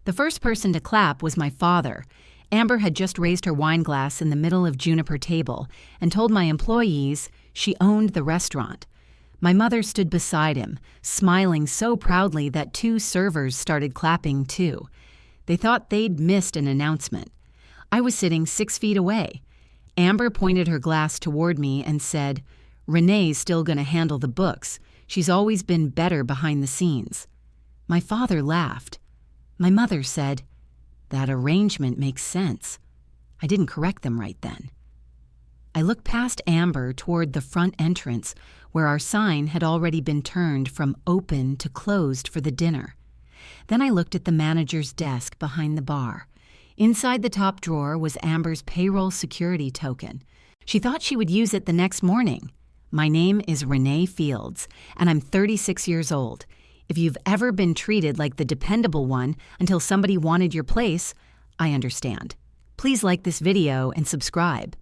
The first person to clap was my father. Amber had just raised her wine glass in the middle of Juniper Table and told my employees she owned the restaurant. My mother stood beside him, smiling so proudly that 2 servers started clapping too. They thought they'd missed an announcement. I was sitting 6 feet away. Amber pointed her glass toward me and said, "Renee's still going to handle the books. She's always been better behind the scenes." My father laughed. My mother said, "That arrangement makes sense." I didn't correct them right then. I looked past Amber toward the front entrance where our sign had already been turned from open to closed for the dinner. Then I looked at the manager's desk behind the bar. Inside the top drawer was Amber's payroll security token. She thought she would use it the next morning. My name is Renee Fields, and I'm 36 years old. If you've ever been treated like the dependable one until somebody wanted your place, I understand. Please like this video and subscribe.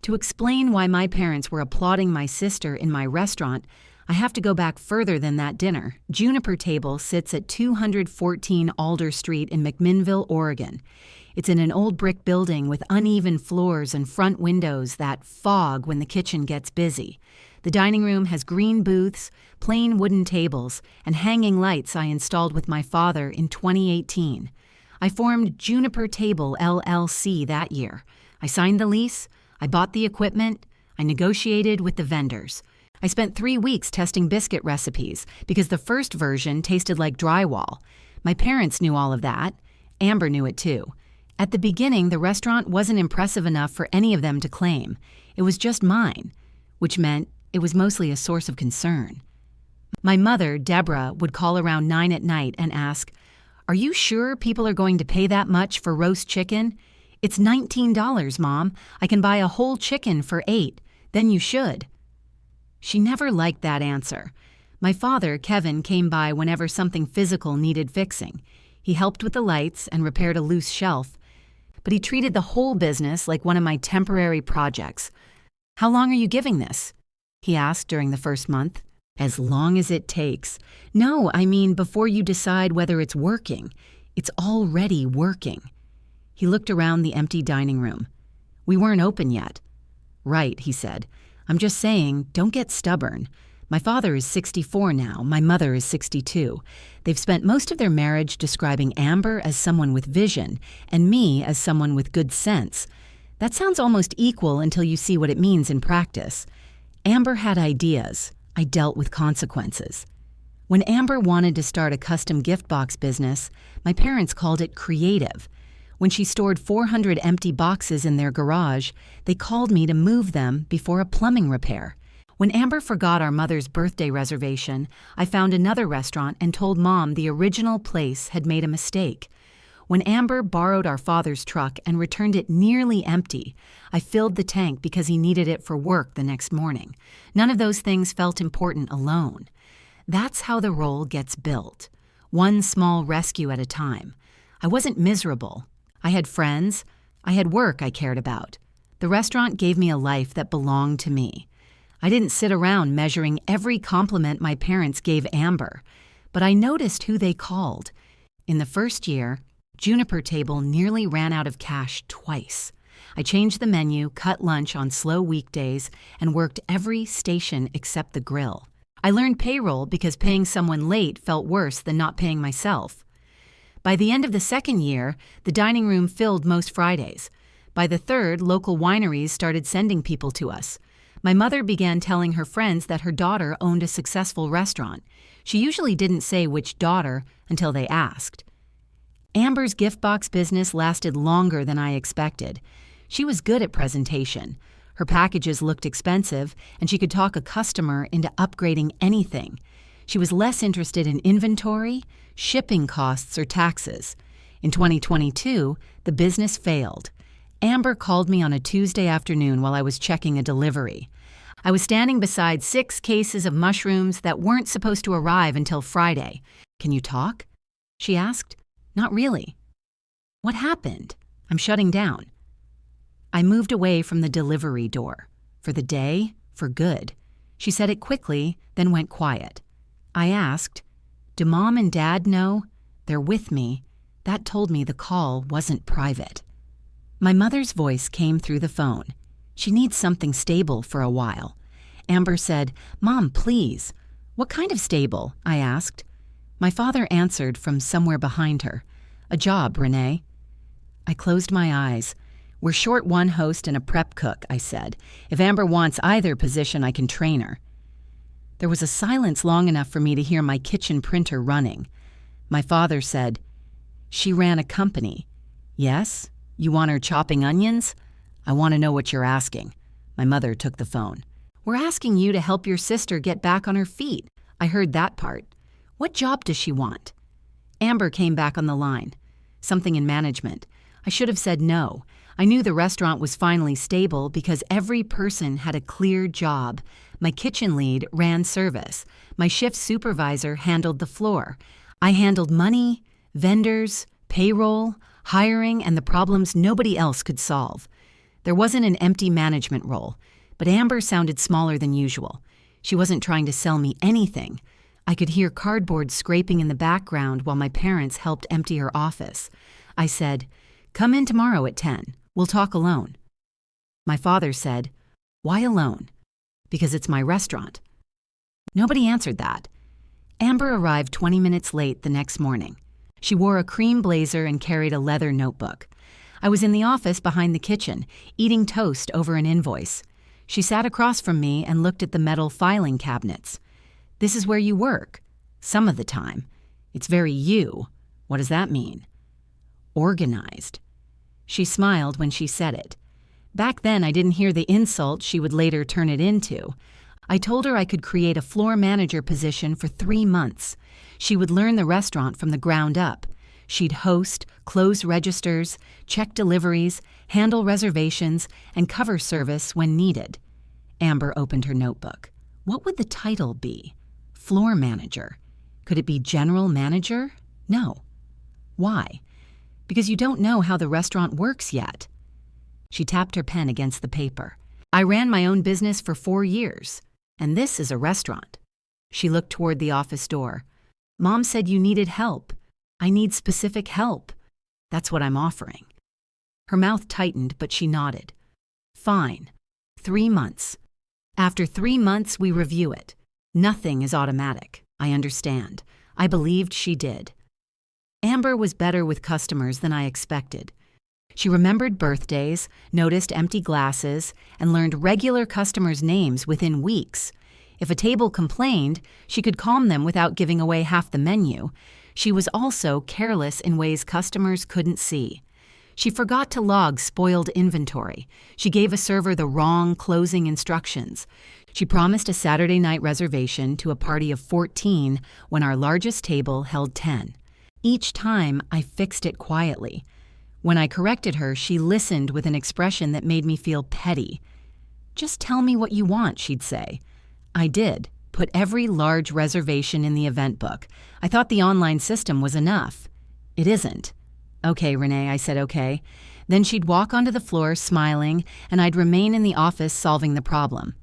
To explain why my parents were applauding my sister in my restaurant, I have to go back further than that dinner. Juniper Table sits at 214 Alder Street in McMinnville, Oregon. It's in an old brick building with uneven floors and front windows that fog when the kitchen gets busy. The dining room has green booths, plain wooden tables, and hanging lights I installed with my father in 2018. I formed Juniper Table LLC that year. I signed the lease, I bought the equipment, I negotiated with the vendors. I spent 3 weeks testing biscuit recipes because the first version tasted like drywall. My parents knew all of that. Amber knew it too. At the beginning, the restaurant wasn't impressive enough for any of them to claim. It was just mine, which meant it was mostly a source of concern. My mother, Deborah, would call around 9 at night and ask, "Are you sure people are going to pay that much for roast chicken? It's $19, Mom. I can buy a whole chicken for $8. Then you should." She never liked that answer. My father, Kevin, came by whenever something physical needed fixing. He helped with the lights and repaired a loose shelf. But he treated the whole business like one of my temporary projects. "How long are you giving this?" he asked during the first month. "As long as it takes." "No, I mean before you decide whether it's working. It's already working." He looked around the empty dining room. "We weren't open yet." "Right," he said. "I'm just saying, don't get stubborn. My father is 64 now. My mother is 62. They've spent most of their marriage describing Amber as someone with vision and me as someone with good sense. That sounds almost equal until you see what it means in practice. Amber had ideas. I dealt with consequences. When Amber wanted to start a custom gift box business, my parents called it creative. When she stored 400 empty boxes in their garage, they called me to move them before a plumbing repair. When Amber forgot our mother's birthday reservation, I found another restaurant and told Mom the original place had made a mistake. When Amber borrowed our father's truck and returned it nearly empty, I filled the tank because he needed it for work the next morning. None of those things felt important alone. That's how the role gets built, one small rescue at a time. I wasn't miserable. I had friends. I had work I cared about. The restaurant gave me a life that belonged to me. I didn't sit around measuring every compliment my parents gave Amber, but I noticed who they called. In the first year, Juniper Table nearly ran out of cash twice. I changed the menu, cut lunch on slow weekdays, and worked every station except the grill. I learned payroll because paying someone late felt worse than not paying myself. By the end of the second year, the dining room filled most Fridays. By the third, local wineries started sending people to us. My mother began telling her friends that her daughter owned a successful restaurant. She usually didn't say which daughter until they asked. Amber's gift box business lasted longer than I expected. She was good at presentation. Her packages looked expensive, and she could talk a customer into upgrading anything. She was less interested in inventory, shipping costs, or taxes. In 2022, the business failed. Amber called me on a Tuesday afternoon while I was checking a delivery. I was standing beside 6 cases of mushrooms that weren't supposed to arrive until Friday. "Can you talk?" she asked. "Not really." "What happened?" "I'm shutting down." I moved away from the delivery door. For the day, for good. She said it quickly, then went quiet. I asked, "Do Mom and Dad know?" "They're with me." That told me the call wasn't private. My mother's voice came through the phone. She needs something stable for a while. Amber said, "Mom, please." "What kind of stable?" I asked. My father answered from somewhere behind her. "A job, Renee." I closed my eyes. "We're short one host and a prep cook," I said. "If Amber wants either position, I can train her." There was a silence long enough for me to hear my kitchen printer running. My father said, "She ran a company." "Yes? You want her chopping onions?" "I want to know what you're asking." My mother took the phone. "We're asking you to help your sister get back on her feet." I heard that part. "What job does she want?" Amber came back on the line. "Something in management." I should have said no. I knew the restaurant was finally stable because every person had a clear job. My kitchen lead ran service. My shift supervisor handled the floor. I handled money, vendors, payroll, hiring, and the problems nobody else could solve. There wasn't an empty management role, but Amber sounded smaller than usual. She wasn't trying to sell me anything. I could hear cardboard scraping in the background while my parents helped empty her office. I said, "Come in tomorrow at 10. We'll talk alone." My father said, "Why alone?" "Because it's my restaurant." Nobody answered that. Amber arrived 20 minutes late the next morning. She wore a cream blazer and carried a leather notebook. I was in the office behind the kitchen, eating toast over an invoice. She sat across from me and looked at the metal filing cabinets. "This is where you work." "Some of the time." "It's very you." "What does that mean?" "Organized." She smiled when she said it. Back then, I didn't hear the insult she would later turn it into. I told her I could create a floor manager position for 3 months. She would learn the restaurant from the ground up. She'd host, close registers, check deliveries, handle reservations, and cover service when needed. Amber opened her notebook. What would the title be? Floor manager. Could it be general manager? No. Why? Because you don't know how the restaurant works yet. She tapped her pen against the paper. I ran my own business for 4 years, and this is a restaurant. She looked toward the office door. Mom said you needed help. I need specific help. That's what I'm offering. Her mouth tightened, but she nodded. Fine. 3 months. After 3 months, we review it. Nothing is automatic. I understand. I believed she did. Amber was better with customers than I expected. She remembered birthdays, noticed empty glasses, and learned regular customers' names within weeks. If a table complained, she could calm them without giving away half the menu. She was also careless in ways customers couldn't see. She forgot to log spoiled inventory. She gave a server the wrong closing instructions. She promised a Saturday night reservation to a party of 14 when our largest table held 10. Each time, I fixed it quietly. When I corrected her, she listened with an expression that made me feel petty. "Just tell me what you want," she'd say. I did. Put every large reservation in the event book. I thought the online system was enough. It isn't. "Okay, Renee," I said okay. Then she'd walk onto the floor smiling, and I'd remain in the office solving the problem.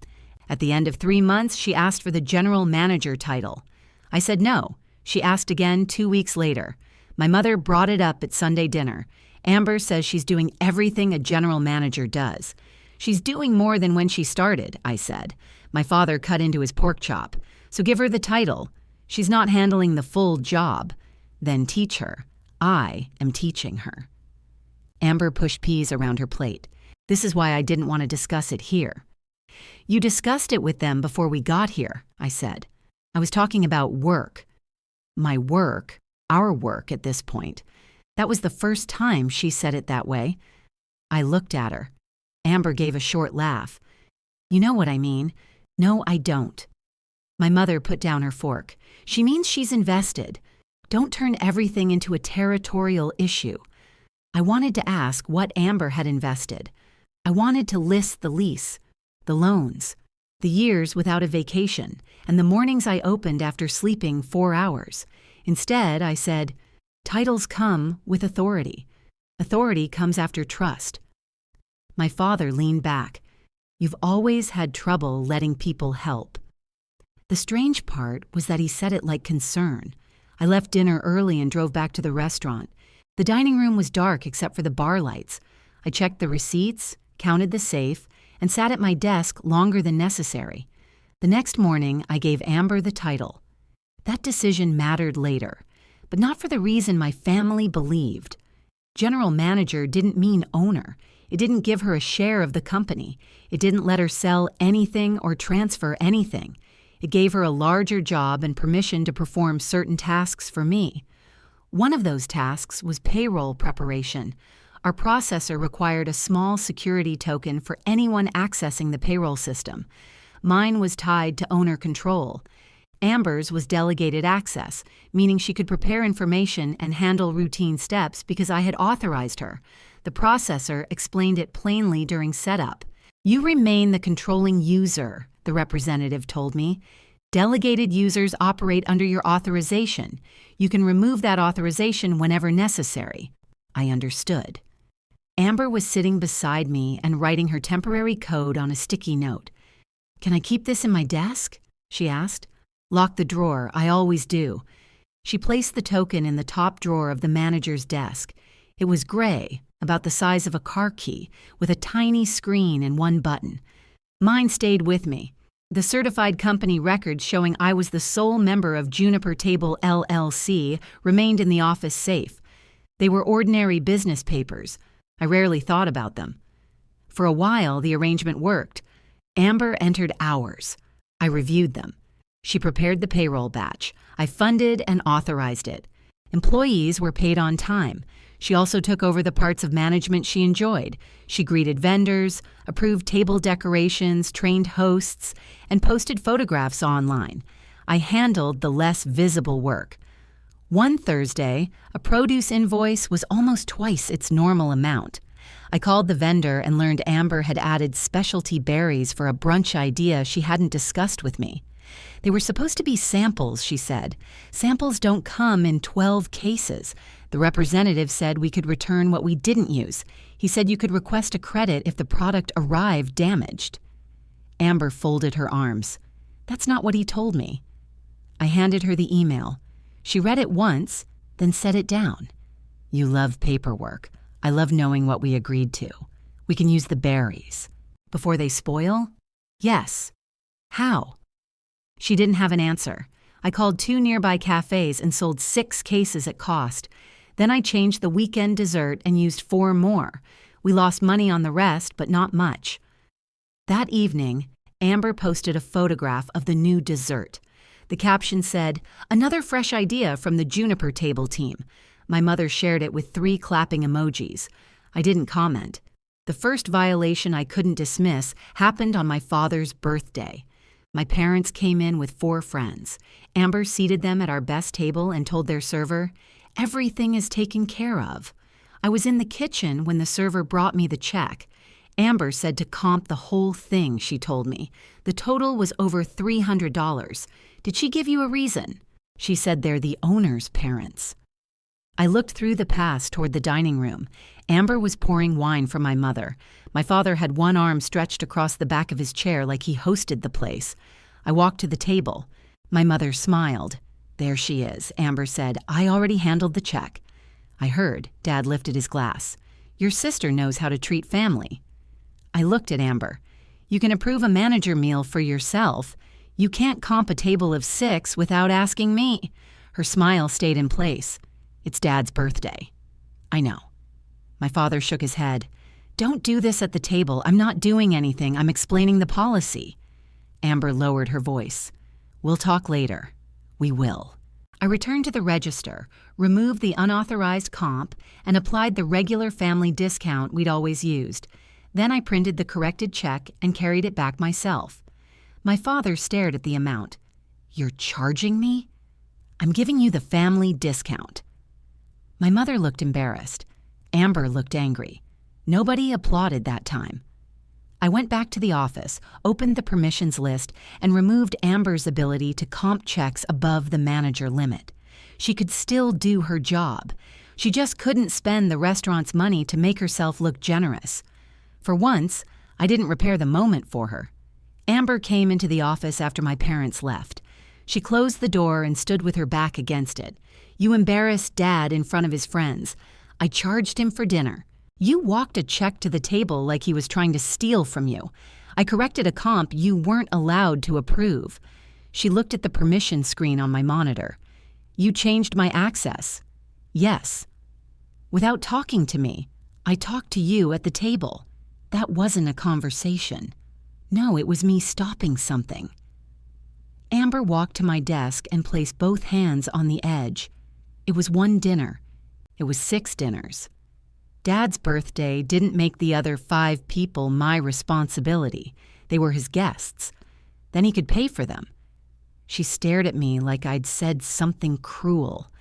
At the end of 3 months, she asked for the general manager title. I said no. She asked again 2 weeks later. My mother brought it up at Sunday dinner. Amber says she's doing everything a general manager does. "She's doing more than when she started," I said. My father cut into his pork chop. "So give her the title. She's not handling the full job. Then teach her. I am teaching her." Amber pushed peas around her plate. "This is why I didn't want to discuss it here." "You discussed it with them before we got here," I said. "I was talking about work." My work, our work at this point. That was the first time she said it that way. I looked at her. Amber gave a short laugh. "You know what I mean." "No, I don't." My mother put down her fork. "She means she's invested. Don't turn everything into a territorial issue." I wanted to ask what Amber had invested. I wanted to list the lease, the loans, the years without a vacation, and the mornings I opened after sleeping 4 hours. Instead, I said, titles come with authority. Authority comes after trust. My father leaned back. "You've always had trouble letting people help." The strange part was that he said it like concern. I left dinner early and drove back to the restaurant. The dining room was dark except for the bar lights. I checked the receipts, counted the safe, and sat at my desk longer than necessary. The next morning, I gave Amber the title. That decision mattered later, but not for the reason my family believed. General manager didn't mean owner. It didn't give her a share of the company. It didn't let her sell anything or transfer anything. It gave her a larger job and permission to perform certain tasks for me. One of those tasks was payroll preparation. Our processor required a small security token for anyone accessing the payroll system. Mine was tied to owner control. Amber's was delegated access, meaning she could prepare information and handle routine steps because I had authorized her. The processor explained it plainly during setup. "You remain the controlling user," the representative told me. "Delegated users operate under your authorization. You can remove that authorization whenever necessary." I understood. Amber was sitting beside me and writing her temporary code on a sticky note. "Can I keep this in my desk?" she asked. "Lock the drawer, I always do." She placed the token in the top drawer of the manager's desk. It was gray, about the size of a car key, with a tiny screen and one button. Mine stayed with me. The certified company records showing I was the sole member of Juniper Table LLC remained in the office safe. They were ordinary business papers. I rarely thought about them. For a while, the arrangement worked. Amber entered hours. I reviewed them. She prepared the payroll batch. I funded and authorized it. Employees were paid on time. She also took over the parts of management she enjoyed. She greeted vendors, approved table decorations, trained hosts, and posted photographs online. I handled the less visible work. One Thursday, a produce invoice was almost twice its normal amount. I called the vendor and learned Amber had added specialty berries for a brunch idea she hadn't discussed with me. They were supposed to be samples, she said. Samples don't come in 12 cases. The representative said we could return what we didn't use. He said you could request a credit if the product arrived damaged. Amber folded her arms. That's not what he told me. I handed her the email. She read it once, then set it down. "You love paperwork. I love knowing what we agreed to. We can use the berries. Before they spoil?" "Yes." "How?" She didn't have an answer. I called 2 nearby cafes and sold 6 cases at cost. Then I changed the weekend dessert and used 4 more. We lost money on the rest, but not much. That evening, Amber posted a photograph of the new dessert. The caption said, "Another fresh idea from the Juniper Table team." My mother shared it with 3 clapping emojis. I didn't comment. The first violation I couldn't dismiss happened on my father's birthday. My parents came in with 4 friends. Amber seated them at our best table and told their server, "Everything is taken care of." I was in the kitchen when the server brought me the check. Amber said to comp the whole thing, she told me. The total was over $300. "Did she give you a reason?" She said they're the owner's parents. I looked through the pass toward the dining room. Amber was pouring wine for my mother. My father had one arm stretched across the back of his chair like he hosted the place. I walked to the table. My mother smiled. "There she is," Amber said. "I already handled the check." I heard. Dad lifted his glass. "Your sister knows how to treat family." I looked at Amber. "You can approve a manager meal for yourself. You can't comp a table of 6 without asking me." Her smile stayed in place. "It's Dad's birthday." "I know." My father shook his head. "Don't do this at the table. I'm not doing anything. I'm explaining the policy." Amber lowered her voice. "We'll talk later." "We will." I returned to the register, removed the unauthorized comp, and applied the regular family discount we'd always used. Then I printed the corrected check and carried it back myself. My father stared at the amount. "You're charging me?" "I'm giving you the family discount." My mother looked embarrassed. Amber looked angry. Nobody applauded that time. I went back to the office, opened the permissions list, and removed Amber's ability to comp checks above the manager limit. She could still do her job. She just couldn't spend the restaurant's money to make herself look generous. For once, I didn't repair the moment for her. Amber came into the office after my parents left. She closed the door and stood with her back against it. "You embarrassed Dad in front of his friends. I charged him for dinner. You walked a check to the table like he was trying to steal from you. I corrected a comp you weren't allowed to approve. She looked at the permission screen on my monitor. You changed my access. Yes. Without talking to me, I talked to you at the table. That wasn't a conversation. No, it was me stopping something. Amber walked to my desk and placed both hands on the edge. It was one dinner. It was 6 dinners. Dad's birthday didn't make the other 5 people my responsibility. They were his guests. Then he could pay for them. She stared at me like I'd said something cruel.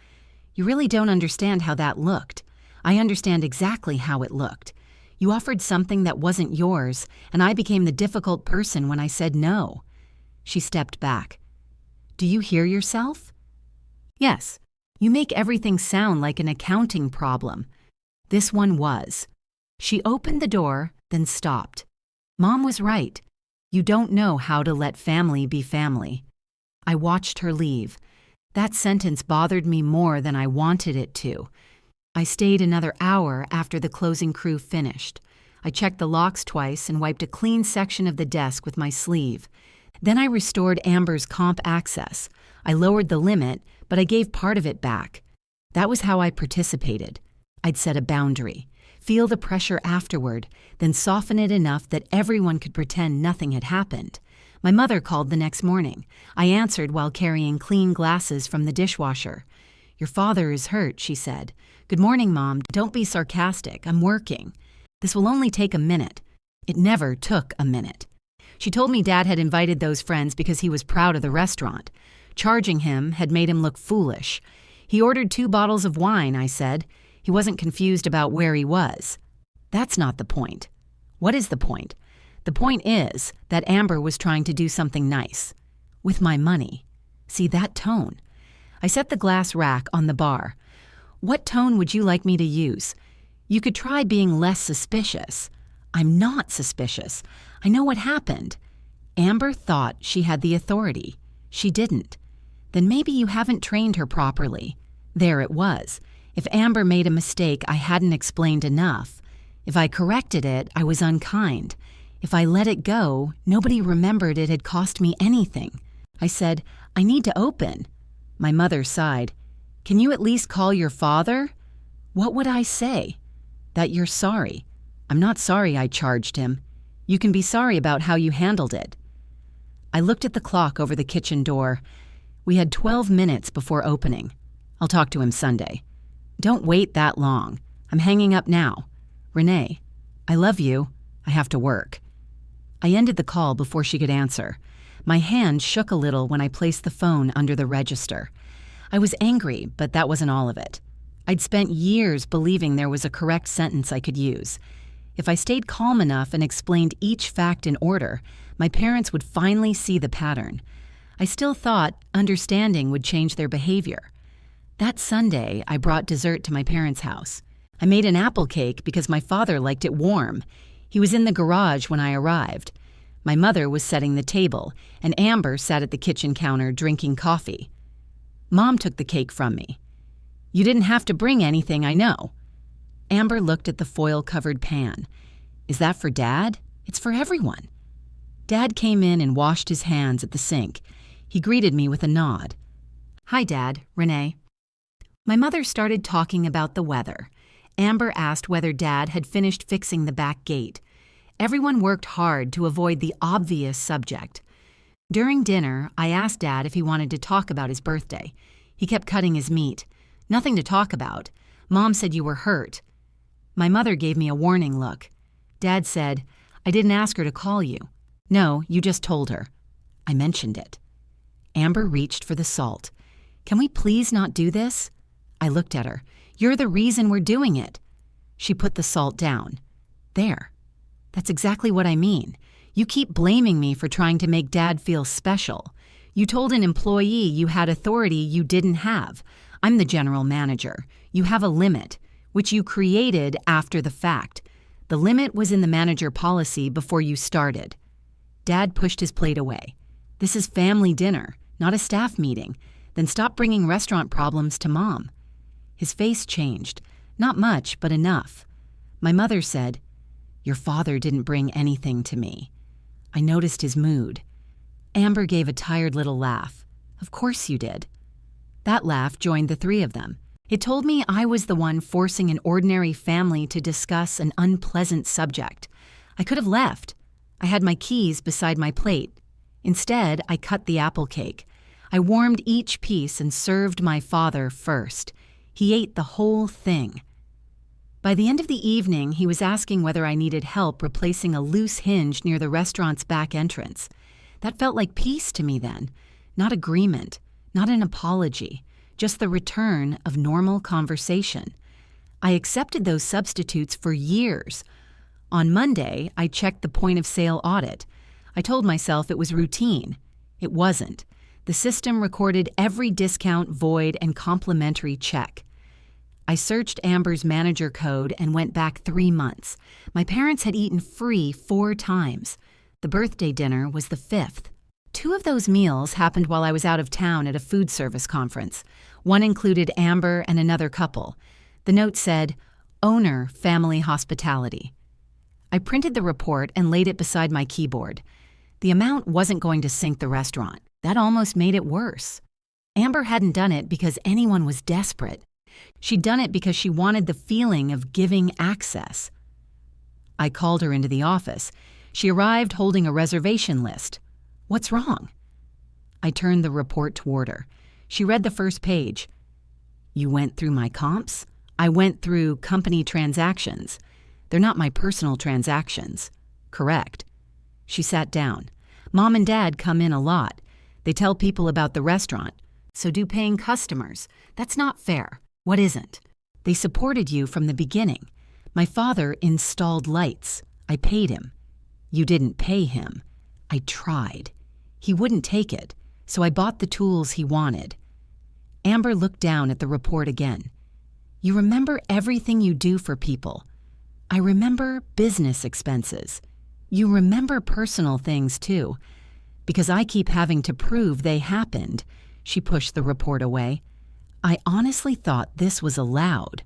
You really don't understand how that looked. I understand exactly how it looked. You offered something that wasn't yours, and I became the difficult person when I said no. She stepped back. Do you hear yourself? Yes. You make everything sound like an accounting problem. This one was. She opened the door, then stopped. Mom was right. You don't know how to let family be family. I watched her leave. That sentence bothered me more than I wanted it to. I stayed another hour after the closing crew finished. I checked the locks twice and wiped a clean section of the desk with my sleeve. Then I restored Amber's comp access. I lowered the limit, but I gave part of it back. That was how I participated. I'd set a boundary, feel the pressure afterward, then soften it enough that everyone could pretend nothing had happened. My mother called the next morning. I answered while carrying clean glasses from the dishwasher. Your father is hurt, she said. Good morning, Mom. Don't be sarcastic. I'm working. This will only take a minute. It never took a minute. She told me Dad had invited those friends because he was proud of the restaurant. Charging him had made him look foolish. He ordered 2 bottles of wine, I said. He wasn't confused about where he was. That's not the point. What is the point? The point is that Amber was trying to do something nice. With my money. See that tone? I set the glass rack on the bar. What tone would you like me to use? You could try being less suspicious. I'm not suspicious. I know what happened. Amber thought she had the authority. She didn't. Then maybe you haven't trained her properly. There it was. If Amber made a mistake I hadn't explained enough. If I corrected it, I was unkind. If I let it go, nobody remembered it had cost me anything. I said, I need to open. My mother sighed. Can you at least call your father? What would I say? That you're sorry. I'm not sorry I charged him. You can be sorry about how you handled it. I looked at the clock over the kitchen door. We had 12 minutes before opening. I'll talk to him Sunday. Don't wait that long. I'm hanging up now. Renee, I love you. I have to work. I ended the call before she could answer. My hand shook a little when I placed the phone under the register. I was angry, but that wasn't all of it. I'd spent years believing there was a correct sentence I could use. If I stayed calm enough and explained each fact in order, my parents would finally see the pattern. I still thought understanding would change their behavior. That Sunday, I brought dessert to my parents' house. I made an apple cake because my father liked it warm. He was in the garage when I arrived. My mother was setting the table, and Amber sat at the kitchen counter drinking coffee. Mom took the cake from me. You didn't have to bring anything, I know. Amber looked at the foil-covered pan. Is that for Dad? It's for everyone. Dad came in and washed his hands at the sink. He greeted me with a nod. Hi, Dad, Renee. My mother started talking about the weather. Amber asked whether Dad had finished fixing the back gate. Everyone worked hard to avoid the obvious subject. During dinner, I asked Dad if he wanted to talk about his birthday. He kept cutting his meat. Nothing to talk about. Mom said you were hurt. My mother gave me a warning look. Dad said, I didn't ask her to call you. No, you just told her. I mentioned it. Amber reached for the salt. Can we please not do this? I looked at her. You're the reason we're doing it. She put the salt down. There. That's exactly what I mean. You keep blaming me for trying to make Dad feel special. You told an employee you had authority you didn't have. I'm the general manager. You have a limit, which you created after the fact. The limit was in the manager policy before you started. Dad pushed his plate away. This is family dinner, not a staff meeting. Then stop bringing restaurant problems to Mom. His face changed. Not much, but enough. My mother said, "Your father didn't bring anything to me." I noticed his mood. Amber gave a tired little laugh. "Of course you did." That laugh joined the three of them. It told me I was the one forcing an ordinary family to discuss an unpleasant subject. I could have left. I had my keys beside my plate. Instead, I cut the apple cake. I warmed each piece and served my father first. He ate the whole thing. By the end of the evening, he was asking whether I needed help replacing a loose hinge near the restaurant's back entrance. That felt like peace to me then, not agreement, not an apology, just the return of normal conversation. I accepted those substitutes for years. On Monday, I checked the point-of-sale audit. I told myself it was routine. It wasn't. The system recorded every discount, void, and complimentary check. I searched Amber's manager code and went back 3 months. My parents had eaten free 4 times. The birthday dinner was the 5th. 2 of those meals happened while I was out of town at a food service conference. One included Amber and another couple. The note said, "Owner, Family Hospitality." I printed the report and laid it beside my keyboard. The amount wasn't going to sink the restaurant. That almost made it worse. Amber hadn't done it because anyone was desperate. She'd done it because she wanted the feeling of giving access. I called her into the office. She arrived holding a reservation list. "What's wrong?" I turned the report toward her. She read the first page. "You went through my comps?" "I went through company transactions. They're not my personal transactions." "Correct." She sat down. "Mom and Dad come in a lot. They tell people about the restaurant. So do paying customers. That's not fair." "What isn't?" "They supported you from the beginning. My father installed lights. I paid him." "You didn't pay him." "I tried. He wouldn't take it, so I bought the tools he wanted." Amber looked down at the report again. "You remember everything you do for people. I remember business expenses. You remember personal things too. Because I keep having to prove they happened." She pushed the report away. "I honestly thought this was allowed.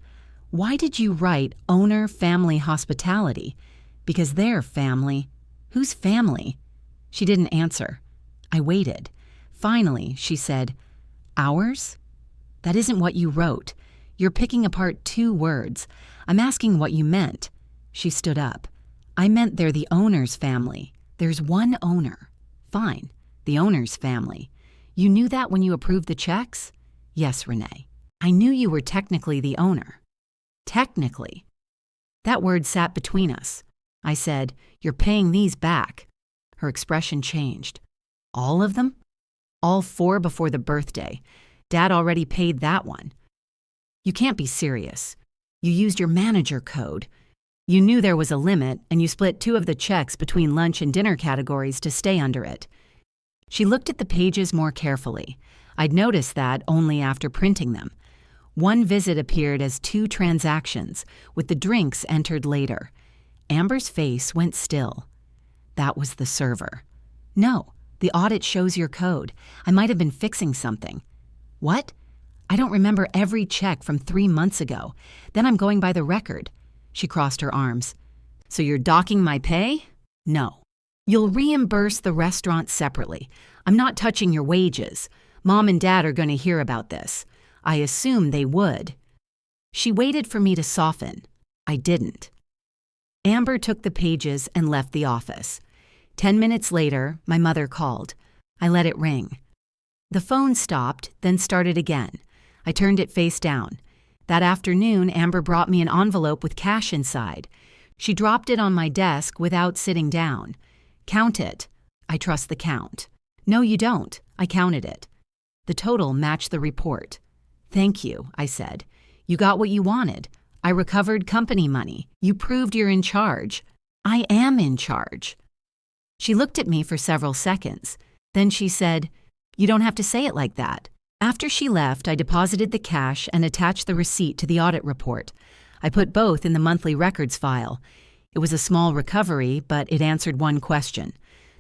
Why did you write Owner Family Hospitality? Because they're family." "Whose family?" She didn't answer. I waited. Finally, she said, "Ours?" "That isn't what you wrote. You're picking apart 2 words. I'm asking what you meant." She stood up. "I meant they're the owner's family. There's one owner." "Fine, the owner's family. You knew that when you approved the checks?" "Yes, Renee. I knew you were technically the owner." "Technically?" That word sat between us. I said, "You're paying these back." Her expression changed. "All of them?" "All 4 before the birthday. Dad already paid that one." "You can't be serious. You used your manager code. You knew there was a limit, and you split 2 of the checks between lunch and dinner categories to stay under it." She looked at the pages more carefully. I'd noticed that only after printing them. One visit appeared as 2 transactions, with the drinks entered later. Amber's face went still. "That was the server." "No, the audit shows your code. I might have been fixing something." "What?" "I don't remember every check from 3 months ago. Then I'm going by the record." She crossed her arms. "So you're docking my pay?" "No. You'll reimburse the restaurant separately. I'm not touching your wages. Mom and Dad are going to hear about this. I assume they would." She waited for me to soften. I didn't. Amber took the pages and left the office. 10 minutes later, my mother called. I let it ring. The phone stopped, then started again. I turned it face down. That afternoon, Amber brought me an envelope with cash inside. She dropped it on my desk without sitting down. "Count it." "I trust the count." "No, you don't. I counted it." The total matched the report. "Thank you," I said. "You got what you wanted. I recovered company money. You proved you're in charge." "I am in charge." She looked at me for several seconds. Then she said, "You don't have to say it like that." After she left, I deposited the cash and attached the receipt to the audit report. I put both in the monthly records file. It was a small recovery, but it answered one question.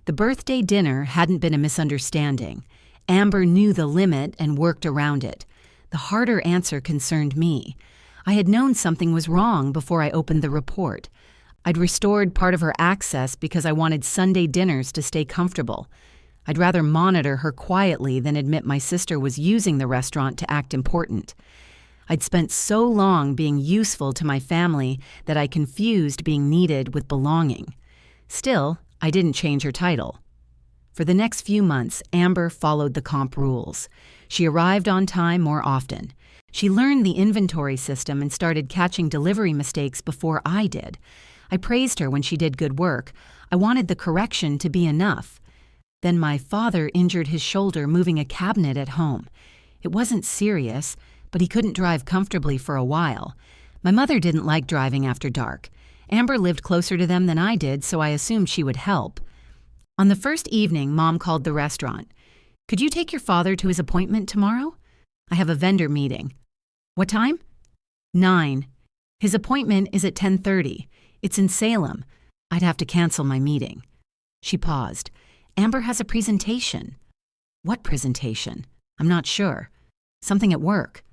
The birthday dinner hadn't been a misunderstanding. Amber knew the limit and worked around it. The harder answer concerned me. I had known something was wrong before I opened the report. I'd restored part of her access because I wanted Sunday dinners to stay comfortable. I'd rather monitor her quietly than admit my sister was using the restaurant to act important. I'd spent so long being useful to my family that I confused being needed with belonging. Still, I didn't change her title. For the next few months, Amber followed the comp rules. She arrived on time more often. She learned the inventory system and started catching delivery mistakes before I did. I praised her when she did good work. I wanted the correction to be enough. Then my father injured his shoulder moving a cabinet at home. It wasn't serious, but he couldn't drive comfortably for a while. My mother didn't like driving after dark. Amber lived closer to them than I did, so I assumed she would help. On the first evening, Mom called the restaurant. "Could you take your father to his appointment tomorrow? I have a vendor meeting." "What time?" 9. His appointment is at 10:30. It's in Salem. I'd have to cancel my meeting. She paused. "Amber has a presentation." "What presentation?" "I'm not sure. Something at work."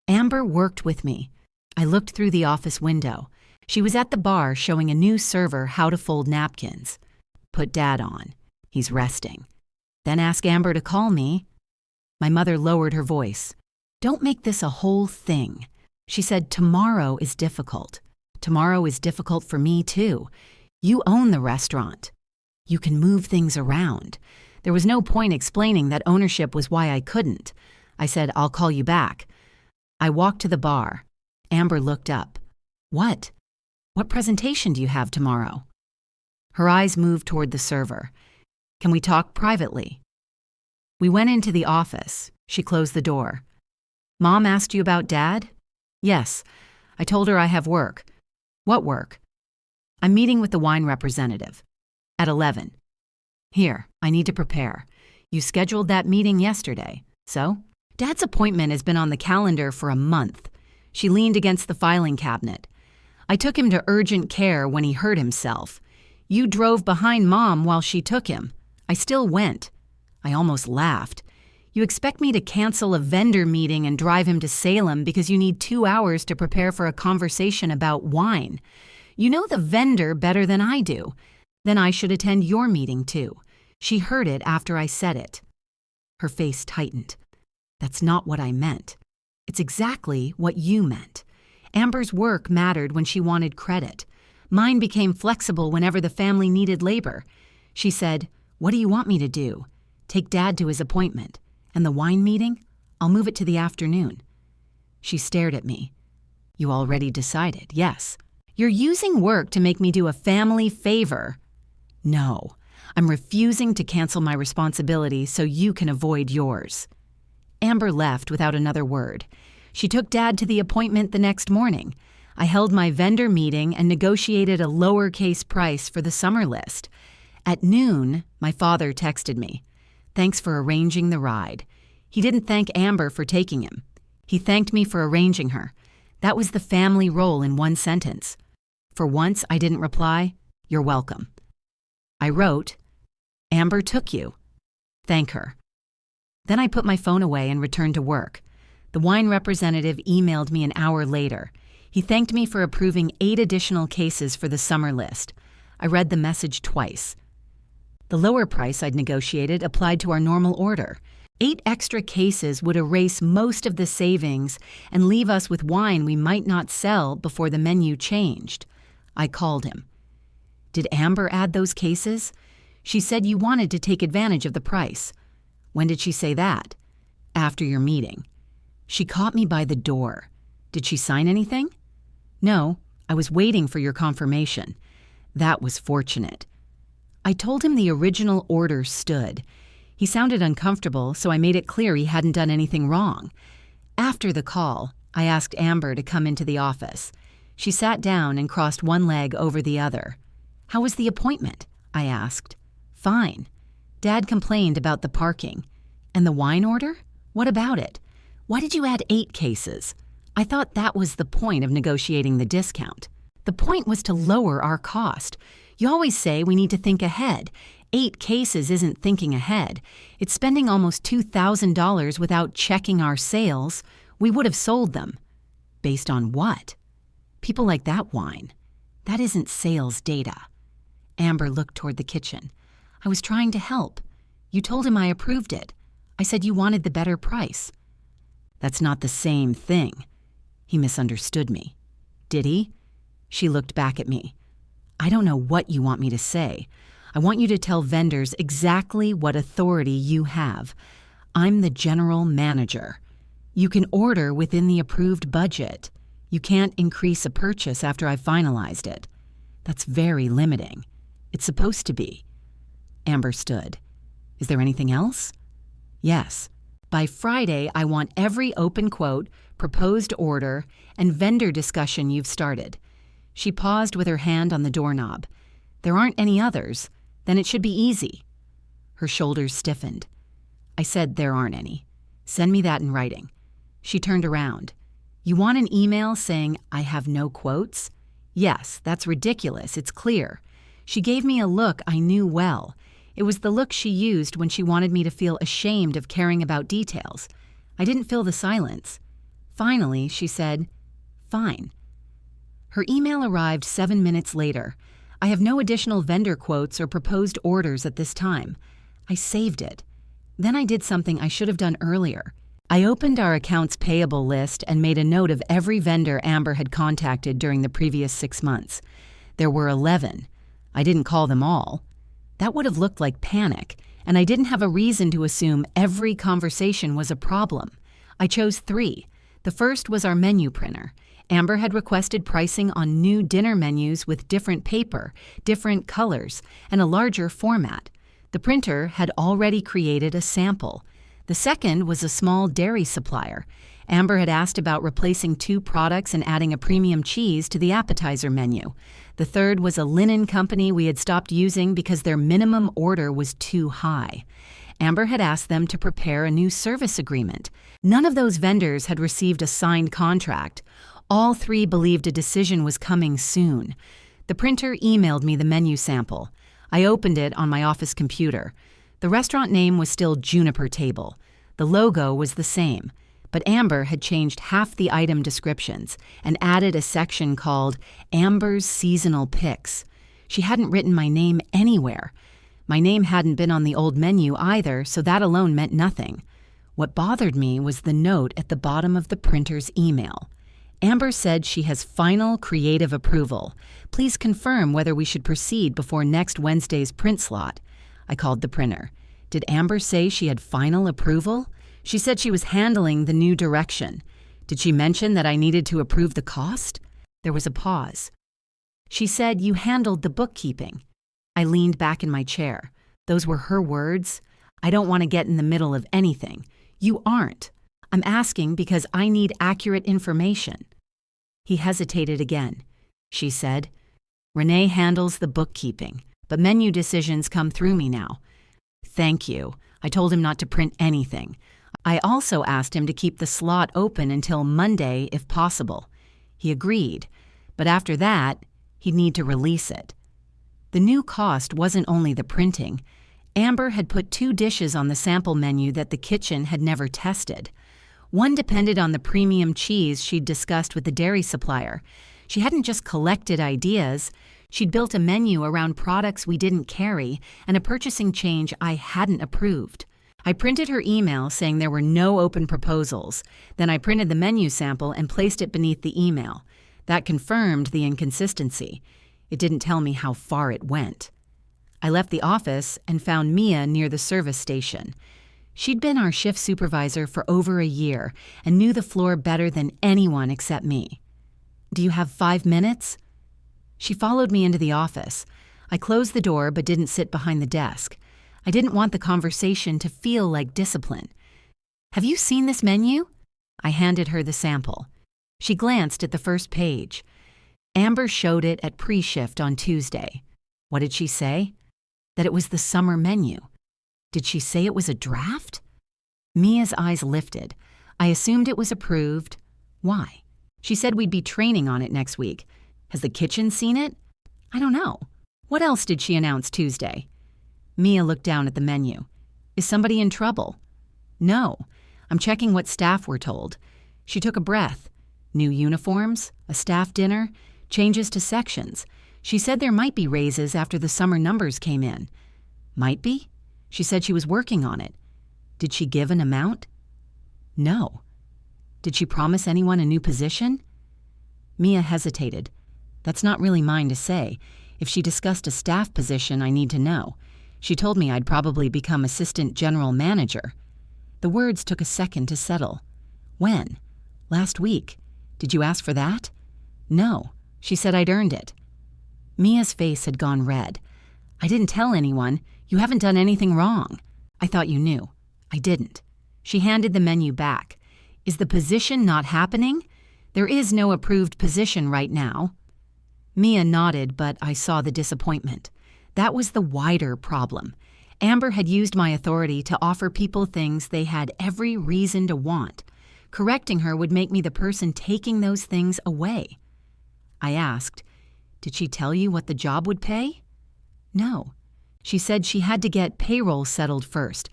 Amber worked with me. I looked through the office window. She was at the bar showing a new server how to fold napkins. "Put Dad on. He's resting. Then ask Amber to call me." My mother lowered her voice. "Don't make this a whole thing." She said, "Tomorrow is difficult. Tomorrow is difficult for me, too. You own the restaurant. You can move things around." There was no point explaining that ownership was why I couldn't. I said, "I'll call you back." I walked to the bar. Amber looked up. "What? What presentation do you have tomorrow?" Her eyes moved toward the server. "Can we talk privately?" We went into the office. She closed the door. "Mom asked you about Dad?" "Yes. I told her I have work." "What work?" "I'm meeting with the wine representative. At 11. Here, I need to prepare. You scheduled that meeting yesterday, so?" "Dad's appointment has been on the calendar for a month." She leaned against the filing cabinet. "I took him to urgent care when he hurt himself. You drove behind Mom while she took him. I still went." I almost laughed. "You expect me to cancel a vendor meeting and drive him to Salem because you need 2 hours to prepare for a conversation about wine. You know the vendor better than I do. Then I should attend your meeting too." She heard it after I said it. Her face tightened. "That's not what I meant. It's exactly what you meant. Amber's work mattered when she wanted credit. Mine became flexible whenever the family needed labor." She said, "What do you want me to do? Take Dad to his appointment. And the wine meeting? I'll move it to the afternoon." She stared at me. "You already decided, yes. You're using work to make me do a family favor." "No, I'm refusing to cancel my responsibility so you can avoid yours." Amber left without another word. She took Dad to the appointment the next morning. I held my vendor meeting and negotiated a lowercase price for the summer list. At noon, my father texted me. "Thanks for arranging the ride." He didn't thank Amber for taking him. He thanked me for arranging her. That was the family role in one sentence. For once, I didn't reply, "You're welcome." I wrote, "Amber took you. Thank her." Then I put my phone away and returned to work. The wine representative emailed me an hour later. He thanked me for approving 8 additional cases for the summer list. I read the message twice. The lower price I'd negotiated applied to our normal order. 8 extra cases would erase most of the savings and leave us with wine we might not sell before the menu changed. I called him. "Did Amber add those cases? She said you wanted to take advantage of the price." "When did she say that?" "After your meeting." "She caught me by the door. Did she sign anything?" "No, I was waiting for your confirmation." That was fortunate. I told him the original order stood. He sounded uncomfortable, so I made it clear he hadn't done anything wrong. After the call, I asked Amber to come into the office. She sat down and crossed one leg over the other. "How was the appointment?" I asked. "Fine. Dad complained about the parking. And the wine order? What about it? Why did you add 8 cases? I thought that was the point of negotiating the discount. The point was to lower our cost. You always say we need to think ahead. 8 cases isn't thinking ahead. It's spending almost $2,000 without checking our sales. We would have sold them." Based on what? People like that whine. That isn't sales data. Amber looked toward the kitchen. I was trying to help. You told him I approved it. I said you wanted the better price. That's not the same thing. He misunderstood me. Did he? She looked back at me. I don't know what you want me to say. I want you to tell vendors exactly what authority you have. I'm the general manager. You can order within the approved budget. You can't increase a purchase after I've finalized it. That's very limiting. It's supposed to be. Amber stood. Is there anything else? Yes. By Friday, I want every open quote, proposed order, and vendor discussion you've started. She paused with her hand on the doorknob. There aren't any others. Then it should be easy. Her shoulders stiffened. I said there aren't any. Send me that in writing. She turned around. You want an email saying I have no quotes? Yes, that's ridiculous. It's clear. She gave me a look I knew well. It was the look she used when she wanted me to feel ashamed of caring about details. I didn't fill the silence. Finally, she said, Fine. Her email arrived 7 minutes later. I have no additional vendor quotes or proposed orders at this time. I saved it. Then I did something I should have done earlier. I opened our accounts payable list and made a note of every vendor Amber had contacted during the previous 6 months. There were 11. I didn't call them all. That would have looked like panic, and I didn't have a reason to assume every conversation was a problem. I chose 3. The first was our menu printer. Amber had requested pricing on new dinner menus with different paper, different colors, and a larger format. The printer had already created a sample. The second was a small dairy supplier. Amber had asked about replacing 2 products and adding a premium cheese to the appetizer menu. The third was a linen company we had stopped using because their minimum order was too high. Amber had asked them to prepare a new service agreement. None of those vendors had received a signed contract. All 3 believed a decision was coming soon. The printer emailed me the menu sample. I opened it on my office computer. The restaurant name was still Juniper Table. The logo was the same, but Amber had changed half the item descriptions and added a section called Amber's Seasonal Picks. She hadn't written my name anywhere. My name hadn't been on the old menu either, so that alone meant nothing. What bothered me was the note at the bottom of the printer's email. Amber said she has final creative approval. Please confirm whether we should proceed before next Wednesday's print slot. I called the printer. Did Amber say she had final approval? She said she was handling the new direction. Did she mention that I needed to approve the cost? There was a pause. She said you handled the bookkeeping. I leaned back in my chair. Those were her words. I don't want to get in the middle of anything. You aren't. I'm asking because I need accurate information. He hesitated again. She said, Renee handles the bookkeeping, but menu decisions come through me now. Thank you. I told him not to print anything. I also asked him to keep the slot open until Monday if possible. He agreed, but after that, he'd need to release it. The new cost wasn't only the printing. Amber had put 2 dishes on the sample menu that the kitchen had never tested. One depended on the premium cheese she'd discussed with the dairy supplier. She hadn't just collected ideas. She'd built a menu around products we didn't carry and a purchasing change I hadn't approved. I printed her email saying there were no open proposals. Then I printed the menu sample and placed it beneath the email. That confirmed the inconsistency. It didn't tell me how far it went. I left the office and found Mia near the service station. She'd been our shift supervisor for over a year and knew the floor better than anyone except me. Do you have 5 minutes? She followed me into the office. I closed the door but didn't sit behind the desk. I didn't want the conversation to feel like discipline. Have you seen this menu? I handed her the sample. She glanced at the first page. Amber showed it at pre-shift on Tuesday. What did she say? That it was the summer menu. Did she say it was a draft? Mia's eyes lifted. I assumed it was approved. Why? She said we'd be training on it next week. Has the kitchen seen it? I don't know. What else did she announce Tuesday? Mia looked down at the menu. Is somebody in trouble? No. I'm checking what staff were told. She took a breath. New uniforms, a staff dinner, changes to sections. She said there might be raises after the summer numbers came in. Might be? She said she was working on it. Did she give an amount? No. Did she promise anyone a new position? Mia hesitated. That's not really mine to say. If she discussed a staff position, I need to know. She told me I'd probably become assistant general manager. The words took a second to settle. When? Last week. Did you ask for that? No. She said I'd earned it. Mia's face had gone red. I didn't tell anyone. You haven't done anything wrong. I thought you knew. I didn't. She handed the menu back. Is the position not happening? There is no approved position right now. Mia nodded, but I saw the disappointment. That was the wider problem. Amber had used my authority to offer people things they had every reason to want. Correcting her would make me the person taking those things away. I asked, did she tell you what the job would pay? No. She said she had to get payroll settled first.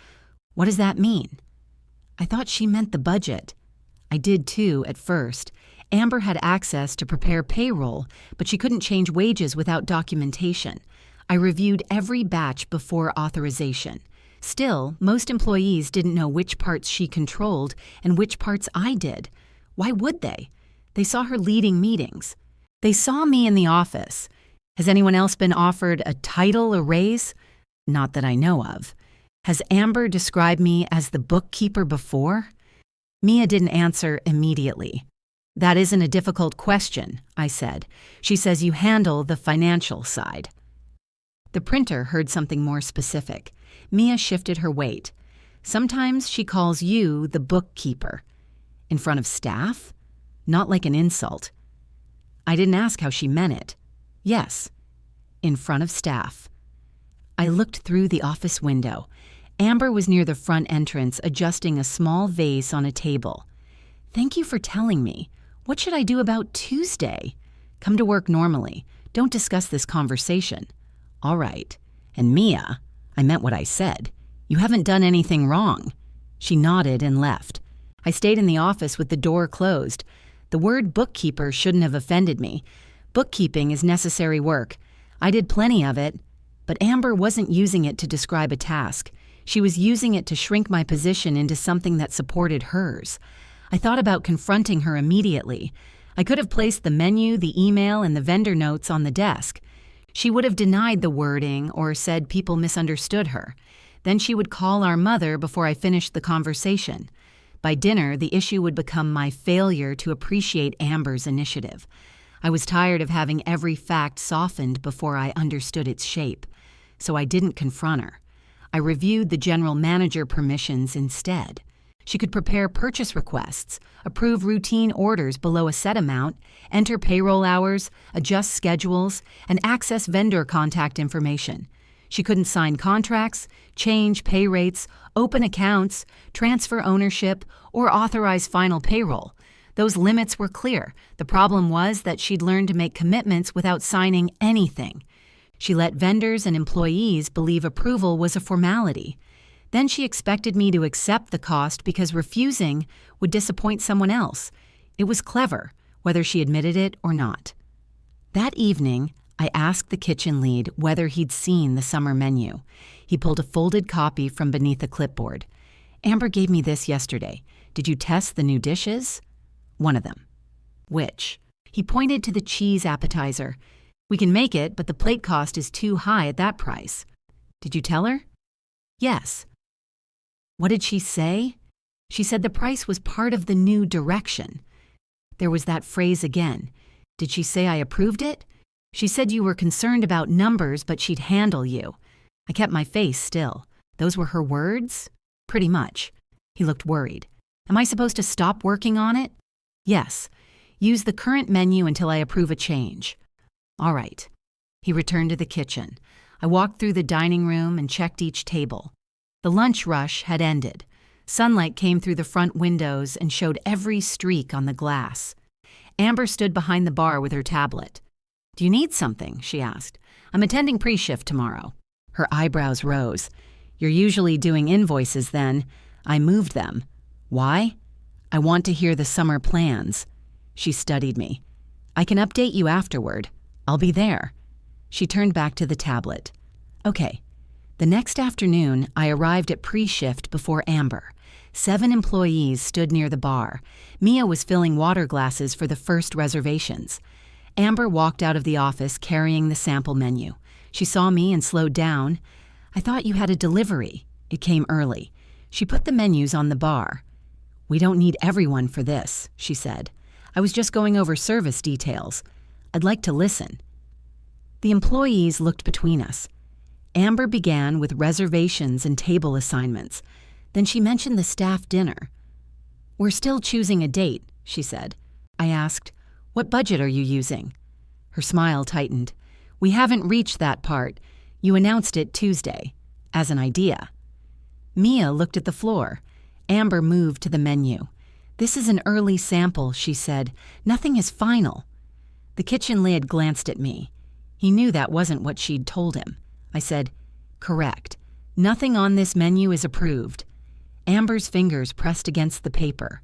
What does that mean? I thought she meant the budget. I did too, at first. Amber had access to prepare payroll, but she couldn't change wages without documentation. I reviewed every batch before authorization. Still, most employees didn't know which parts she controlled and which parts I did. Why would they? They saw her leading meetings. They saw me in the office. Has anyone else been offered a title, a raise? Not that I know of. Has Amber described me as the bookkeeper before? Mia didn't answer immediately. That isn't a difficult question, I said. She says you handle the financial side. The printer heard something more specific. Mia shifted her weight. Sometimes she calls you the bookkeeper. In front of staff? Not like an insult. I didn't ask how she meant it. Yes, in front of staff. I looked through the office window. Amber was near the front entrance adjusting a small vase on a table. Thank you for telling me. What should I do about Tuesday? Come to work normally. Don't discuss this conversation. All right. And Mia, I meant what I said. You haven't done anything wrong. She nodded and left. I stayed in the office with the door closed. The word bookkeeper shouldn't have offended me. Bookkeeping is necessary work. I did plenty of it, but Amber wasn't using it to describe a task. She was using it to shrink my position into something that supported hers. I thought about confronting her immediately. I could have placed the menu, the email, and the vendor notes on the desk. She would have denied the wording or said people misunderstood her. Then she would call our mother before I finished the conversation. By dinner, the issue would become my failure to appreciate Amber's initiative. I was tired of having every fact softened before I understood its shape, so I didn't confront her. I reviewed the general manager permissions instead. She could prepare purchase requests, approve routine orders below a set amount, enter payroll hours, adjust schedules, and access vendor contact information. She couldn't sign contracts, change pay rates, open accounts, transfer ownership, or authorize final payroll. Those limits were clear. The problem was that she'd learned to make commitments without signing anything. She let vendors and employees believe approval was a formality. Then she expected me to accept the cost because refusing would disappoint someone else. It was clever, whether she admitted it or not. That evening, I asked the kitchen lead whether he'd seen the summer menu. He pulled a folded copy from beneath a clipboard. Amber gave me this yesterday. Did you test the new dishes? One of them. Which? He pointed to the cheese appetizer. We can make it, but the plate cost is too high at that price. Did you tell her? Yes. What did she say? She said the price was part of the new direction. There was that phrase again. Did she say I approved it? She said you were concerned about numbers, but she'd handle you. I kept my face still. Those were her words? Pretty much. He looked worried. Am I supposed to stop working on it? Yes. Use the current menu until I approve a change. All right. He returned to the kitchen. I walked through the dining room and checked each table. The lunch rush had ended. Sunlight came through the front windows and showed every streak on the glass. Amber stood behind the bar with her tablet. Do you need something? She asked. I'm attending pre-shift tomorrow. Her eyebrows rose. You're usually doing invoices then. I moved them. Why? I want to hear the summer plans. She studied me. "I can update you afterward. I'll be there." She turned back to the tablet. "Okay." The next afternoon, I arrived at pre-shift before Amber. 7 employees stood near the bar. Mia was filling water glasses for the first reservations. Amber walked out of the office carrying the sample menu. She saw me and slowed down. "I thought you had a delivery." It came early. She put the menus on the bar. "We don't need everyone for this," she said. "I was just going over service details. I'd like to listen." The employees looked between us. Amber began with reservations and table assignments. Then she mentioned the staff dinner. "We're still choosing a date," she said. I asked, "What budget are you using?" Her smile tightened. "We haven't reached that part. You announced it Tuesday, as an idea." Mia looked at the floor. Amber moved to the menu. "This is an early sample," she said. "Nothing is final." The kitchen lid glanced at me. He knew that wasn't what she'd told him. I said, "Correct. Nothing on this menu is approved." Amber's fingers pressed against the paper.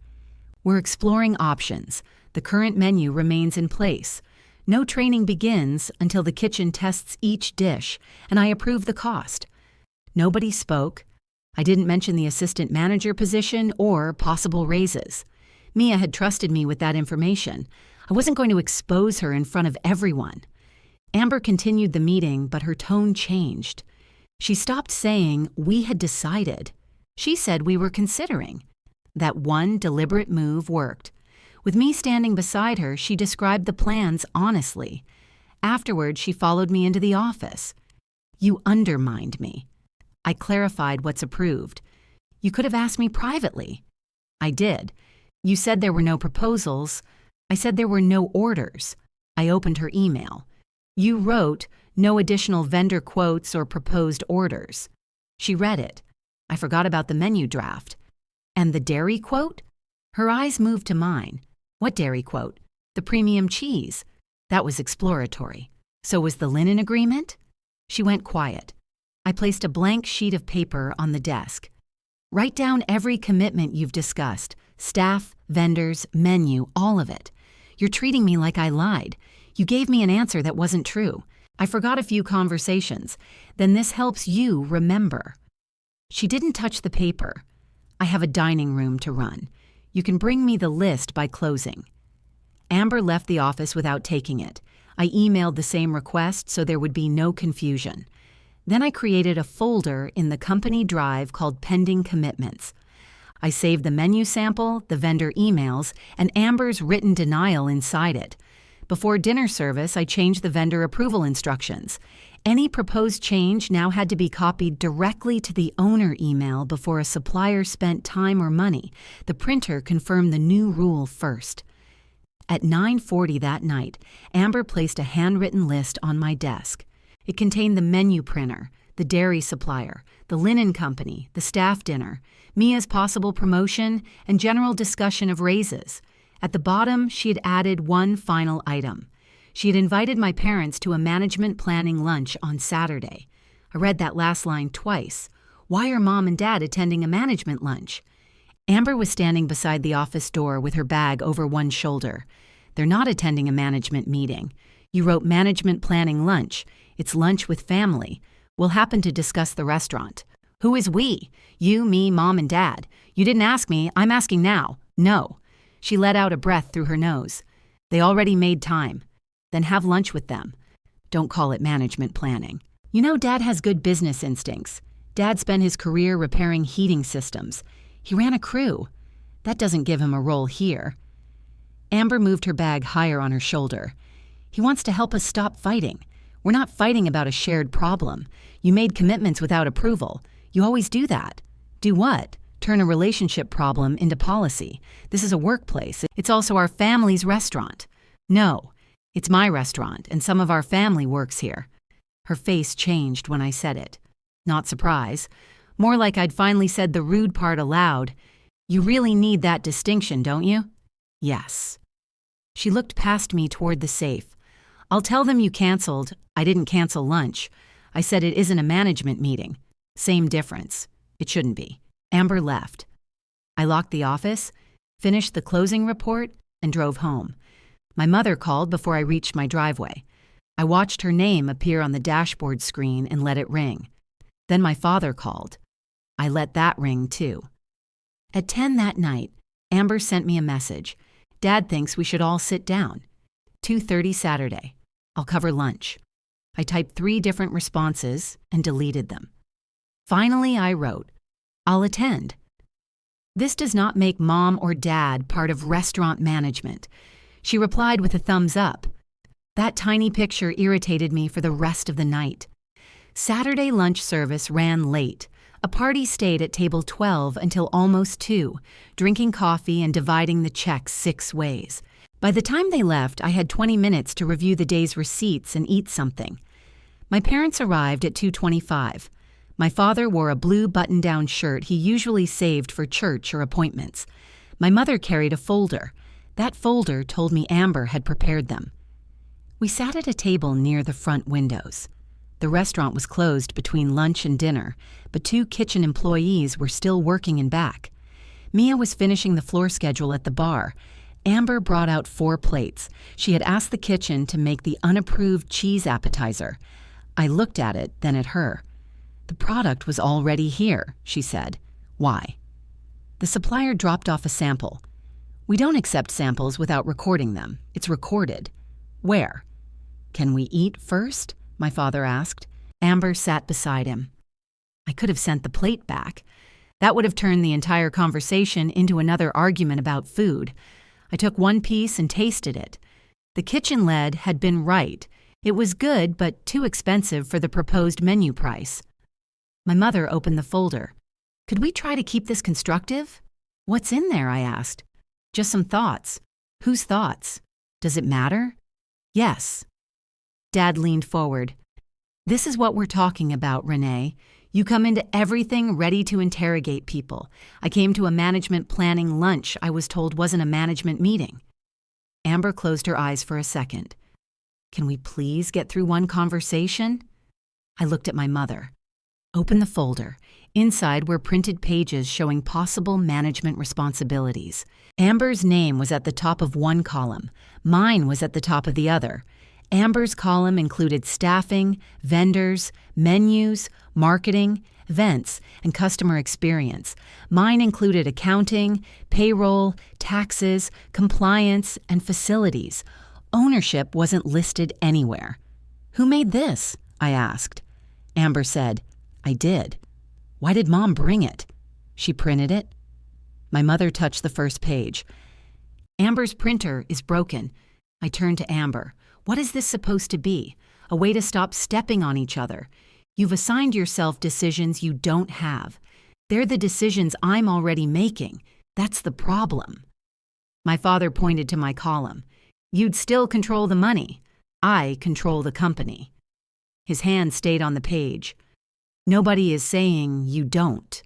"We're exploring options. The current menu remains in place. No training begins until the kitchen tests each dish, and I approve the cost." Nobody spoke. I didn't mention the assistant manager position or possible raises. Mia had trusted me with that information. I wasn't going to expose her in front of everyone. Amber continued the meeting, but her tone changed. She stopped saying we had decided. She said we were considering. That one deliberate move worked. With me standing beside her, she described the plans honestly. Afterward, she followed me into the office. "You undermined me." I clarified what's approved. "You could have asked me privately." I did. "You said there were no proposals." I said there were no orders. I opened her email. "You wrote, 'No additional vendor quotes or proposed orders.'" She read it. I forgot about the menu draft. "And the dairy quote?" Her eyes moved to mine. "What dairy quote?" "The premium cheese." That was exploratory. "So was the linen agreement?" She went quiet. I placed a blank sheet of paper on the desk. "Write down every commitment you've discussed. Staff, vendors, menu, all of it. You're treating me like I lied. You gave me an answer that wasn't true. I forgot a few conversations. Then this helps you remember." She didn't touch the paper. "I have a dining room to run. You can bring me the list by closing." Amber left the office without taking it. I emailed the same request so there would be no confusion. Then I created a folder in the company drive called Pending Commitments. I saved the menu sample, the vendor emails, and Amber's written denial inside it. Before dinner service, I changed the vendor approval instructions. Any proposed change now had to be copied directly to the owner email before a supplier spent time or money. The printer confirmed the new rule first. At 9:40 that night, Amber placed a handwritten list on my desk. It contained the menu printer, the dairy supplier, the linen company, the staff dinner, Mia's possible promotion, and general discussion of raises. At the bottom, she had added one final item. She had invited my parents to a management planning lunch on Saturday. I read that last line twice. Why are Mom and Dad attending a management lunch? Amber was standing beside the office door with her bag over one shoulder. "They're not attending a management meeting. You wrote management planning lunch. It's lunch with family. We'll happen to discuss the restaurant." "Who is we?" "You, me, Mom, and Dad. You didn't ask me. I'm asking now." "No." She let out a breath through her nose. "They already made time." "Then have lunch with them. Don't call it management planning. You know Dad has good business instincts. Dad spent his career repairing heating systems. He ran a crew. That doesn't give him a role here." Amber moved her bag higher on her shoulder. "He wants to help us stop fighting. We're not fighting about a shared problem. You made commitments without approval. You always do that." "Do what?" "Turn a relationship problem into policy. This is a workplace. It's also our family's restaurant." "No, it's my restaurant, and some of our family works here." Her face changed when I said it. Not surprise. More like I'd finally said the rude part aloud. "You really need that distinction, don't you?" "Yes." She looked past me toward the safe. "I'll tell them you canceled. I didn't cancel lunch. I said it isn't a management meeting. Same difference. It shouldn't be." Amber left. I locked the office, finished the closing report, and drove home. My mother called before I reached my driveway. I watched her name appear on the dashboard screen and let it ring. Then my father called. I let that ring too. At 10 that night, Amber sent me a message. Dad thinks we should all sit down. 2:30 Saturday. I'll cover lunch. I typed 3 different responses and deleted them. Finally, I wrote, I'll attend. This does not make Mom or Dad part of restaurant management. She replied with a thumbs up. That tiny picture irritated me for the rest of the night. Saturday lunch service ran late. A party stayed at table 12 until almost 2, drinking coffee and dividing the checks 6 ways. By the time they left, I had 20 minutes to review the day's receipts and eat something. My parents arrived at 2:25. My father wore a blue button-down shirt he usually saved for church or appointments. My mother carried a folder. That folder told me Amber had prepared them. We sat at a table near the front windows. The restaurant was closed between lunch and dinner, but 2 kitchen employees were still working in back. Mia was finishing the floor schedule at the bar. Amber brought out 4 plates. She had asked the kitchen to make the unapproved cheese appetizer. I looked at it, then at her. The product was already here, she said. Why? The supplier dropped off a sample. We don't accept samples without recording them. It's recorded. Where? Can we eat first? My father asked. Amber sat beside him. I could have sent the plate back. That would have turned the entire conversation into another argument about food. I took 1 piece and tasted it. The kitchen lead had been right. It was good, but too expensive for the proposed menu price. My mother opened the folder. Could we try to keep this constructive? What's in there? I asked. Just some thoughts. Whose thoughts? Does it matter? Yes. Dad leaned forward. This is what we're talking about, Renee. You come into everything ready to interrogate people. I came to a management planning lunch I was told wasn't a management meeting. Amber closed her eyes for a second. Can we please get through one conversation? I looked at my mother. Open the folder. Inside were printed pages showing possible management responsibilities. Amber's name was at the top of one column. Mine was at the top of the other. Amber's column included staffing, vendors, menus, marketing, events, and customer experience. Mine included accounting, payroll, taxes, compliance, and facilities. Ownership wasn't listed anywhere. Who made this? I asked. Amber said, I did. Why did Mom bring it? She printed it. My mother touched the first page. Amber's printer is broken. I turned to Amber. What is this supposed to be? A way to stop stepping on each other. You've assigned yourself decisions you don't have. They're the decisions I'm already making. That's the problem. My father pointed to my column. You'd still control the money. I control the company. His hand stayed on the page. Nobody is saying you don't.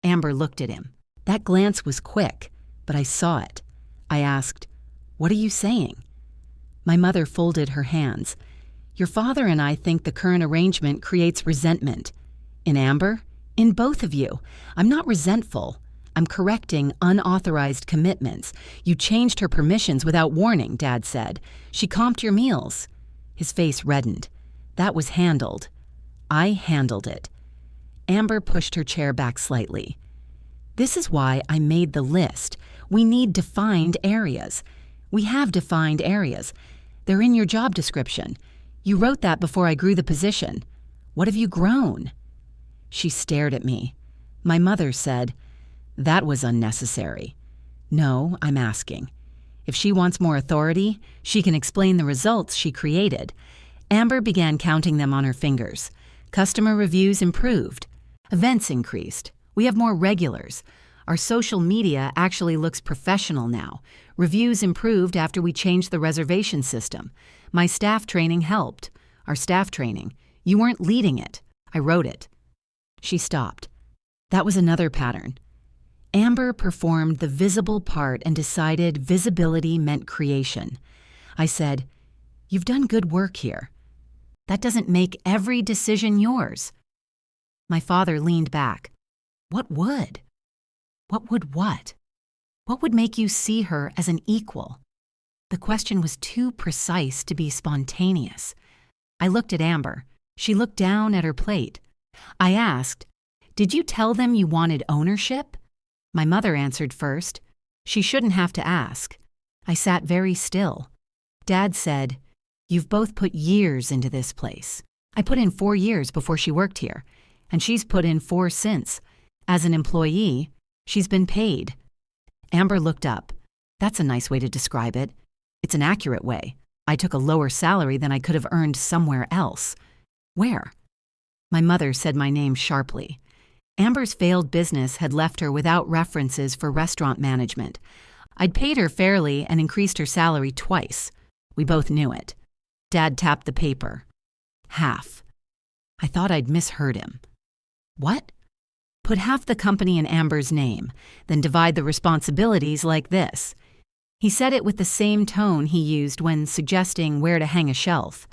Amber looked at him. That glance was quick, but I saw it. I asked, What are you saying? My mother folded her hands. Your father and I think the current arrangement creates resentment. In Amber? In both of you. I'm not resentful. I'm correcting unauthorized commitments. You changed her permissions without warning, Dad said. She comped your meals. His face reddened. That was handled. I handled it. Amber pushed her chair back slightly. This is why I made the list. We need defined areas. We have defined areas. They're in your job description. You wrote that before I grew the position. What have you grown? She stared at me. My mother said, That was unnecessary. No, I'm asking. If she wants more authority, she can explain the results she created. Amber began counting them on her fingers. Customer reviews improved. Events increased. We have more regulars. Our social media actually looks professional now. Reviews improved after we changed the reservation system. My staff training helped. Our staff training. You weren't leading it. I wrote it. She stopped. That was another pattern. Amber performed the visible part and decided visibility meant creation. I said, You've done good work here. That doesn't make every decision yours. My father leaned back. What would? What would what? What would make you see her as an equal? The question was too precise to be spontaneous. I looked at Amber. She looked down at her plate. I asked, "Did you tell them you wanted ownership?" My mother answered first. She shouldn't have to ask. I sat very still. Dad said, "You've both put years into this place. I put in 4 years before she worked here, and she's put in 4 since. As an employee, she's been paid." Amber looked up. That's a nice way to describe it. It's an accurate way. I took a lower salary than I could have earned somewhere else. Where? My mother said my name sharply. Amber's failed business had left her without references for restaurant management. I'd paid her fairly and increased her salary twice. We both knew it. Dad tapped the paper. Half. I thought I'd misheard him. What? Put half the company in Amber's name, then divide the responsibilities like this. He said it with the same tone he used when suggesting where to hang a shelf.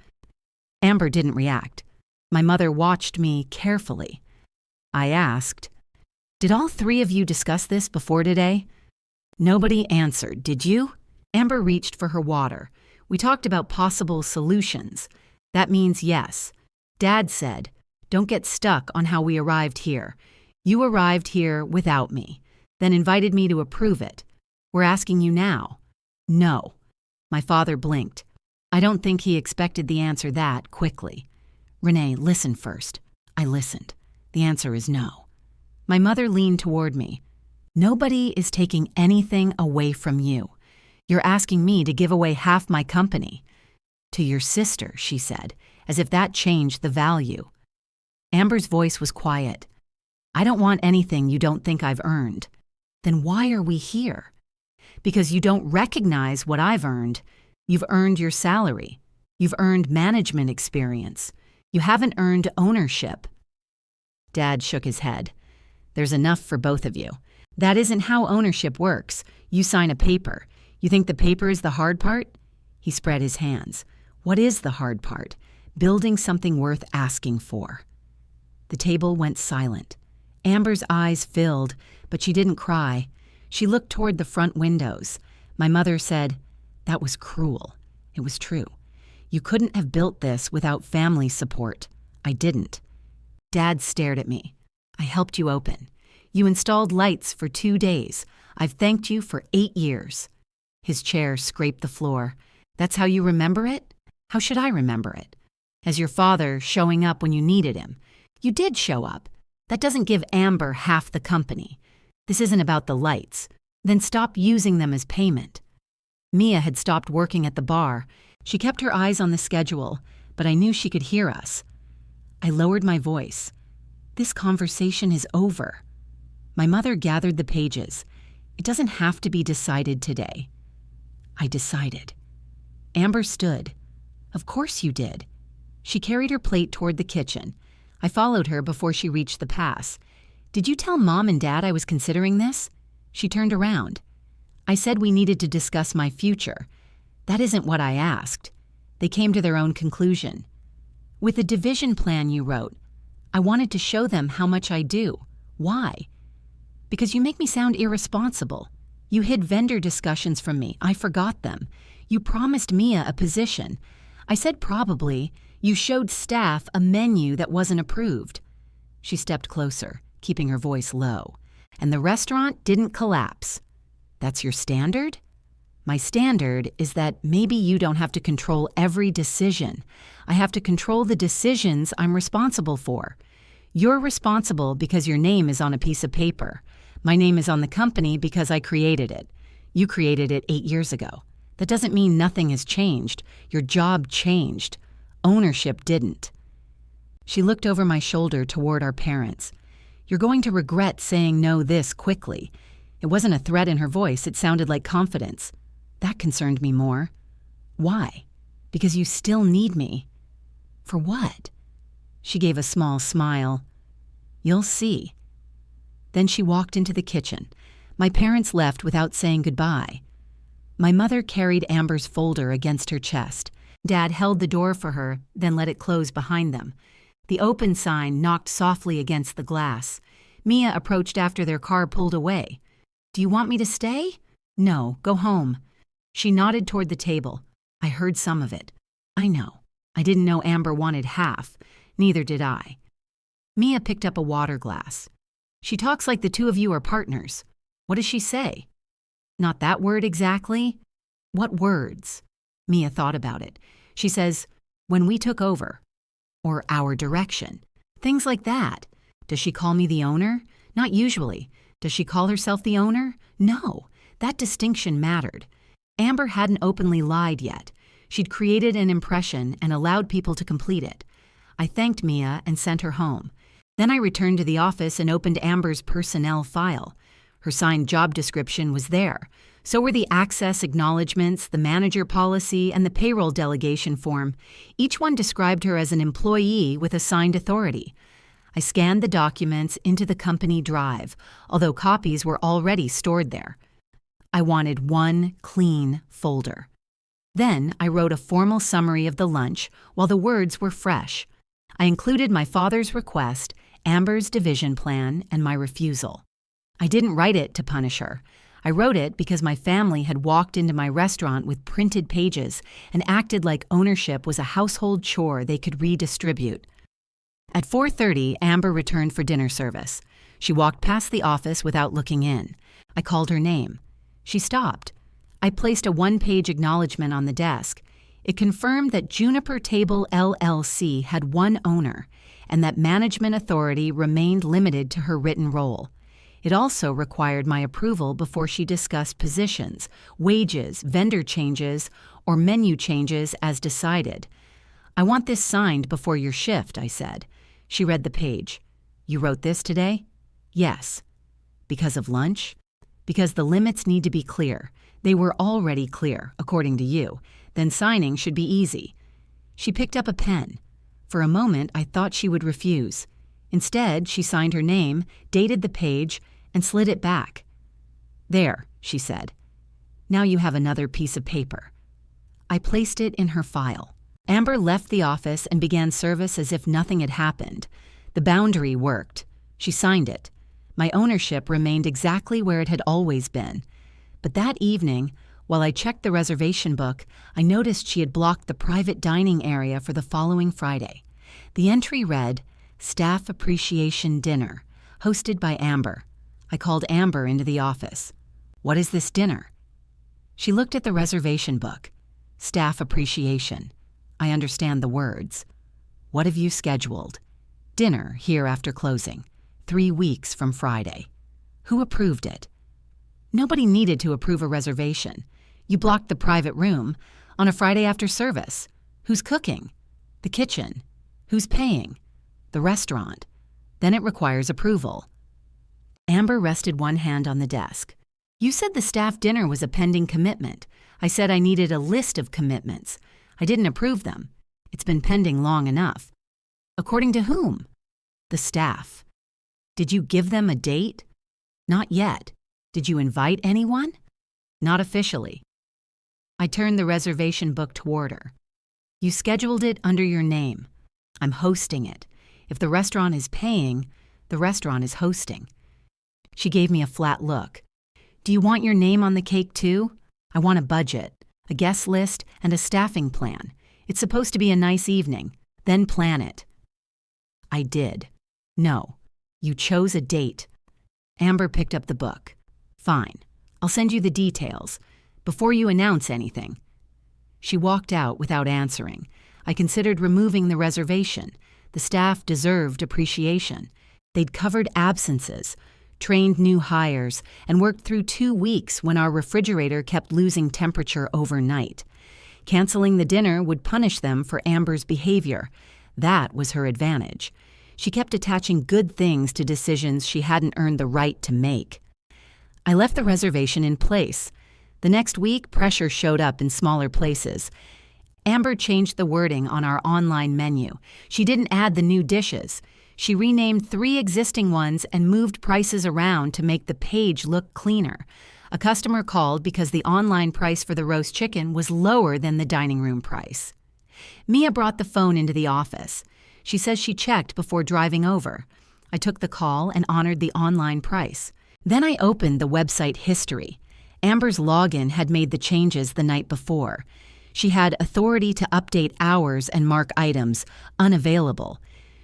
Amber didn't react. My mother watched me carefully. I asked, "Did all 3 of you discuss this before today?" Nobody answered, did you? Amber reached for her water. We talked about possible solutions. That means yes. Dad said, "Don't get stuck on how we arrived here. You arrived here without me, then invited me to approve it. We're asking you now." No. My father blinked. I don't think he expected the answer that quickly. "Renee, listen first." I listened. The answer is no. My mother leaned toward me. "Nobody is taking anything away from you. You're asking me to give away half my company." "To your sister," she said, as if that changed the value. Amber's voice was quiet. "I don't want anything you don't think I've earned." "Then why are we here?" "Because you don't recognize what I've earned. You've earned your salary. You've earned management experience. You haven't earned ownership." Dad shook his head. "There's enough for both of you. That isn't how ownership works. You sign a paper. You think the paper is the hard part?" He spread his hands. "What is the hard part? Building something worth asking for." The table went silent. Amber's eyes filled, but she didn't cry. She looked toward the front windows. My mother said, "That was cruel." It was true. "You couldn't have built this without family support." I didn't. Dad stared at me. "I helped you open. You installed lights for 2 days. I've thanked you for 8 years. His chair scraped the floor. "That's how you remember it?" "How should I remember it?" "As your father showing up when you needed him. You did show up. That doesn't give Amber half the company. This isn't about the lights. Then stop using them as payment." Mia had stopped working at the bar. She kept her eyes on the schedule, but I knew she could hear us. I lowered my voice. "This conversation is over." My mother gathered the pages. "It doesn't have to be decided today." I decided. Amber stood. "Of course you did." She carried her plate toward the kitchen. I followed her before she reached the pass. "Did you tell Mom and Dad I was considering this?" She turned around. "I said we needed to discuss my future. That isn't what I asked." They came to their own conclusion. "With the division plan you wrote, I wanted to show them how much I do. Why?" "Because you make me sound irresponsible. You hid vendor discussions from me. I forgot them. You promised Mia a position. I said probably. You showed staff a menu that wasn't approved." She stepped closer, keeping her voice low. "And the restaurant didn't collapse. That's your standard?" "My standard is that maybe you don't have to control every decision. I have to control the decisions I'm responsible for. You're responsible because your name is on a piece of paper. My name is on the company because I created it. You created it 8 years ago. That doesn't mean nothing has changed. Your job changed. Ownership didn't." She looked over my shoulder toward our parents. "You're going to regret saying no this quickly." It wasn't a threat in her voice. It sounded like confidence. That concerned me more. "Why?" "Because you still need me." "For what?" She gave a small smile. "You'll see." Then she walked into the kitchen. My parents left without saying goodbye. My mother carried Amber's folder against her chest. Dad held the door for her, then let it close behind them. The open sign knocked softly against the glass. Mia approached after their car pulled away. "Do you want me to stay?" "No, go home." She nodded toward the table. I heard some of it. I know. I didn't know Amber wanted half. Neither did I. Mia picked up a water glass. She talks like the two of you are partners. What does she say? Not that word exactly. What words? Mia thought about it. She says, when we took over. Or our direction. Things like that. Does she call me the owner? Not usually. Does she call herself the owner? No. That distinction mattered. Amber hadn't openly lied yet. She'd created an impression and allowed people to complete it. I thanked Mia and sent her home. Then I returned to the office and opened Amber's personnel file. Her signed job description was there. So were the access acknowledgments, the manager policy, and the payroll delegation form. Each one described her as an employee with assigned authority. I scanned the documents into the company drive, although copies were already stored there. I wanted one clean folder. Then I wrote a formal summary of the lunch while the words were fresh. I included my father's request, Amber's division plan, and my refusal. I didn't write it to punish her. I wrote it because my family had walked into my restaurant with printed pages and acted like ownership was a household chore they could redistribute. At 4:30, Amber returned for dinner service. She walked past the office without looking in. I called her name. She stopped. I placed a one-page acknowledgement on the desk. It confirmed that Juniper Table LLC had one owner and that management authority remained limited to her written role. It also required my approval before she discussed positions, wages, vendor changes, or menu changes as decided. I want this signed before your shift, I said. She read the page. You wrote this today? Yes. Because of lunch? Because the limits need to be clear. They were already clear, according to you. Then signing should be easy. She picked up a pen. For a moment, I thought she would refuse. Instead, she signed her name, dated the page, and slid it back. There, she said. Now you have another piece of paper. I placed it in her file. Amber left the office and began service as if nothing had happened. The boundary worked. She signed it. My ownership remained exactly where it had always been. But that evening, while I checked the reservation book, I noticed she had blocked the private dining area for the following Friday. The entry read, Staff Appreciation Dinner, hosted by Amber. I called Amber into the office. What is this dinner? She looked at the reservation book. Staff Appreciation. I understand the words. What have you scheduled? Dinner here after closing. 3 weeks from Friday. Who approved it? Nobody needed to approve a reservation. You blocked the private room on a Friday after service. Who's cooking? The kitchen. Who's paying? The restaurant. Then it requires approval. Amber rested one hand on the desk. You said the staff dinner was a pending commitment. I said I needed a list of commitments. I didn't approve them. It's been pending long enough. According to whom? The staff. Did you give them a date? Not yet. Did you invite anyone? Not officially. I turned the reservation book toward her. You scheduled it under your name. I'm hosting it. If the restaurant is paying, the restaurant is hosting. She gave me a flat look. Do you want your name on the cake too? I want a budget, a guest list, and a staffing plan. It's supposed to be a nice evening. Then plan it. I did. No. You chose a date. Amber picked up the book. Fine. I'll send you the details. Before you announce anything. She walked out without answering. I considered removing the reservation. The staff deserved appreciation. They'd covered absences, trained new hires, and worked through 2 weeks when our refrigerator kept losing temperature overnight. Canceling the dinner would punish them for Amber's behavior. That was her advantage. She kept attaching good things to decisions she hadn't earned the right to make. I left the reservation in place. The next week, pressure showed up in smaller places. Amber changed the wording on our online menu. She didn't add the new dishes. She renamed 3 existing ones and moved prices around to make the page look cleaner. A customer called because the online price for the roast chicken was lower than the dining room price. Mia brought the phone into the office. She says she checked before driving over. I took the call and honored the online price. Then I opened the website history. Amber's login had made the changes the night before. She had authority to update hours and mark items unavailable.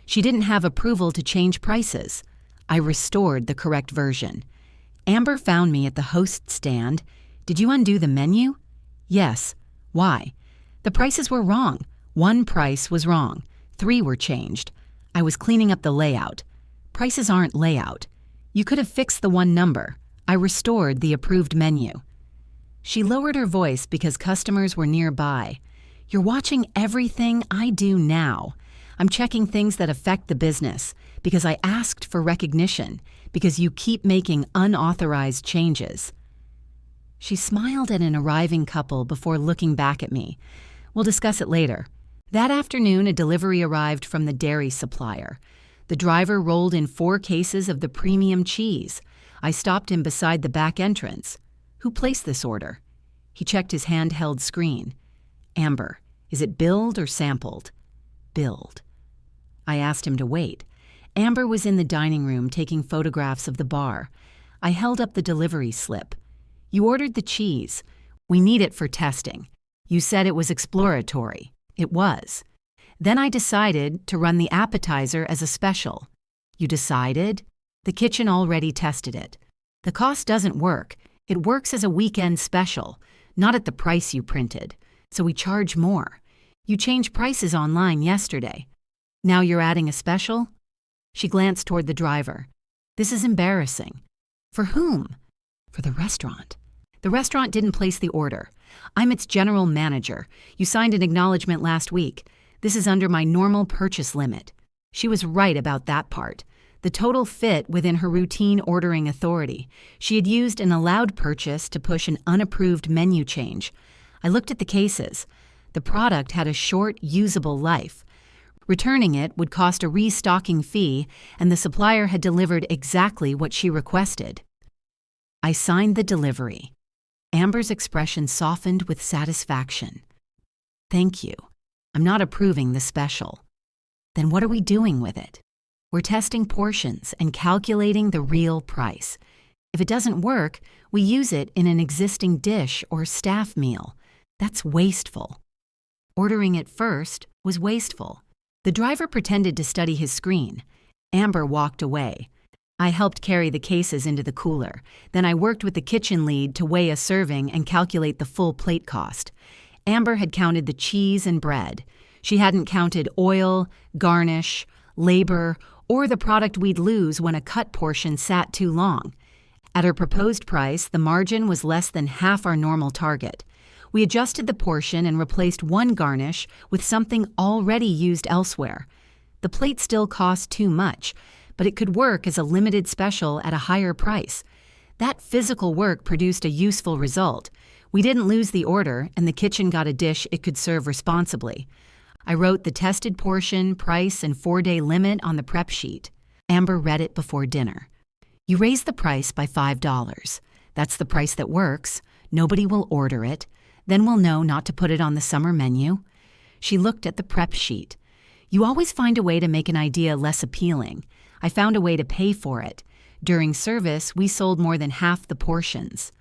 She didn't have approval to change prices. I restored the correct version. Amber found me at the host stand. "Did you undo the menu?" "Yes." "Why?" "The prices were wrong. 1 price was wrong. 3 were changed. I was cleaning up the layout." "Prices aren't layout. You could have fixed the 1 number. I restored the approved menu." She lowered her voice because customers were nearby. "You're watching everything I do now. I'm checking things that affect the business because I asked for recognition, because you keep making unauthorized changes." She smiled at an arriving couple before looking back at me. "We'll discuss it later." That afternoon, a delivery arrived from the dairy supplier. The driver rolled in 4 cases of the premium cheese. I stopped him beside the back entrance. "Who placed this order?" He checked his handheld screen. "Amber, is it billed or sampled?" "Billed." I asked him to wait. Amber was in the dining room taking photographs of the bar. I held up the delivery slip. "You ordered the cheese. We need it for testing. You said it was exploratory. It was. Then I decided to run the appetizer as a special." "You decided?" "The kitchen already tested it. The cost doesn't work. It works as a weekend special, not at the price you printed. So we charge more. You changed prices online yesterday. Now you're adding a special?" She glanced toward the driver. "This is embarrassing." "For whom?" "For the restaurant. The restaurant didn't place the order. I'm its general manager. You signed an acknowledgement last week. This is under my normal purchase limit." She was right about that part. The total fit within her routine ordering authority. She had used an allowed purchase to push an unapproved menu change. I looked at the cases. The product had a short, usable life. Returning it would cost a restocking fee, and the supplier had delivered exactly what she requested. I signed the delivery. Amber's expression softened with satisfaction. "Thank you. I'm not approving the special." "Then what are we doing with it?" "We're testing portions and calculating the real price. If it doesn't work, we use it in an existing dish or staff meal. That's wasteful." Ordering it first was wasteful. The driver pretended to study his screen. Amber walked away. I helped carry the cases into the cooler. Then I worked with the kitchen lead to weigh a serving and calculate the full plate cost. Amber had counted the cheese and bread. She hadn't counted oil, garnish, labor, or the product we'd lose when a cut portion sat too long. At her proposed price, the margin was less than half our normal target. We adjusted the portion and replaced 1 garnish with something already used elsewhere. The plate still cost too much, but it could work as a limited special at a higher price. That physical work produced a useful result. We didn't lose the order, and the kitchen got a dish it could serve responsibly. I wrote the tested portion, price, and 4-day limit on the prep sheet. Amber read it before dinner. "You raised the price by $5. That's the price that works. Nobody will order it. Then we'll know not to put it on the summer menu." She looked at the prep sheet. "You always find a way to make an idea less appealing. I found a way to pay for it. During service, we sold more than half the portions."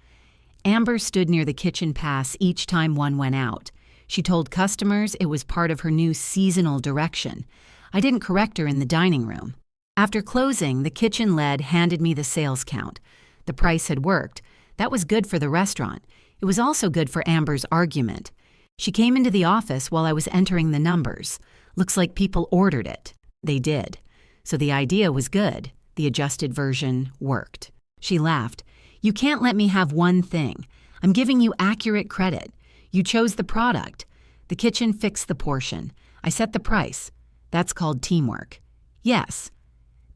Amber stood near the kitchen pass each time one went out. She told customers it was part of her new seasonal direction. I didn't correct her in the dining room. After closing, the kitchen lead handed me the sales count. The price had worked. That was good for the restaurant. It was also good for Amber's argument. She came into the office while I was entering the numbers. "Looks like people ordered it." They did. So the idea was good. The adjusted version worked. She laughed. "You can't let me have one thing. I'm giving you accurate credit. You chose the product. The kitchen fixed the portion. I set the price. That's called teamwork." "Yes."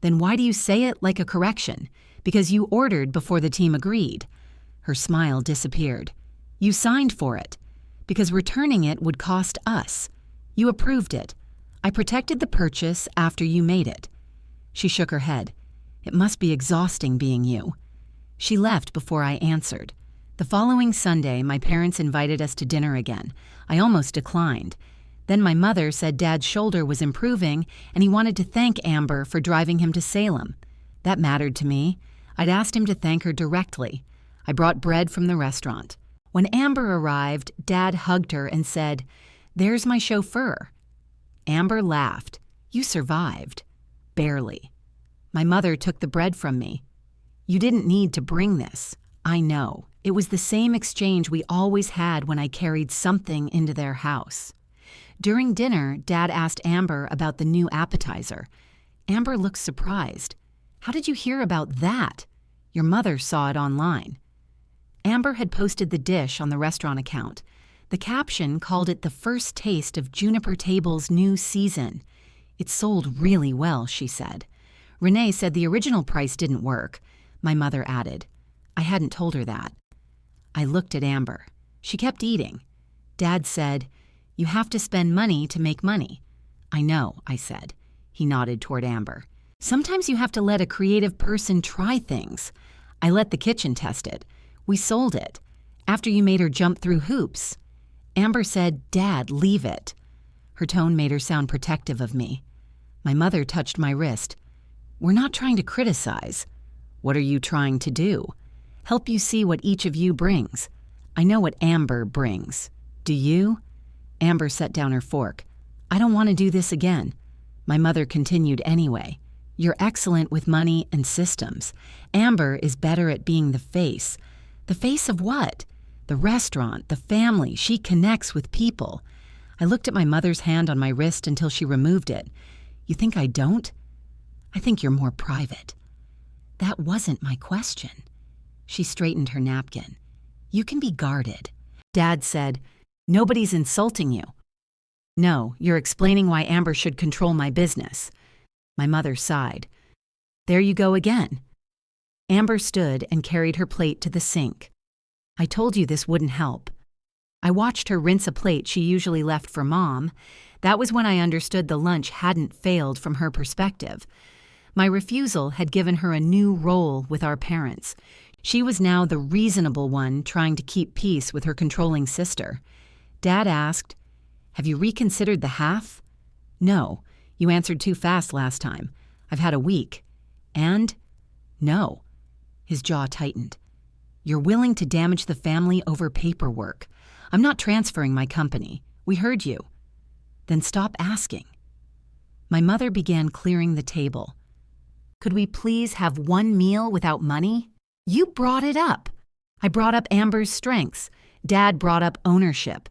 "Then why do you say it like a correction? Because you ordered before the team agreed." Her smile disappeared. "You signed for it. Because returning it would cost us. You approved it. I protected the purchase after you made it." She shook her head. "It must be exhausting being you." She left before I answered. The following Sunday, my parents invited us to dinner again. I almost declined. Then my mother said Dad's shoulder was improving and he wanted to thank Amber for driving him to Salem. That mattered to me. I'd asked him to thank her directly. I brought bread from the restaurant. When Amber arrived, Dad hugged her and said, "There's my chauffeur." Amber laughed. "You survived." "Barely." My mother took the bread from me. "You didn't need to bring this." "I know. It was the same exchange we always had when I carried something into their house." During dinner, Dad asked Amber about the new appetizer. Amber looked surprised. "How did you hear about that?" "Your mother saw it online." Amber had posted the dish on the restaurant account. The caption called it the first taste of Juniper Table's new season. "It sold really well," she said. "Renee said the original price didn't work," my mother added. I hadn't told her that. I looked at Amber. She kept eating. Dad said, "You have to spend money to make money." "I know," I said. He nodded toward Amber. "Sometimes you have to let a creative person try things." I let the kitchen test it. We sold it. After you made her jump through hoops. Amber said, "Dad, leave it." Her tone made her sound protective of me. My mother touched my wrist. "We're not trying to criticize." "What are you trying to do?" "Help you see what each of you brings." "I know what Amber brings." "Do you?" Amber set down her fork. "I don't want to do this again." My mother continued anyway. "You're excellent with money and systems. Amber is better at being the face." "The face of what?" "The restaurant, the family. She connects with people." I looked at my mother's hand on my wrist until she removed it. "You think I don't?" "I think you're more private." "That wasn't my question." She straightened her napkin. "You can be guarded." Dad said, "Nobody's insulting you." "No, you're explaining why Amber should control my business." My mother sighed. "There you go again." Amber stood and carried her plate to the sink. "I told you this wouldn't help." I watched her rinse a plate she usually left for Mom. That was when I understood the lunch hadn't failed from her perspective. My refusal had given her a new role with our parents. She was now the reasonable one trying to keep peace with her controlling sister. Dad asked, "Have you reconsidered the half?" "No. You answered too fast last time. I've had a week." "And?" "No." His jaw tightened. "You're willing to damage the family over paperwork. I'm not transferring my company. We heard you." "Then stop asking." My mother began clearing the table. "Could we please have one meal without money?" "You brought it up." I brought up Amber's strengths. Dad brought up ownership.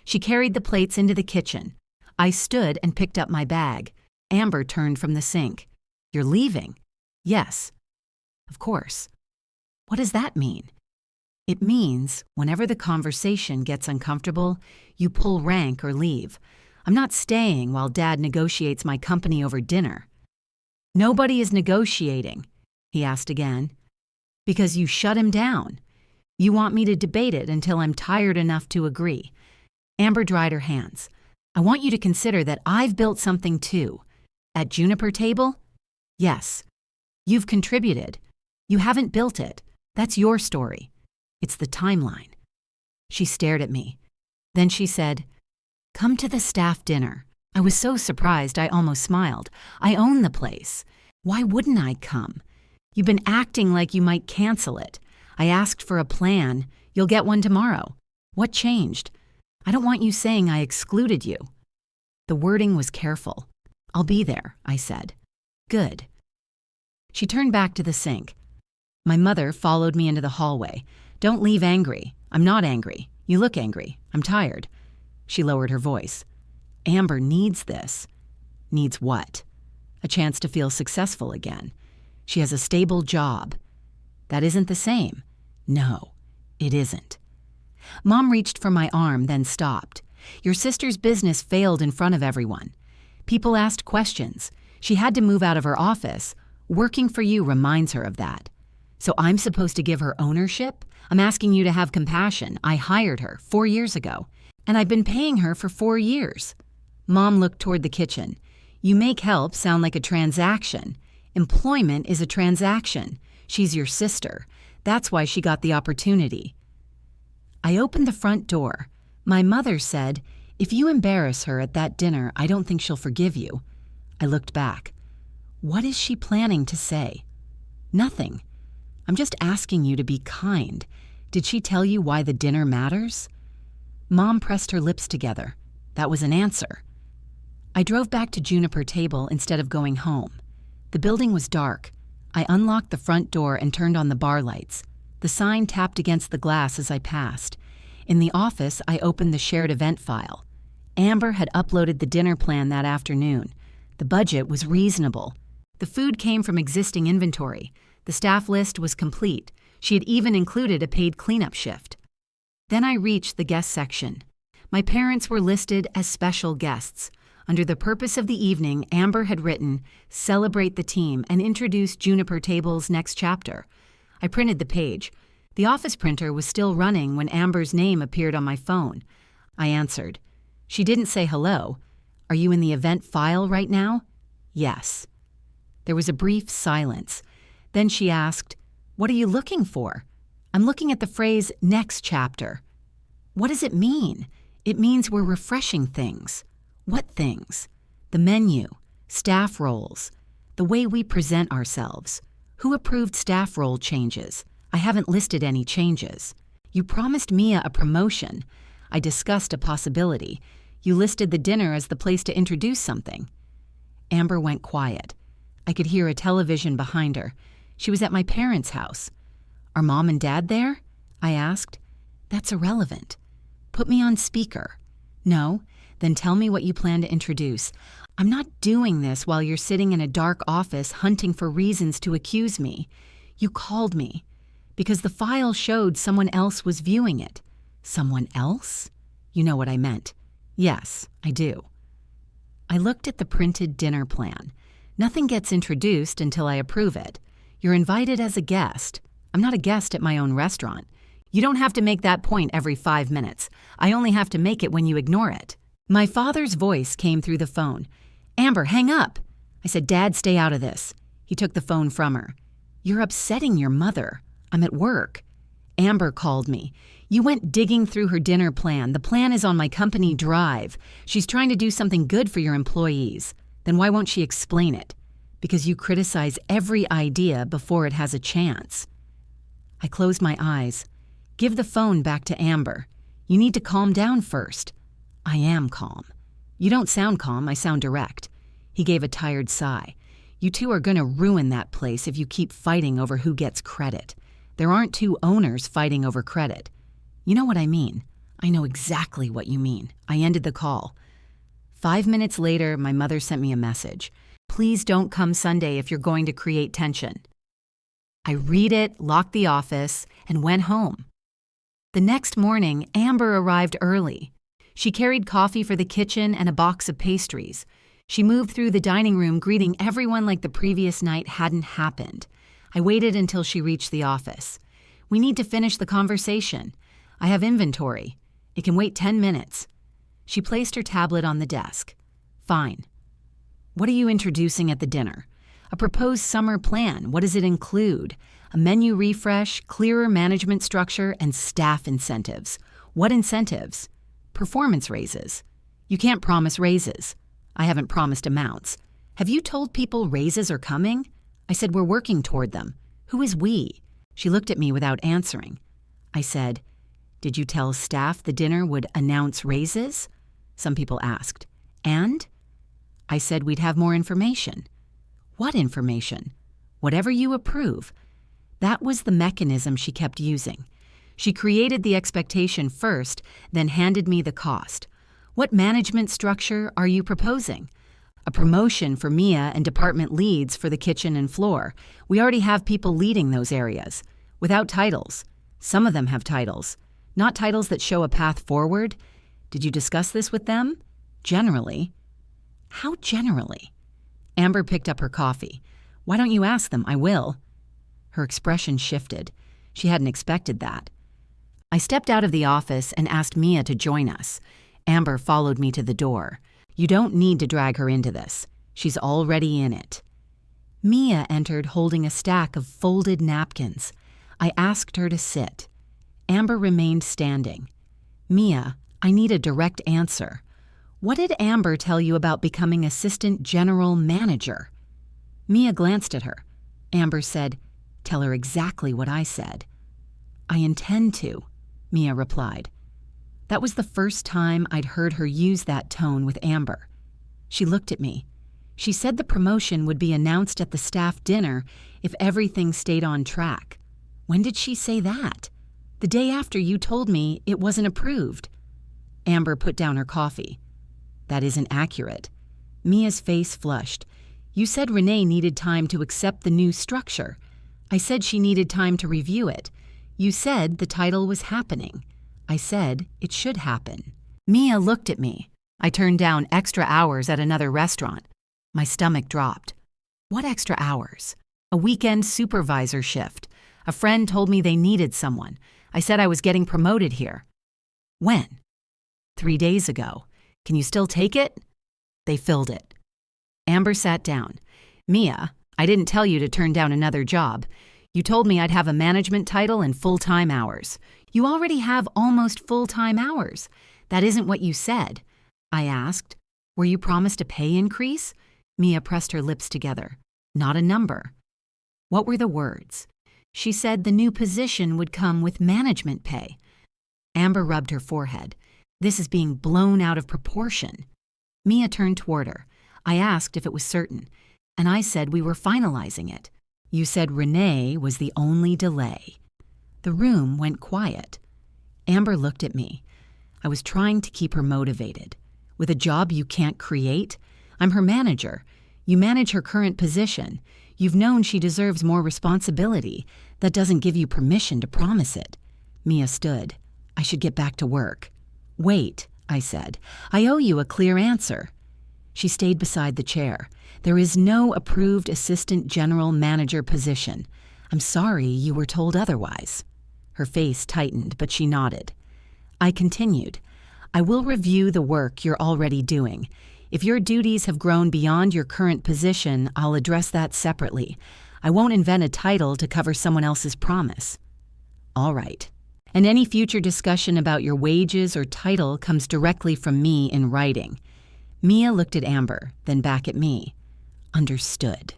She carried the plates into the kitchen. I stood and picked up my bag. Amber turned from the sink. "You're leaving?" "Yes." "Of course." "What does that mean?" "It means whenever the conversation gets uncomfortable, you pull rank or leave. I'm not staying while Dad negotiates my company over dinner." "Nobody is negotiating," he asked again. "Because you shut him down. You want me to debate it until I'm tired enough to agree." Amber dried her hands. "I want you to consider that I've built something too." "At Juniper Table?" "Yes." "You've contributed. You haven't built it. That's your story. It's the timeline." She stared at me. Then she said, "Come to the staff dinner." I was so surprised I almost smiled. I own the place. Why wouldn't I come? "You've been acting like you might cancel it. I asked for a plan. You'll get one tomorrow." "What changed?" "I don't want you saying I excluded you." The wording was careful. "I'll be there," I said. "Good." She turned back to the sink. My mother followed me into the hallway. "Don't leave angry." "I'm not angry. You look angry. I'm tired." She lowered her voice. "Amber needs this." "Needs what?" "A chance to feel successful again. She has a stable job." "That isn't the same." "No, it isn't." Mom reached for my arm, then stopped. "Your sister's business failed in front of everyone. People asked questions. She had to move out of her office. Working for you reminds her of that. So I'm supposed to give her ownership? I'm asking you to have compassion. I hired her 4 years ago, and I've been paying her for 4 years." Mom looked toward the kitchen. "You make help sound like a transaction. Employment is a transaction. She's your sister. That's why she got the opportunity." I opened the front door. My mother said, "If you embarrass her at that dinner, I don't think she'll forgive you." I looked back. What is she planning to say? Nothing. I'm just asking you to be kind. Did she tell you why the dinner matters? Mom pressed her lips together. That was an answer. I drove back to Juniper Table instead of going home. The building was dark. I unlocked the front door and turned on the bar lights. The sign tapped against the glass as I passed. In the office, I opened the shared event file. Amber had uploaded the dinner plan that afternoon. The budget was reasonable. The food came from existing inventory. The staff list was complete. She had even included a paid cleanup shift. Then I reached the guest section. My parents were listed as special guests. Under the purpose of the evening, Amber had written, "Celebrate the team," and introduced Juniper Table's next chapter. I printed the page. The office printer was still running when Amber's name appeared on my phone. I answered. She didn't say hello. "Are you in the event file right now?" "Yes." There was a brief silence. Then she asked, "What are you looking for?" "I'm looking at the phrase, 'next chapter.'" "What does it mean?" "It means we're refreshing things." "What things?" "The menu, staff roles, the way we present ourselves." "Who approved staff role changes?" "I haven't listed any changes." "You promised Mia a promotion." "I discussed a possibility." "You listed the dinner as the place to introduce something." Amber went quiet. I could hear a television behind her. She was at my parents' house. "Are Mom and Dad there?" I asked. "That's irrelevant." "Put me on speaker." "No." "Then tell me what you plan to introduce." "I'm not doing this while you're sitting in a dark office hunting for reasons to accuse me. You called me because the file showed someone else was viewing it." "Someone else?" "You know what I meant." "Yes, I do." I looked at the printed dinner plan. Nothing gets introduced until I approve it. You're invited as a guest. I'm not a guest at my own restaurant. You don't have to make that point every 5 minutes. I only have to make it when you ignore it. My father's voice came through the phone. "Amber, hang up." I said, "Dad, stay out of this." He took the phone from her. "You're upsetting your mother. I'm at work." Amber called me. "You went digging through her dinner plan. The plan is on my company drive. She's trying to do something good for your employees. Then why won't she explain it?" "Because you criticize every idea before it has a chance." I closed my eyes. "Give the phone back to Amber. You need to calm down first." "I am calm." "You don't sound calm. I sound direct." He gave a tired sigh. "You two are going to ruin that place if you keep fighting over who gets credit. There aren't two owners fighting over credit." "You know what I mean." "I know exactly what you mean." I ended the call. 5 minutes later, my mother sent me a message. "Please don't come Sunday if you're going to create tension." I read it, locked the office, and went home. The next morning, Amber arrived early. She carried coffee for the kitchen and a box of pastries. She moved through the dining room, greeting everyone like the previous night hadn't happened. I waited until she reached the office. "We need to finish the conversation. I have inventory. It can wait 10 minutes. She placed her tablet on the desk. "Fine." "What are you introducing at the dinner?" "A proposed summer plan. What does it include?" "A menu refresh, clearer management structure, and staff incentives." "What incentives?" "Performance raises." "You can't promise raises." "I haven't promised amounts." "Have you told people raises are coming?" I said, "We're working toward them." "Who is we?" She looked at me without answering. I said, "Did you tell staff the dinner would announce raises?" Some people asked. "And?" I said we'd have more information. "What information?" "Whatever you approve." That was the mechanism she kept using. She created the expectation first, then handed me the cost. "What management structure are you proposing?" "A promotion for Mia and department leads for the kitchen and floor. We already have people leading those areas. Without titles. Some of them have titles. Not titles that show a path forward." "Did you discuss this with them?" "Generally." "How generally?" Amber picked up her coffee. "Why don't you ask them? I will." Her expression shifted. She hadn't expected that. I stepped out of the office and asked Mia to join us. Amber followed me to the door. "You don't need to drag her into this. She's already in it." Mia entered holding a stack of folded napkins. I asked her to sit. Amber remained standing. "Mia, I need a direct answer. What did Amber tell you about becoming assistant general manager?" Mia glanced at her. Amber said, Tell her exactly what I said. I intend to, Mia replied. That was the first time I'd heard her use that tone with Amber. She looked at me. She said the promotion would be announced at the staff dinner if everything stayed on track. When did she say that? The day after you told me it wasn't approved. Amber put down her coffee. That isn't accurate. Mia's face flushed. You said Renee needed time to accept the new structure. I said she needed time to review it. You said the title was happening. I said it should happen. Mia looked at me. I turned down extra hours at another restaurant. My stomach dropped. What extra hours? A weekend supervisor shift. A friend told me they needed someone. I said I was getting promoted here. When? 3 days ago. Can you still take it? They filled it. Amber sat down. Mia, I didn't tell you to turn down another job. You told me I'd have a management title and full-time hours. You already have almost full-time hours. That isn't what you said. I asked, were you promised a pay increase? Mia pressed her lips together. Not a number. What were the words? She said the new position would come with management pay. Amber rubbed her forehead. This is being blown out of proportion. Mia turned toward her. I asked if it was certain, and I said we were finalizing it. You said Renee was the only delay. The room went quiet. Amber looked at me. I was trying to keep her motivated. With a job you can't create? I'm her manager. You manage her current position. You've known she deserves more responsibility. That doesn't give you permission to promise it. Mia stood. I should get back to work. Wait, I said. I owe you a clear answer. She stayed beside the chair. There is no approved assistant general manager position. I'm sorry you were told otherwise. Her face tightened, but she nodded. I continued. I will review the work you're already doing. If your duties have grown beyond your current position, I'll address that separately. I won't invent a title to cover someone else's promise. All right. And any future discussion about your wages or title comes directly from me in writing. Mia looked at Amber, then back at me. Understood.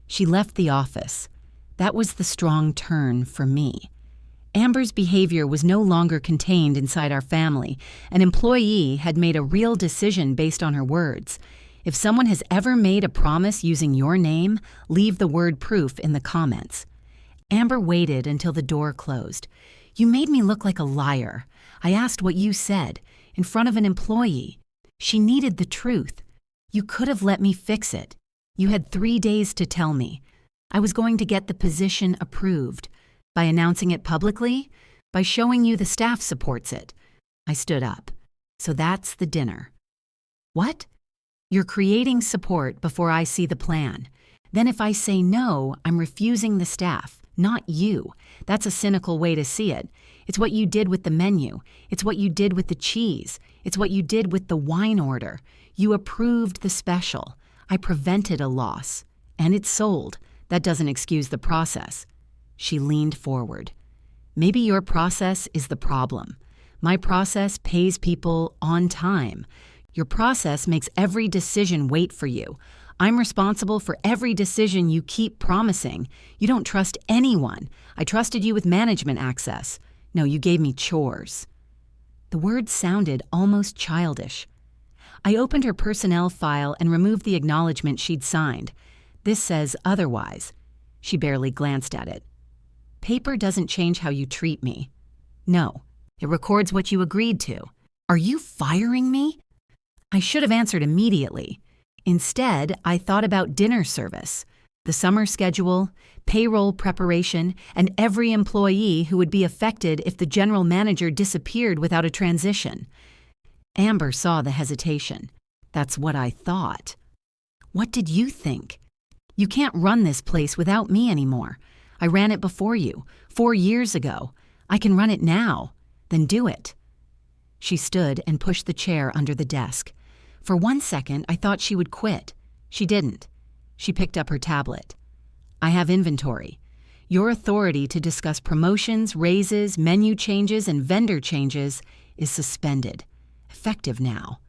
She left the office. That was the strong turn for me. Amber's behavior was no longer contained inside our family. An employee had made a real decision based on her words. If someone has ever made a promise using your name, leave the word proof in the comments. Amber waited until the door closed. You made me look like a liar. I asked what you said, in front of an employee. She needed the truth. You could have let me fix it. You had 3 days to tell me. I was going to get the position approved. By announcing it publicly? By showing you the staff supports it. I stood up. So that's the dinner. What? You're creating support before I see the plan. Then if I say no, I'm refusing the staff, not you. That's a cynical way to see it. It's what you did with the menu. It's what you did with the cheese. It's what you did with the wine order. You approved the special. I prevented a loss. And it's sold. That doesn't excuse the process. She leaned forward. Maybe your process is the problem. My process pays people on time. Your process makes every decision wait for you. I'm responsible for every decision you keep promising. You don't trust anyone. I trusted you with management access. No, you gave me chores. The words sounded almost childish. I opened her personnel file and removed the acknowledgement she'd signed. This says otherwise. She barely glanced at it. Paper doesn't change how you treat me. No, it records what you agreed to. Are you firing me? I should have answered immediately. Instead, I thought about dinner service, the summer schedule, payroll preparation, and every employee who would be affected if the general manager disappeared without a transition. Amber saw the hesitation. That's what I thought. What did you think? You can't run this place without me anymore. I ran it before you, 4 years ago. I can run it now. Then do it. She stood and pushed the chair under the desk. For 1 second, I thought she would quit. She didn't. She picked up her tablet. I have inventory. Your authority to discuss promotions, raises, menu changes, and vendor changes is suspended. Effective now.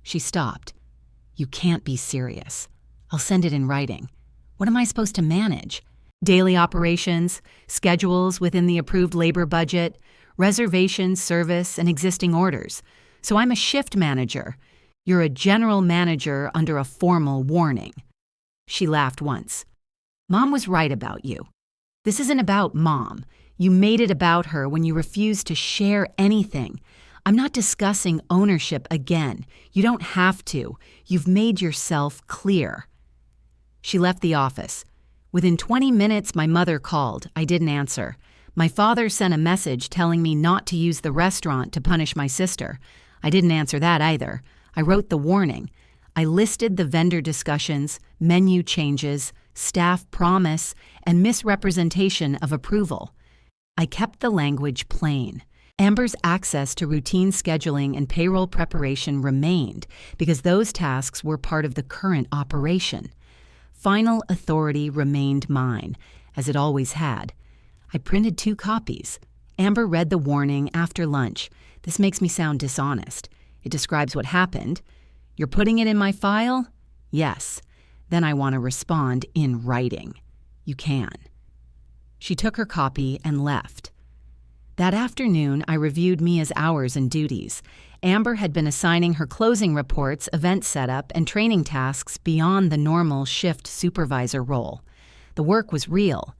She stopped. You can't be serious. I'll send it in writing. What am I supposed to manage? daily operations, schedules within the approved labor budget, reservations, service, and existing orders. So I'm a shift manager. You're a general manager under a formal warning. She laughed once. Mom was right about you. This isn't about Mom. You made it about her when you refused to share anything. I'm not discussing ownership again. You don't have to. You've made yourself clear. She left the office. Within 20 minutes, my mother called. I didn't answer. My father sent a message telling me not to use the restaurant to punish my sister. I didn't answer that either. I wrote the warning. I listed the vendor discussions, menu changes, staff promise, and misrepresentation of approval. I kept the language plain. Amber's access to routine scheduling and payroll preparation remained because those tasks were part of the current operation. Final authority remained mine, as it always had. I printed 2 copies. Amber read the warning after lunch. This makes me sound dishonest. It describes what happened. You're putting it in my file? Yes. Then I want to respond in writing. You can. She took her copy and left. That afternoon, I reviewed Mia's hours and duties. Amber had been assigning her closing reports, event setup, and training tasks beyond the normal shift supervisor role. The work was real.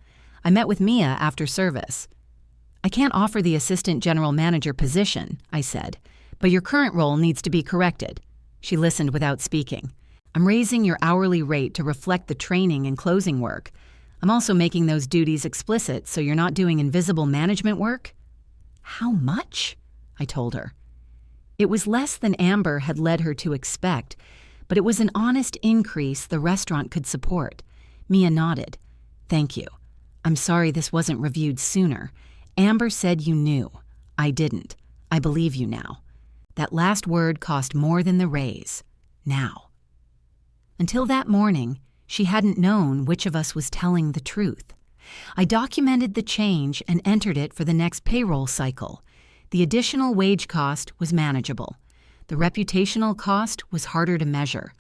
I met with Mia after service. I can't offer the assistant general manager position, I said, but your current role needs to be corrected. She listened without speaking. I'm raising your hourly rate to reflect the training and closing work. I'm also making those duties explicit so you're not doing invisible management work. How much? I told her. It was less than Amber had led her to expect, but it was an honest increase the restaurant could support. Mia nodded. Thank you. I'm sorry this wasn't reviewed sooner. Amber said you knew. I didn't. I believe you now. That last word cost more than the raise. Now. Until that morning, she hadn't known which of us was telling the truth. I documented the change and entered it for the next payroll cycle. The additional wage cost was manageable. The reputational cost was harder to measure.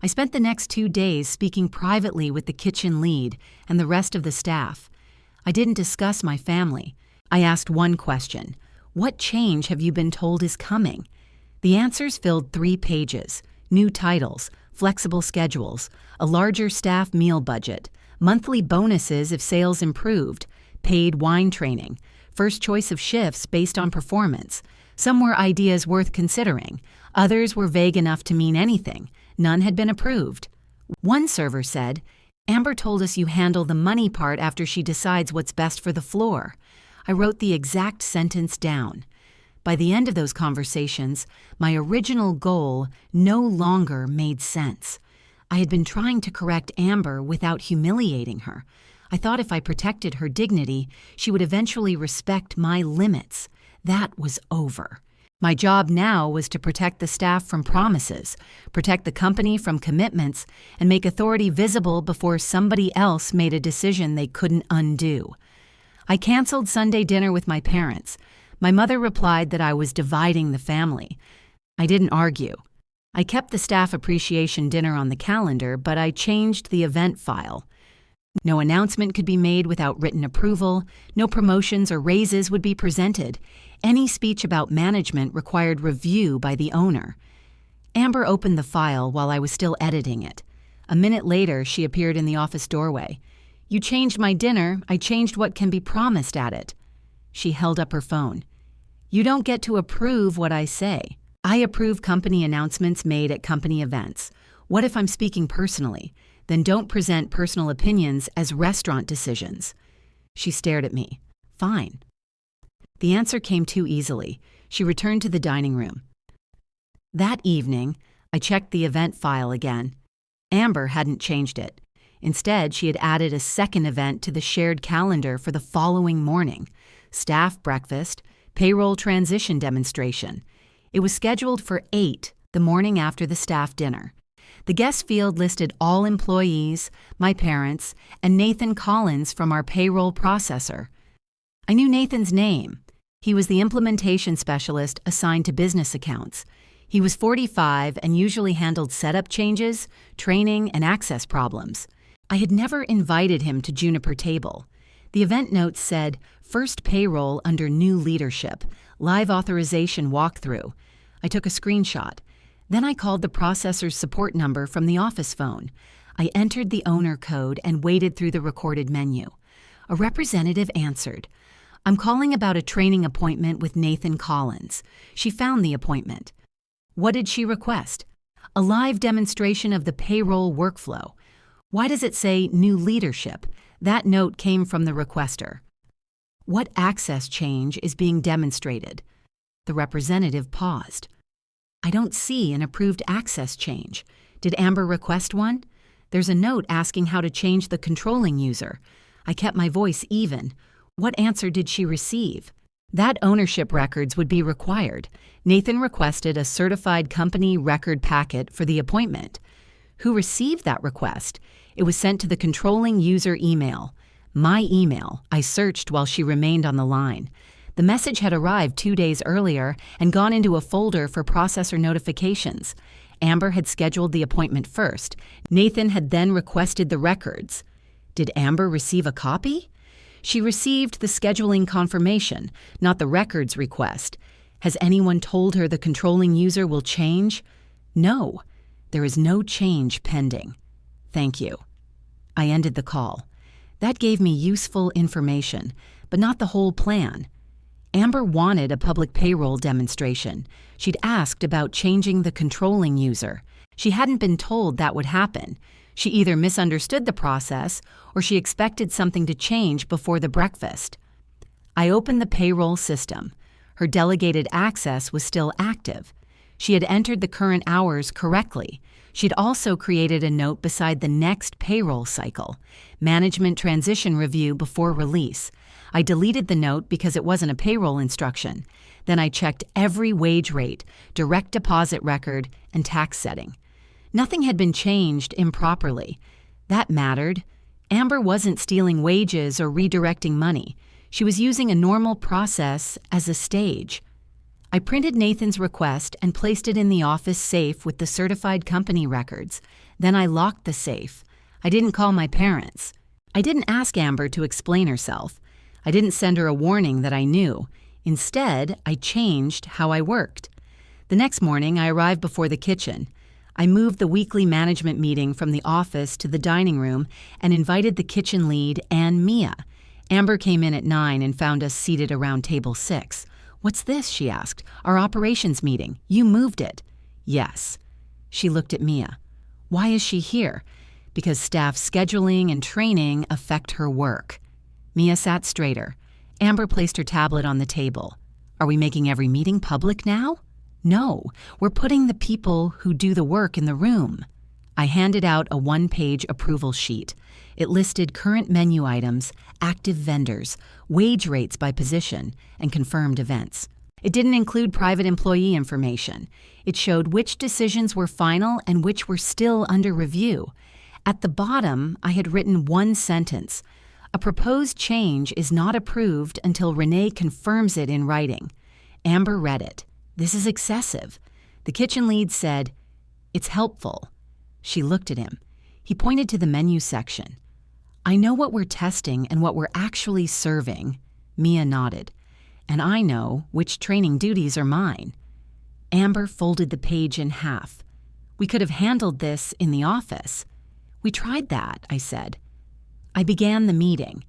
I spent the next 2 days speaking privately with the kitchen lead and the rest of the staff. I didn't discuss my family. I asked one question. What change have you been told is coming? The answers filled 3 pages. New titles, flexible schedules, a larger staff meal budget, monthly bonuses if sales improved, paid wine training, first choice of shifts based on performance. Some were ideas worth considering. Others were vague enough to mean anything. None had been approved. One server said, Amber told us you handle the money part after she decides what's best for the floor. I wrote the exact sentence down. By the end of those conversations, my original goal no longer made sense. I had been trying to correct Amber without humiliating her. I thought if I protected her dignity, she would eventually respect my limits. That was over. My job now was to protect the staff from promises, protect the company from commitments, and make authority visible before somebody else made a decision they couldn't undo. I canceled Sunday dinner with my parents. My mother replied that I was dividing the family. I didn't argue. I kept the staff appreciation dinner on the calendar, but I changed the event file. No announcement could be made without written approval. No promotions or raises would be presented. Any speech about management required review by the owner. Amber opened the file while I was still editing it. A minute later, she appeared in the office doorway. You changed my dinner. I changed what can be promised at it. She held up her phone. You don't get to approve what I say. I approve company announcements made at company events. What if I'm speaking personally? Then don't present personal opinions as restaurant decisions. She stared at me. Fine. The answer came too easily. She returned to the dining room. That evening, I checked the event file again. Amber hadn't changed it. Instead, she had added a second event to the shared calendar for the following morning. Staff breakfast, payroll transition demonstration. It was scheduled for 8 the morning after the staff dinner. The guest field listed all employees, my parents, and Nathan Collins from our payroll processor. I knew Nathan's name. He was the implementation specialist assigned to business accounts. He was 45 and usually handled setup changes, training, and access problems. I had never invited him to Juniper Table. The event notes said, "First payroll under new leadership, live authorization walkthrough." I took a screenshot. Then I called the processor's support number from the office phone. I entered the owner code and waited through the recorded menu. A representative answered. "I'm calling about a training appointment with Nathan Collins." She found the appointment. What did she request? A live demonstration of the payroll workflow. Why does it say new leadership? That note came from the requester. What access change is being demonstrated? The representative paused. I don't see an approved access change. Did Amber request one? There's a note asking how to change the controlling user. I kept my voice even. What answer did she receive? That ownership records would be required. Nathan requested a certified company record packet for the appointment. Who received that request? It was sent to the controlling user email. My email. I searched while she remained on the line. The message had arrived 2 days earlier and gone into a folder for processor notifications. Amber had scheduled the appointment first. Nathan had then requested the records. Did Amber receive a copy? She received the scheduling confirmation, not the records request. Has anyone told her the controlling user will change? No. There is no change pending. Thank you. I ended the call. That gave me useful information, but not the whole plan. Amber wanted a public payroll demonstration. She'd asked about changing the controlling user. She hadn't been told that would happen. She either misunderstood the process or she expected something to change before the breakfast. I opened the payroll system. Her delegated access was still active. She had entered the current hours correctly. She'd also created a note beside the next payroll cycle, management transition review before release. I deleted the note because it wasn't a payroll instruction. Then I checked every wage rate, direct deposit record, and tax setting. Nothing had been changed improperly. That mattered. Amber wasn't stealing wages or redirecting money. She was using a normal process as a stage. I printed Nathan's request and placed it in the office safe with the certified company records. Then I locked the safe. I didn't call my parents. I didn't ask Amber to explain herself. I didn't send her a warning that I knew. Instead, I changed how I worked. The next morning, I arrived before the kitchen. I moved the weekly management meeting from the office to the dining room and invited the kitchen lead and Mia. Amber came in at 9 and found us seated around table 6. "What's this?" she asked. "Our operations meeting. You moved it." "Yes." She looked at Mia. "Why is she here?" "Because staff scheduling and training affect her work." Mia sat straighter. Amber placed her tablet on the table. "Are we making every meeting public now?" "No, we're putting the people who do the work in the room." I handed out a 1-page approval sheet. It listed current menu items, active vendors, wage rates by position, and confirmed events. It didn't include private employee information. It showed which decisions were final and which were still under review. At the bottom, I had written one sentence. "A proposed change is not approved until Renee confirms it in writing." Amber read it. "This is excessive." The kitchen lead said, "It's helpful." She looked at him. He pointed to the menu section. "I know what we're testing and what we're actually serving." Mia nodded. "And I know which training duties are mine." Amber folded the page in half. "We could have handled this in the office." "We tried that," I said. I began the meeting.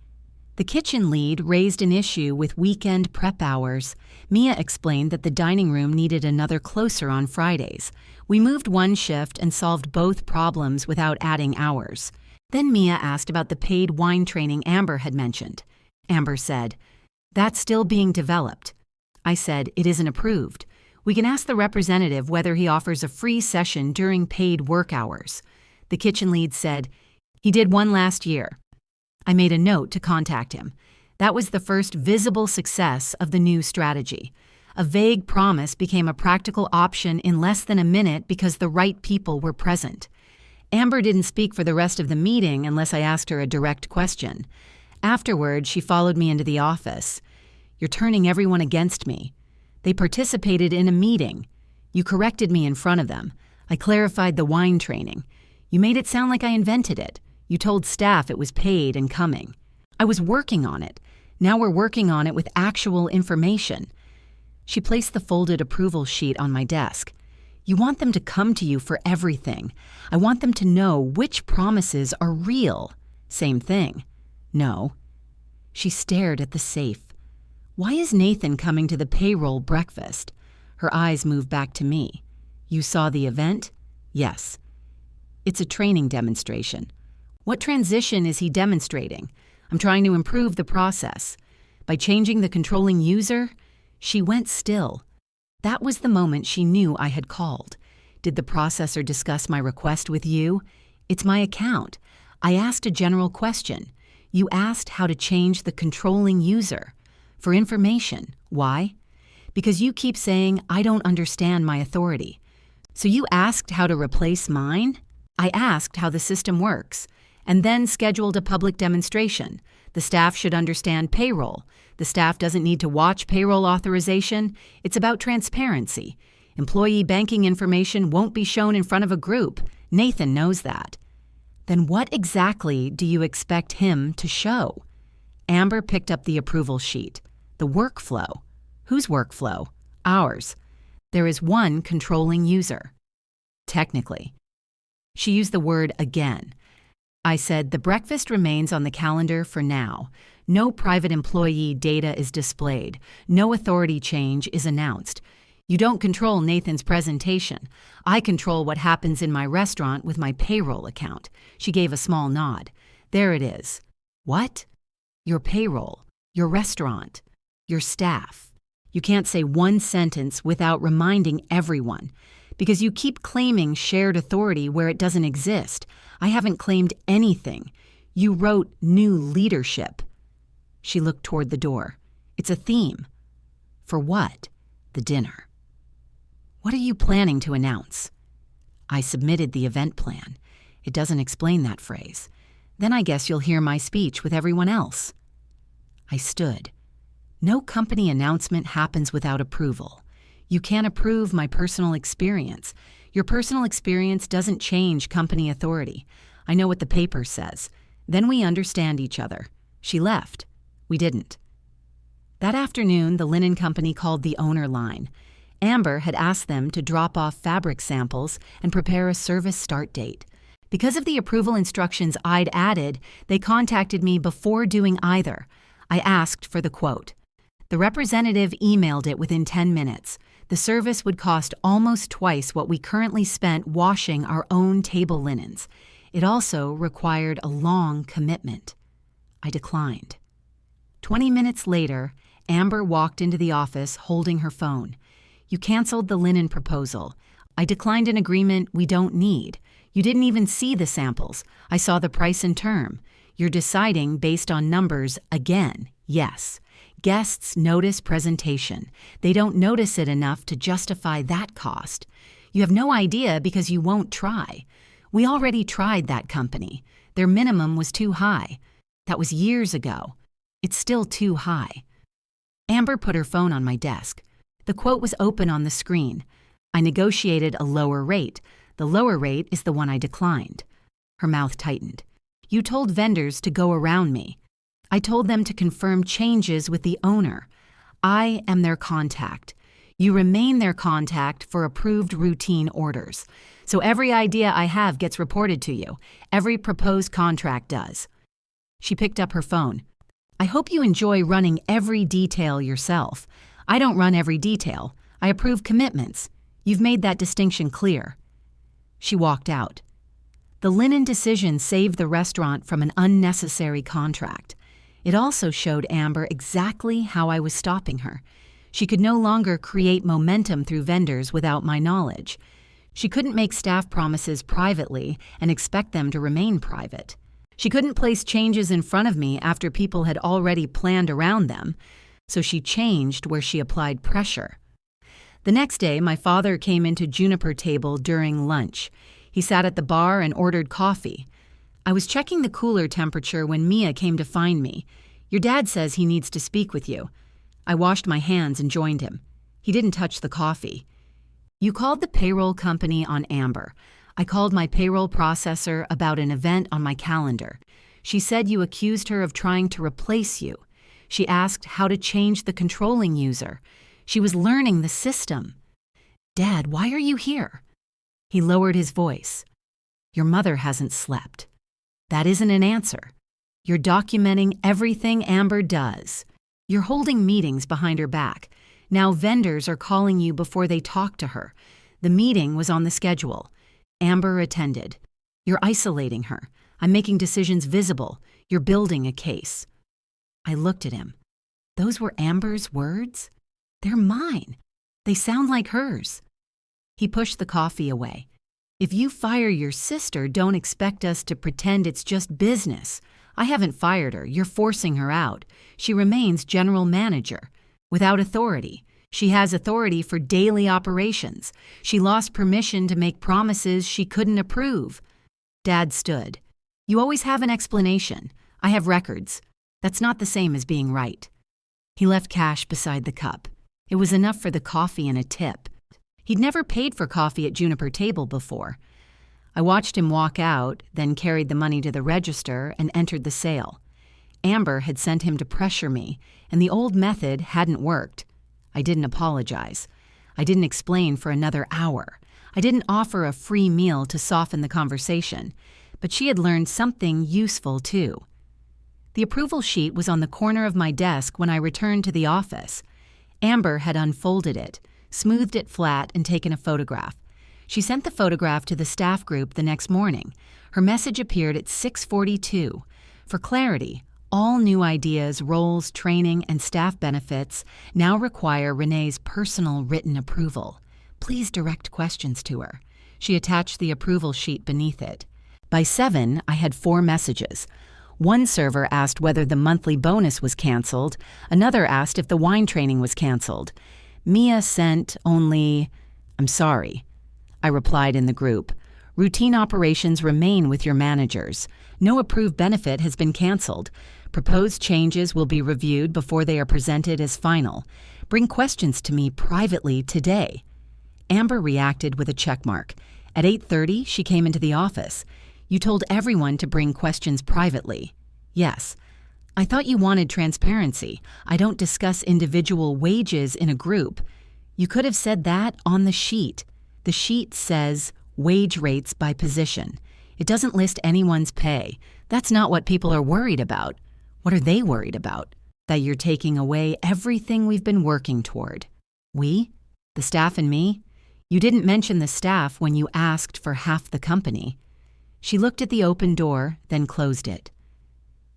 The kitchen lead raised an issue with weekend prep hours. Mia explained that the dining room needed another closer on Fridays. We moved one shift and solved both problems without adding hours. Then Mia asked about the paid wine training Amber had mentioned. Amber said, "That's still being developed." I said, "It isn't approved. We can ask the representative whether he offers a free session during paid work hours." The kitchen lead said, "He did one last year." I made a note to contact him. That was the first visible success of the new strategy. A vague promise became a practical option in less than a minute because the right people were present. Amber didn't speak for the rest of the meeting unless I asked her a direct question. Afterward, she followed me into the office. "You're turning everyone against me. They participated in a meeting. You corrected me in front of them. I clarified the wine training. You made it sound like I invented it. You told staff it was paid and coming. I was working on it. Now we're working on it with actual information. She placed the folded approval sheet on my desk. You want them to come to you for everything. I want them to know which promises are real. Same thing. No. She stared at the safe. Why is Nathan coming to the payroll breakfast? Her eyes moved back to me. You saw the event? Yes. It's a training demonstration. What transition is he demonstrating? I'm trying to improve the process. By changing the controlling user? She went still. That was the moment she knew I had called. Did the processor discuss my request with you? It's my account. I asked a general question. You asked how to change the controlling user. For information. Why? Because you keep saying I don't understand my authority. So you asked how to replace mine? I asked how the system works, and then scheduled a public demonstration. The staff should understand payroll. The staff doesn't need to watch payroll authorization. It's about transparency. Employee banking information won't be shown in front of a group. Nathan knows that. Then what exactly do you expect him to show? Amber picked up the approval sheet. The workflow. Whose workflow? Ours. There is one controlling user. Technically. She used the word again. I said, the breakfast remains on the calendar for now. No private employee data is displayed. No authority change is announced. You don't control Nathan's presentation. I control what happens in my restaurant with my payroll account. She gave a small nod. There it is. What? Your payroll, your restaurant, your staff. You can't say one sentence without reminding everyone. Because you keep claiming shared authority where it doesn't exist. I haven't claimed anything. You wrote new leadership. She looked toward the door. It's a theme. For what? The dinner. What are you planning to announce? I submitted the event plan. It doesn't explain that phrase. Then I guess you'll hear my speech with everyone else. I stood. No company announcement happens without approval. You can't approve my personal experience. Your personal experience doesn't change company authority. I know what the paper says. Then we understand each other. She left. We didn't. That afternoon, the linen company called the owner line. Amber had asked them to drop off fabric samples and prepare a service start date. Because of the approval instructions I'd added, they contacted me before doing either. I asked for the quote. The representative emailed it within 10 minutes. The service would cost almost twice what we currently spent washing our own table linens. It also required a long commitment. I declined. 20 minutes later, Amber walked into the office holding her phone. You canceled the linen proposal. I declined an agreement we don't need. You didn't even see the samples. I saw the price and term. You're deciding based on numbers again. Yes. Guests notice presentation. They don't notice it enough to justify that cost. You have no idea because you won't try. We already tried that company. Their minimum was too high. That was years ago. It's still too high. Amber put her phone on my desk. The quote was open on the screen. I negotiated a lower rate. The lower rate is the one I declined. Her mouth tightened. You told vendors to go around me. I told them to confirm changes with the owner. I am their contact. You remain their contact for approved routine orders. So every idea I have gets reported to you. Every proposed contract does. She picked up her phone. I hope you enjoy running every detail yourself. I don't run every detail. I approve commitments. You've made that distinction clear. She walked out. The linen decision saved the restaurant from an unnecessary contract. It also showed Amber exactly how I was stopping her. She could no longer create momentum through vendors without my knowledge. She couldn't make staff promises privately and expect them to remain private. She couldn't place changes in front of me after people had already planned around them, so she changed where she applied pressure. The next day, my father came into Juniper Table during lunch. He sat at the bar and ordered coffee. I was checking the cooler temperature when Mia came to find me. Your dad says he needs to speak with you. I washed my hands and joined him. He didn't touch the coffee. You called the payroll company on Amber. I called my payroll processor about an event on my calendar. She said you accused her of trying to replace you. She asked how to change the controlling user. She was learning the system. Dad, why are you here? He lowered his voice. Your mother hasn't slept. That isn't an answer. You're documenting everything Amber does. You're holding meetings behind her back. Now vendors are calling you before they talk to her. The meeting was on the schedule. Amber attended. You're isolating her. I'm making decisions visible. You're building a case. I looked at him. Those were Amber's words? They're mine. They sound like hers. He pushed the coffee away. If you fire your sister, don't expect us to pretend it's just business. I haven't fired her. You're forcing her out. She remains general manager. Without authority. She has authority for daily operations. She lost permission to make promises she couldn't approve. Dad stood. You always have an explanation. I have records. That's not the same as being right. He left cash beside the cup. It was enough for the coffee and a tip. He'd never paid for coffee at Juniper Table before. I watched him walk out, then carried the money to the register and entered the sale. Amber had sent him to pressure me, and the old method hadn't worked. I didn't apologize. I didn't explain for another hour. I didn't offer a free meal to soften the conversation, but she had learned something useful too. The approval sheet was on the corner of my desk when I returned to the office. Amber had unfolded it, smoothed it flat, and taken a photograph. She sent the photograph to the staff group the next morning. Her message appeared at 6:42. For clarity, all new ideas, roles, training, and staff benefits now require Renee's personal written approval. Please direct questions to her. She attached the approval sheet beneath it. By 7, I had 4 messages. One server asked whether the monthly bonus was canceled. Another asked if the wine training was canceled. Mia sent only, "I'm sorry." I replied in the group, "Routine operations remain with your managers. No approved benefit has been canceled. Proposed changes will be reviewed before they are presented as final. Bring questions to me privately today." Amber reacted with a checkmark. At 8:30, she came into the office. "You told everyone to bring questions privately." "Yes." "I thought you wanted transparency. I don't discuss individual wages in a group." "You could have said that on the sheet. The sheet says wage rates by position. It doesn't list anyone's pay. That's not what people are worried about. What are they worried about? That you're taking away everything we've been working toward." "We? The staff and me? You didn't mention the staff when you asked for half the company." She looked at the open door, then closed it.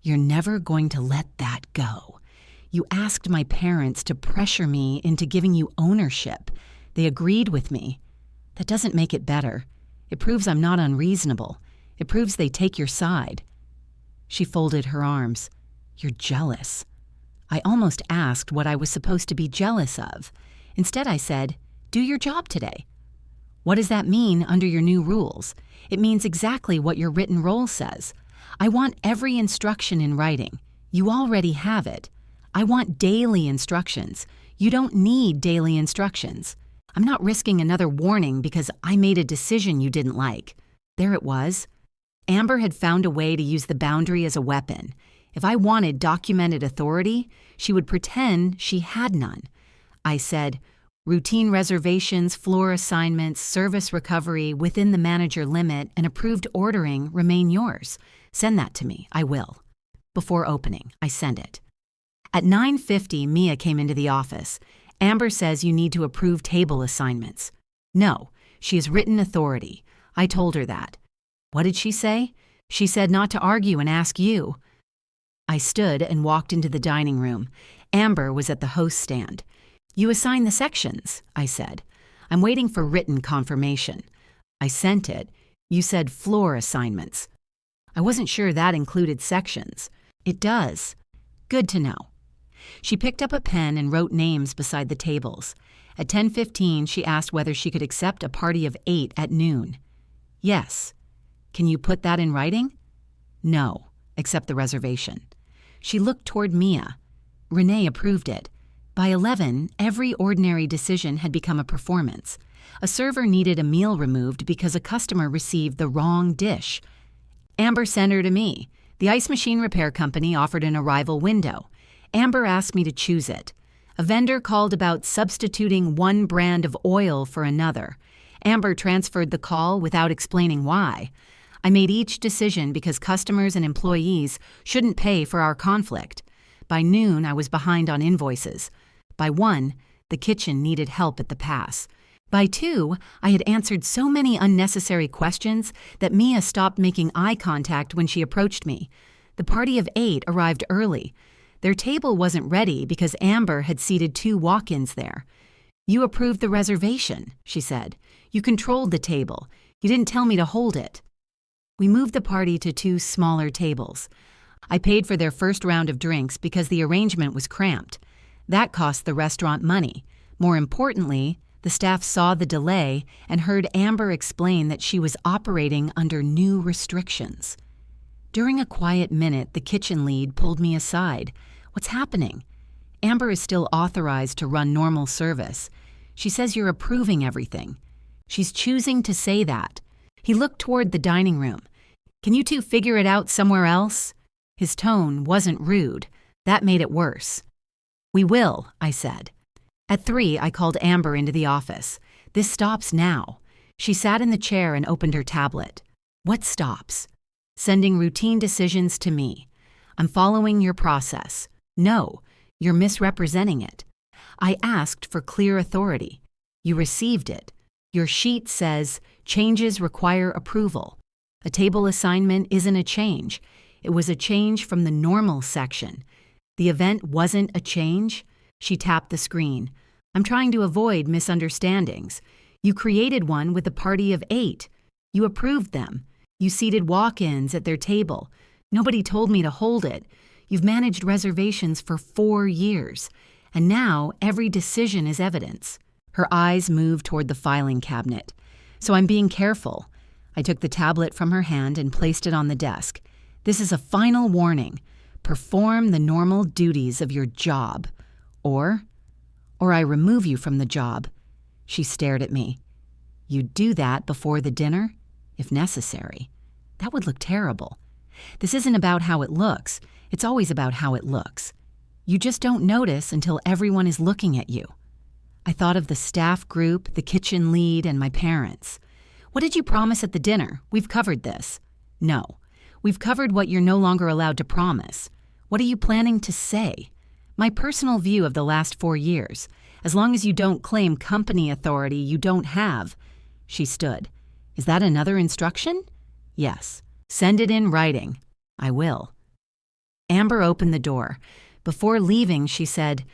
"You're never going to let that go. You asked my parents to pressure me into giving you ownership. They agreed with me. That doesn't make it better. It proves I'm not unreasonable. It proves they take your side." She folded her arms. "You're jealous." I almost asked what I was supposed to be jealous of. Instead, I said, "Do your job today." "What does that mean under your new rules?" "It means exactly what your written role says. I want every instruction in writing. You already have it. I want daily instructions. You don't need daily instructions. I'm not risking another warning because I made a decision you didn't like." There it was. Amber had found a way to use the boundary as a weapon. If I wanted documented authority, she would pretend she had none. I said, "Routine reservations, floor assignments, service recovery within the manager limit, and approved ordering remain yours. Send that to me. I will." Before opening, I sent it. At 9:50, Mia came into the office. "Amber says you need to approve table assignments." "No, she has written authority." I told her that. "What did she say?" "She said not to argue and ask you." I stood and walked into the dining room. Amber was at the host stand. "You assign the sections," I said. "I'm waiting for written confirmation." I sent it. "You said floor assignments." I wasn't sure that included sections. "It does." "Good to know." She picked up a pen and wrote names beside the tables. At 10:15, she asked whether she could accept a party of 8 at noon. "Yes." "Can you put that in writing?" "No, except the reservation." She looked toward Mia. Renee approved it. By 11, every ordinary decision had become a performance. A server needed a meal removed because a customer received the wrong dish. Amber sent her to me. The ice machine repair company offered an arrival window. Amber asked me to choose it. A vendor called about substituting one brand of oil for another. Amber transferred the call without explaining why. I made each decision because customers and employees shouldn't pay for our conflict. By noon, I was behind on invoices. By 1, the kitchen needed help at the pass. By 2, I had answered so many unnecessary questions that Mia stopped making eye contact when she approached me. The party of 8 arrived early. Their table wasn't ready because Amber had seated 2 walk-ins there. "You approved the reservation," she said. "You controlled the table. You didn't tell me to hold it." We moved the party to 2 smaller tables. I paid for their first round of drinks because the arrangement was cramped. That cost the restaurant money. More importantly, the staff saw the delay and heard Amber explain that she was operating under new restrictions. During a quiet minute, the kitchen lead pulled me aside. "What's happening?" "Amber is still authorized to run normal service. She says you're approving everything." "She's choosing to say that." He looked toward the dining room. "Can you 2 figure it out somewhere else?" His tone wasn't rude. That made it worse. "We will," I said. At 3, I called Amber into the office. "This stops now." She sat in the chair and opened her tablet. "What stops?" "Sending routine decisions to me. I'm following your process." "No, you're misrepresenting it." "I asked for clear authority. You received it. Your sheet says changes require approval. A table assignment isn't a change. It was a change from the normal section. The event wasn't a change." She tapped the screen. "I'm trying to avoid misunderstandings. You created one with a party of 8. You approved them. You seated walk-ins at their table. Nobody told me to hold it. You've managed reservations for 4 years. And now every decision is evidence." Her eyes moved toward the filing cabinet. "So I'm being careful." I took the tablet from her hand and placed it on the desk. "This is a final warning. Perform the normal duties of your job. Or I remove you from the job." She stared at me. "You'd do that before the dinner? If necessary." That would look terrible. This isn't about how it looks. It's always about how it looks. You just don't notice until everyone is looking at you. I thought of the staff group, the kitchen lead, and my parents. "What did you promise at the dinner? We've covered this." "No. We've covered what you're no longer allowed to promise. What are you planning to say?" "My personal view of the last 4 years. As long as you don't claim company authority you don't have." She stood. "Is that another instruction?" "Yes. Send it in writing." "I will." Amber opened the door. Before leaving, she said,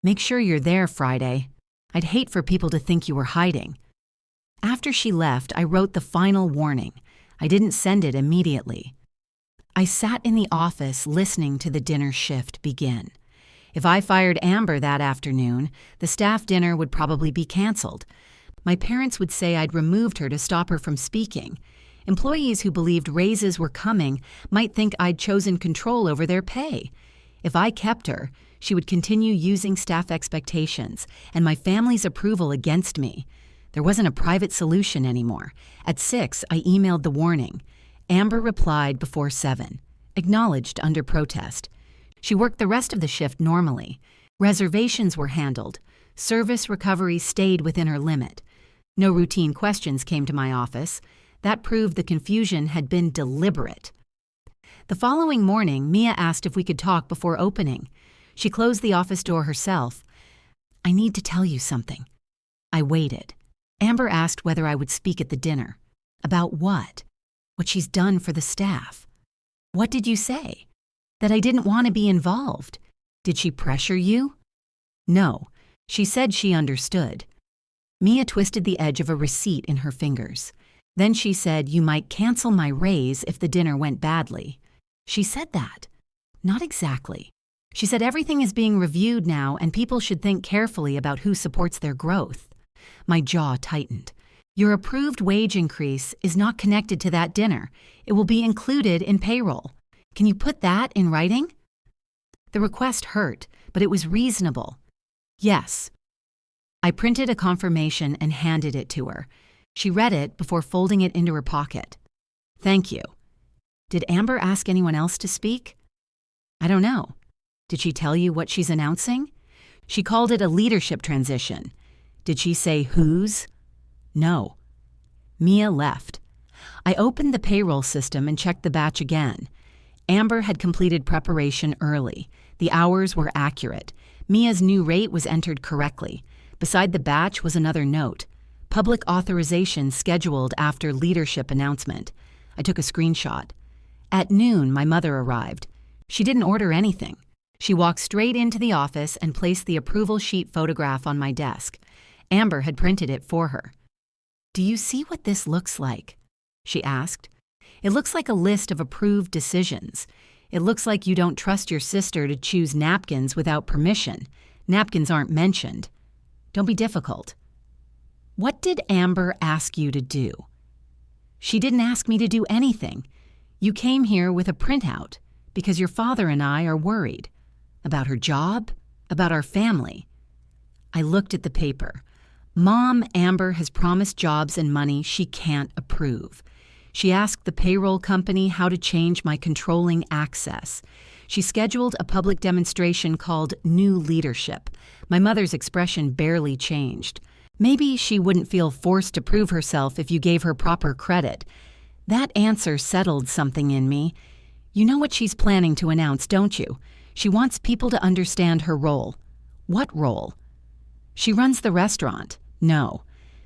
"Make sure you're there Friday. I'd hate for people to think you were hiding." After she left, I wrote the final warning. I didn't send it immediately. I sat in the office listening to the dinner shift begin. If I fired Amber that afternoon, the staff dinner would probably be canceled. My parents would say I'd removed her to stop her from speaking. Employees who believed raises were coming might think I'd chosen control over their pay. If I kept her, she would continue using staff expectations and my family's approval against me. There wasn't a private solution anymore. At 6, I emailed the warning. Amber replied before 7, acknowledged under protest. She worked the rest of the shift normally. Reservations were handled. Service recovery stayed within her limit. No routine questions came to my office. That proved the confusion had been deliberate. The following morning, Mia asked if we could talk before opening. She closed the office door herself. "I need to tell you something." I waited. Amber asked whether I would speak at the dinner. About what? What she's done for the staff. "What did you say?" "That I didn't want to be involved." "Did she pressure you?" "No. She said she understood." Mia twisted the edge of a receipt in her fingers. Then she said, "You might cancel my raise if the dinner went badly." "She said that." "Not exactly. She said everything is being reviewed now and people should think carefully about who supports their growth." My jaw tightened. "Your approved wage increase is not connected to that dinner. It will be included in payroll. Can you put that in writing?" The request hurt, but it was reasonable. "Yes." I printed a confirmation and handed it to her. She read it before folding it into her pocket. "Thank you." "Did Amber ask anyone else to speak?" "I don't know." "Did she tell you what she's announcing?" "She called it a leadership transition." "Did she say whose?" "No." Mia left. I opened the payroll system and checked the batch again. Amber had completed preparation early. The hours were accurate. Mia's new rate was entered correctly. Beside the batch was another note: public authorization scheduled after leadership announcement. I took a screenshot. At noon, my mother arrived. She didn't order anything. She walked straight into the office and placed the approval sheet photograph on my desk. Amber had printed it for her. "Do you see what this looks like?" she asked. "It looks like a list of approved decisions. It looks like you don't trust your sister to choose napkins without permission. Napkins aren't mentioned. Don't be difficult." "What did Amber ask you to do?" "She didn't ask me to do anything. You came here with a printout because your father and I are worried. About her job? About our family?" I looked at the paper. Mom Amber has promised jobs and money she can't approve. She asked the payroll company how to change my controlling access. She scheduled a public demonstration called New Leadership. My mother's expression barely changed. Maybe she wouldn't feel forced to prove herself if you gave her proper credit. That answer settled something in me. You know what she's planning to announce, don't you? She wants people to understand her role. What role? She runs the restaurant. No.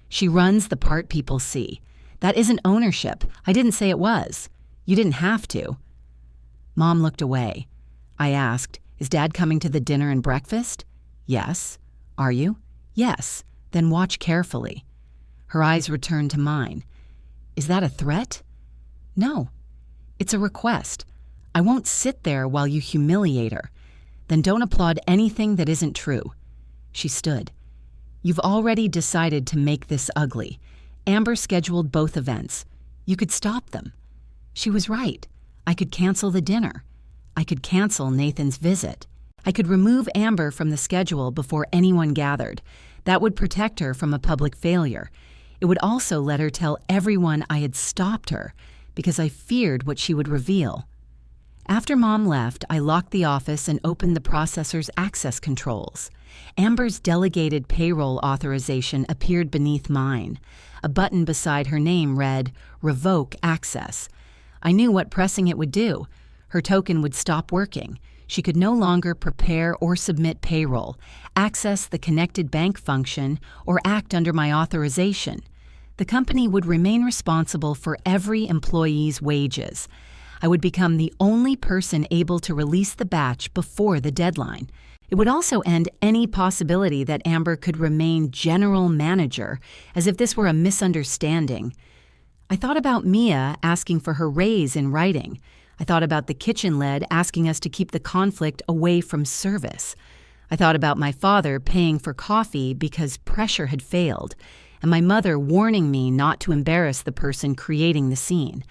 She runs the part people see. That isn't ownership. I didn't say it was. You didn't have to. Mom looked away. I asked, "Is Dad coming to the dinner and breakfast?" "Yes." "Are you?" "Yes." "Then watch carefully." Her eyes returned to mine. "Is that a threat?" "No. It's a request. I won't sit there while you humiliate her. Then don't applaud anything that isn't true." She stood. "You've already decided to make this ugly. Amber scheduled both events. You could stop them." She was right. I could cancel the dinner. I could cancel Nathan's visit. I could remove Amber from the schedule before anyone gathered. That would protect her from a public failure. It would also let her tell everyone I had stopped her, because I feared what she would reveal. After Mom left, I locked the office and opened the processor's access controls. Amber's delegated payroll authorization appeared beneath mine. A button beside her name read, "Revoke Access." I knew what pressing it would do. Her token would stop working. She could no longer prepare or submit payroll, access the connected bank function, or act under my authorization. The company would remain responsible for every employee's wages. I would become the only person able to release the batch before the deadline. It would also end any possibility that Amber could remain general manager, as if this were a misunderstanding. I thought about Mia asking for her raise in writing. I thought about the kitchen lead asking us to keep the conflict away from service. I thought about my father paying for coffee because pressure had failed, and my mother warning me not to embarrass the person creating the scene.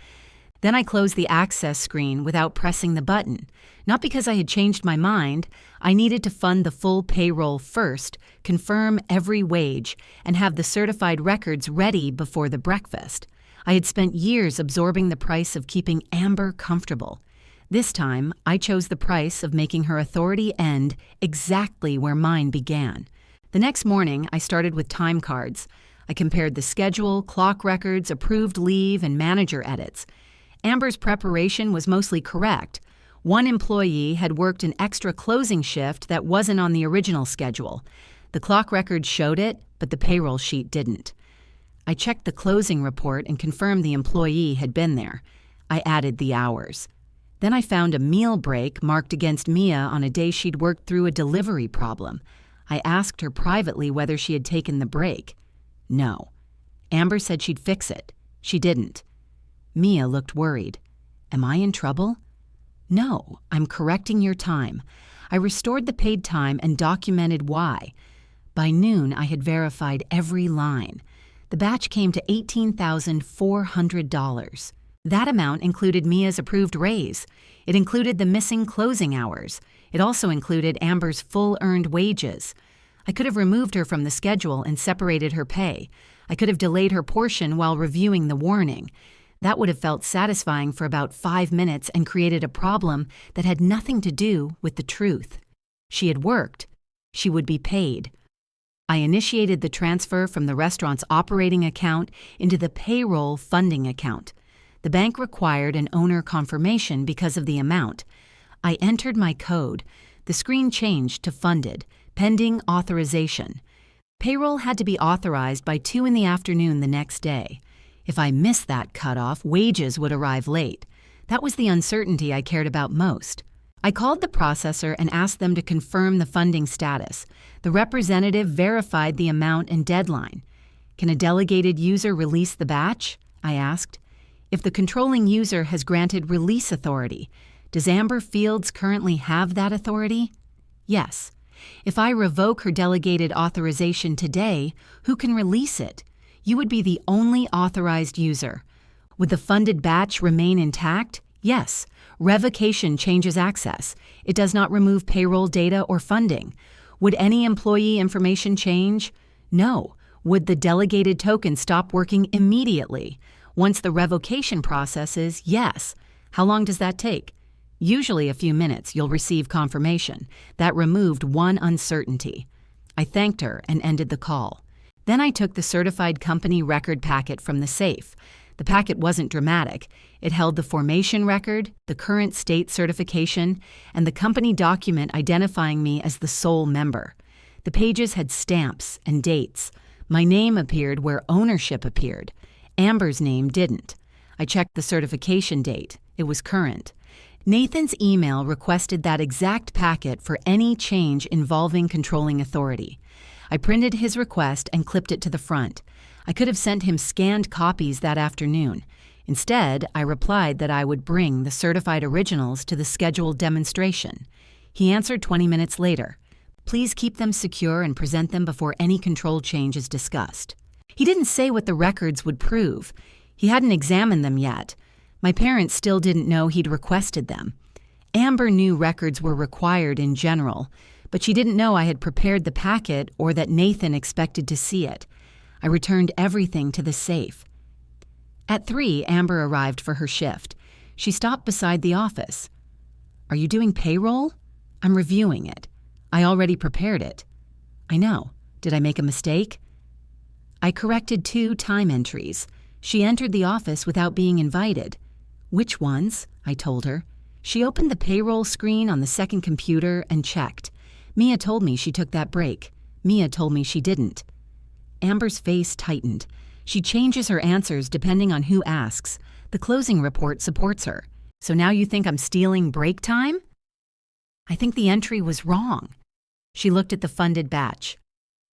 Then I closed the access screen without pressing the button. Not because I had changed my mind. I needed to fund the full payroll first, confirm every wage, and have the certified records ready before the breakfast. I had spent years absorbing the price of keeping Amber comfortable. This time, I chose the price of making her authority end exactly where mine began. The next morning, I started with time cards. I compared the schedule, clock records, approved leave, and manager edits. Amber's preparation was mostly correct. One employee had worked an extra closing shift that wasn't on the original schedule. The clock record showed it, but the payroll sheet didn't. I checked the closing report and confirmed the employee had been there. I added the hours. Then I found a meal break marked against Mia on a day she'd worked through a delivery problem. I asked her privately whether she had taken the break. No. Amber said she'd fix it. She didn't. Mia looked worried. Am I in trouble? No, I'm correcting your time. I restored the paid time and documented why. By noon, I had verified every line. The batch came to $18,400. That amount included Mia's approved raise. It included the missing closing hours. It also included Amber's full earned wages. I could have removed her from the schedule and separated her pay. I could have delayed her portion while reviewing the warning. That would have felt satisfying for about 5 minutes and created a problem that had nothing to do with the truth. She had worked. She would be paid. I initiated the transfer from the restaurant's operating account into the payroll funding account. The bank required an owner confirmation because of the amount. I entered my code. The screen changed to funded, pending authorization. Payroll had to be authorized by 2 p.m. the next day. If I missed that cutoff, wages would arrive late. That was the uncertainty I cared about most. I called the processor and asked them to confirm the funding status. The representative verified the amount and deadline. Can a delegated user release the batch? I asked. If the controlling user has granted release authority, does Amber Fields currently have that authority? Yes. If I revoke her delegated authorization today, who can release it? You would be the only authorized user. Would the funded batch remain intact? Yes. Revocation changes access. It does not remove payroll data or funding. Would any employee information change? No. Would the delegated token stop working immediately? Once the revocation processes, yes. How long does that take? Usually a few minutes. You'll receive confirmation. That removed one uncertainty. I thanked her and ended the call. Then I took the certified company record packet from the safe. The packet wasn't dramatic. It held the formation record, the current state certification, and the company document identifying me as the sole member. The pages had stamps and dates. My name appeared where ownership appeared. Amber's name didn't. I checked the certification date. It was current. Nathan's email requested that exact packet for any change involving controlling authority. I printed his request and clipped it to the front. I could have sent him scanned copies that afternoon. Instead, I replied that I would bring the certified originals to the scheduled demonstration. He answered 20 minutes later. Please keep them secure and present them before any control change is discussed. He didn't say what the records would prove. He hadn't examined them yet. My parents still didn't know he'd requested them. Amber knew records were required in general, but she didn't know I had prepared the packet or that Nathan expected to see it. I returned everything to the safe. At 3, Amber arrived for her shift. She stopped beside the office. Are you doing payroll? I'm reviewing it. I already prepared it. I know. Did I make a mistake? I corrected 2 time entries. She entered the office without being invited. Which ones? I told her. She opened the payroll screen on the second computer and checked. Mia told me she took that break. Mia told me she didn't. Amber's face tightened. She changes her answers depending on who asks. The closing report supports her. So now you think I'm stealing break time? I think the entry was wrong. She looked at the funded batch.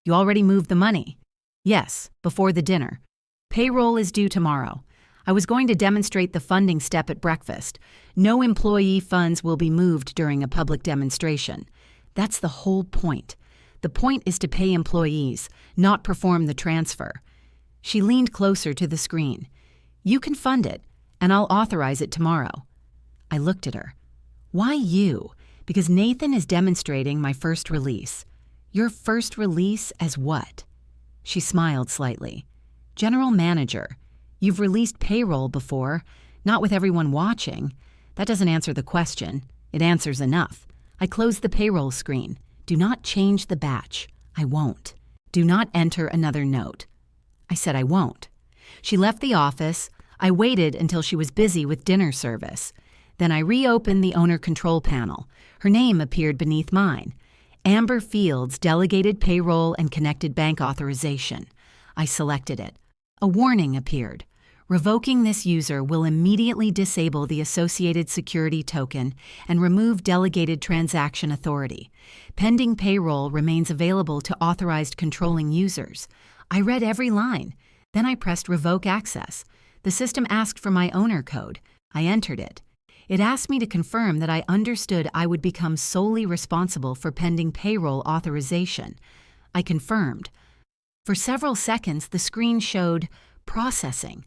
You already moved the money? Yes, before the dinner. Payroll is due tomorrow. I was going to demonstrate the funding step at breakfast. No employee funds will be moved during a public demonstration. That's the whole point. The point is to pay employees, not perform the transfer. She leaned closer to the screen. You can fund it, and I'll authorize it tomorrow. I looked at her. Why you? Because Nathan is demonstrating my first release. Your first release as what? She smiled slightly. General manager. You've released payroll before, not with everyone watching. That doesn't answer the question. It answers enough. I closed the payroll screen. Do not change the batch. I won't. Do not enter another note. I said I won't. She left the office. I waited until she was busy with dinner service. Then I reopened the owner control panel. Her name appeared beneath mine. Amber Fields, delegated payroll and connected bank authorization. I selected it. A warning appeared. Revoking this user will immediately disable the associated security token and remove delegated transaction authority. Pending payroll remains available to authorized controlling users. I read every line. Then I pressed revoke access. The system asked for my owner code. I entered it. It asked me to confirm that I understood I would become solely responsible for pending payroll authorization. I confirmed. For several seconds, the screen showed processing.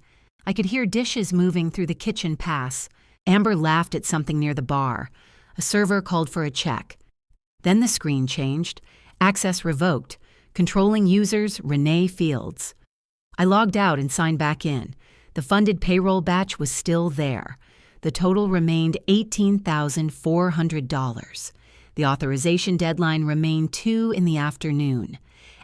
I could hear dishes moving through the kitchen pass. Amber laughed at something near the bar. A server called for a check. Then the screen changed. Access revoked. Controlling users, Renee Fields. I logged out and signed back in. The funded payroll batch was still there. The total remained $18,400. The authorization deadline remained 2 in the afternoon.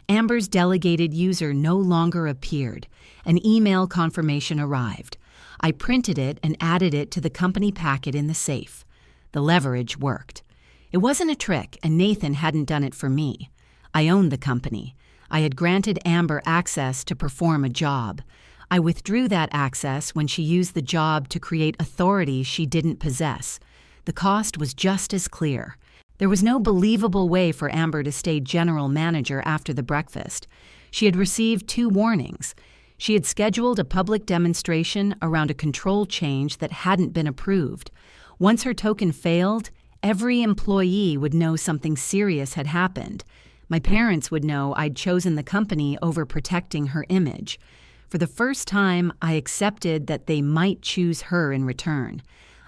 Amber's delegated user no longer appeared. An email confirmation arrived. I printed it and added it to the company packet in the safe. The leverage worked. It wasn't a trick, and Nathan hadn't done it for me. I owned the company. I had granted Amber access to perform a job. I withdrew that access when she used the job to create authority she didn't possess. The cost was just as clear. There was no believable way for Amber to stay general manager after the breakfast. She had received 2 warnings. She had scheduled a public demonstration around a control change that hadn't been approved. Once her token failed, every employee would know something serious had happened. My parents would know I'd chosen the company over protecting her image. For the first time, I accepted that they might choose her in return.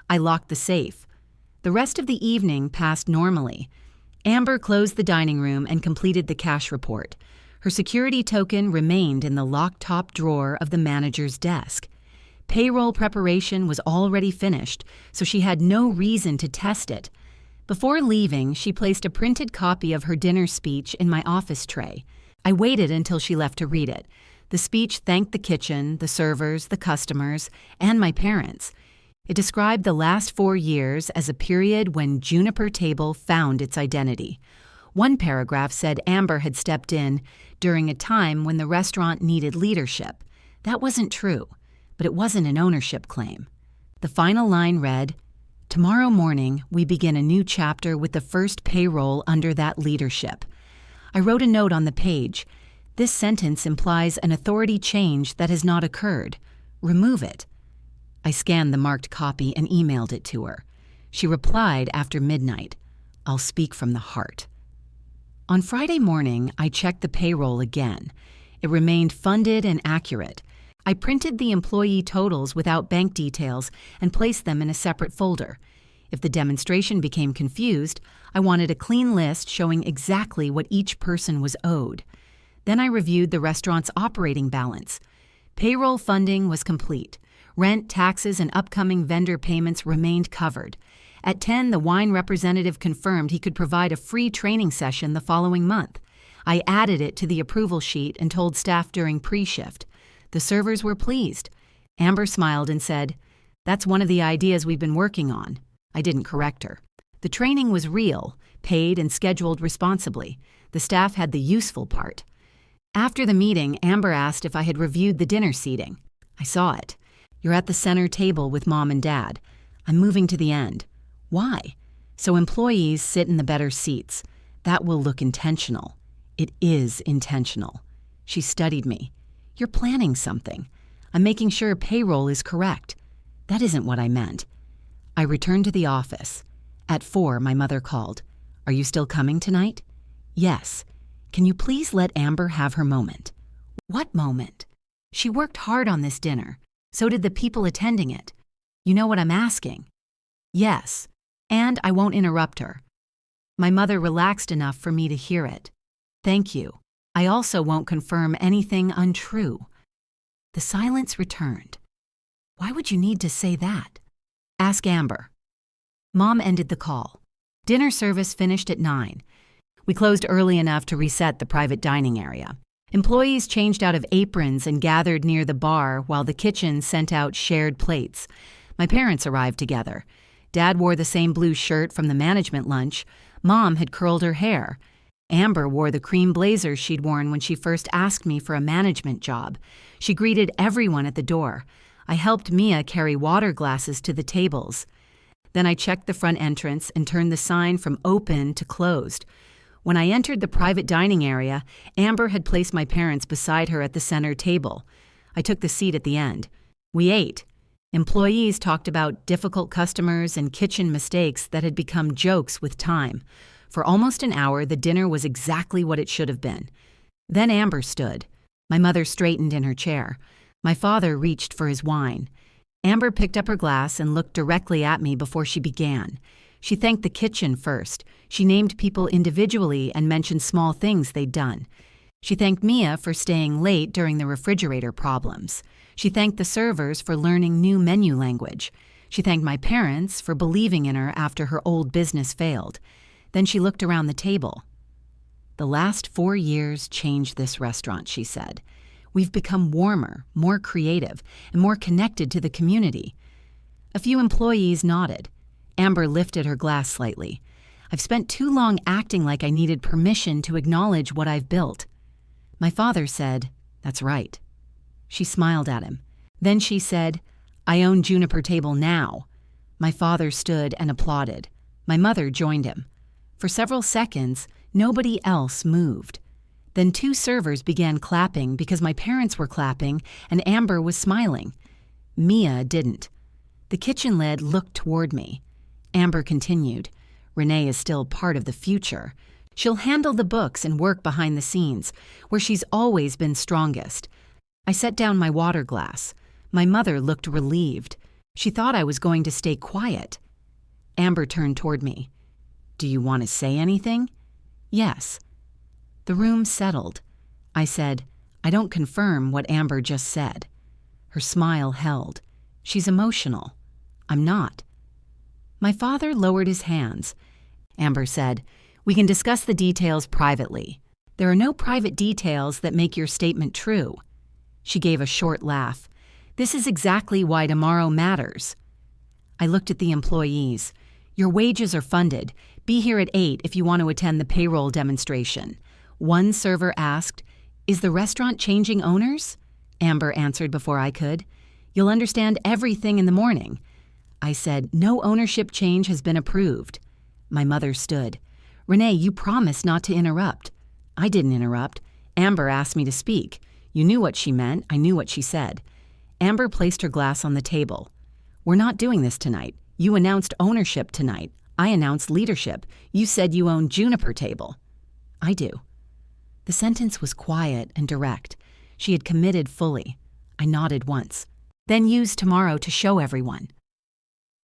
I locked the safe. The rest of the evening passed normally. Amber closed the dining room and completed the cash report. Her security token remained in the locked top drawer of the manager's desk. Payroll preparation was already finished, so she had no reason to test it. Before leaving, she placed a printed copy of her dinner speech in my office tray. I waited until she left to read it. The speech thanked the kitchen, the servers, the customers, and my parents. It described the last 4 years as a period when Juniper Table found its identity. One paragraph said Amber had stepped in during a time when the restaurant needed leadership. That wasn't true, but it wasn't an ownership claim. The final line read, "Tomorrow morning, we begin a new chapter with the first payroll under that leadership." I wrote a note on the page. This sentence implies an authority change that has not occurred. Remove it. I scanned the marked copy and emailed it to her. She replied after midnight, "I'll speak from the heart." On Friday morning, I checked the payroll again. It remained funded and accurate. I printed the employee totals without bank details and placed them in a separate folder. If the demonstration became confused, I wanted a clean list showing exactly what each person was owed. Then I reviewed the restaurant's operating balance. Payroll funding was complete. Rent, taxes, and upcoming vendor payments remained covered. At 10, the wine representative confirmed he could provide a free training session the following month. I added it to the approval sheet and told staff during pre-shift. The servers were pleased. Amber smiled and said, "That's one of the ideas we've been working on." I didn't correct her. The training was real, paid and scheduled responsibly. The staff had the useful part. After the meeting, Amber asked if I had reviewed the dinner seating. I saw it. "You're at the center table with Mom and Dad. I'm moving to the end." "Why?" "So employees sit in the better seats. That will look intentional." "It is intentional." She studied me. "You're planning something. I'm making sure payroll is correct." "That isn't what I meant." I returned to the office. At 4, my mother called. "Are you still coming tonight?" "Yes. Can you please let Amber have her moment?" "What moment?" "She worked hard on this dinner. So did the people attending it. You know what I'm asking?" "Yes. And I won't interrupt her." My mother relaxed enough for me to hear it. "Thank you. I also won't confirm anything untrue." The silence returned. "Why would you need to say that?" "Ask Amber." Mom ended the call. Dinner service finished at 9. We closed early enough to reset the private dining area. Employees changed out of aprons and gathered near the bar while the kitchen sent out shared plates. My parents arrived together. Dad wore the same blue shirt from the management lunch. Mom had curled her hair. Amber wore the cream blazer she'd worn when she first asked me for a management job. She greeted everyone at the door. I helped Mia carry water glasses to the tables. Then I checked the front entrance and turned the sign from open to closed. When I entered the private dining area, Amber had placed my parents beside her at the center table. I took the seat at the end. We ate. Employees talked about difficult customers and kitchen mistakes that had become jokes with time. For almost an hour, the dinner was exactly what it should have been. Then Amber stood. My mother straightened in her chair. My father reached for his wine. Amber picked up her glass and looked directly at me before she began. She thanked the kitchen first. She named people individually and mentioned small things they'd done. She thanked Mia for staying late during the refrigerator problems. She thanked the servers for learning new menu language. She thanked my parents for believing in her after her old business failed. Then she looked around the table. "The last 4 years changed this restaurant," she said. "We've become warmer, more creative, and more connected to the community." A few employees nodded. Amber lifted her glass slightly. "I've spent too long acting like I needed permission to acknowledge what I've built." My father said, "That's right." She smiled at him. Then she said, "I own Juniper Table now." My father stood and applauded. My mother joined him. For several seconds, nobody else moved. Then 2 servers began clapping because my parents were clapping and Amber was smiling. Mia didn't. The kitchen lid looked toward me. Amber continued, "Renee is still part of the future. She'll handle the books and work behind the scenes, where she's always been strongest." I set down my water glass. My mother looked relieved. She thought I was going to stay quiet. Amber turned toward me. "Do you want to say anything?" "Yes." The room settled. I said, "I don't confirm what Amber just said." Her smile held. "She's emotional." "I'm not." My father lowered his hands. Amber said, "We can discuss the details privately. There are no private details that make your statement true." She gave a short laugh. "This is exactly why tomorrow matters." I looked at the employees. "Your wages are funded. Be here at 8 if you want to attend the payroll demonstration." One server asked, "Is the restaurant changing owners?" Amber answered before I could. "You'll understand everything in the morning." I said, "No ownership change has been approved." My mother stood. "Renee, you promised not to interrupt." I didn't interrupt. Amber asked me to speak. You knew what she meant. I knew what she said. Amber placed her glass on the table. "We're not doing this tonight. You announced ownership tonight. I announced leadership. You said you own Juniper Table." "I do." The sentence was quiet and direct. She had committed fully. I nodded once. "Then use tomorrow to show everyone."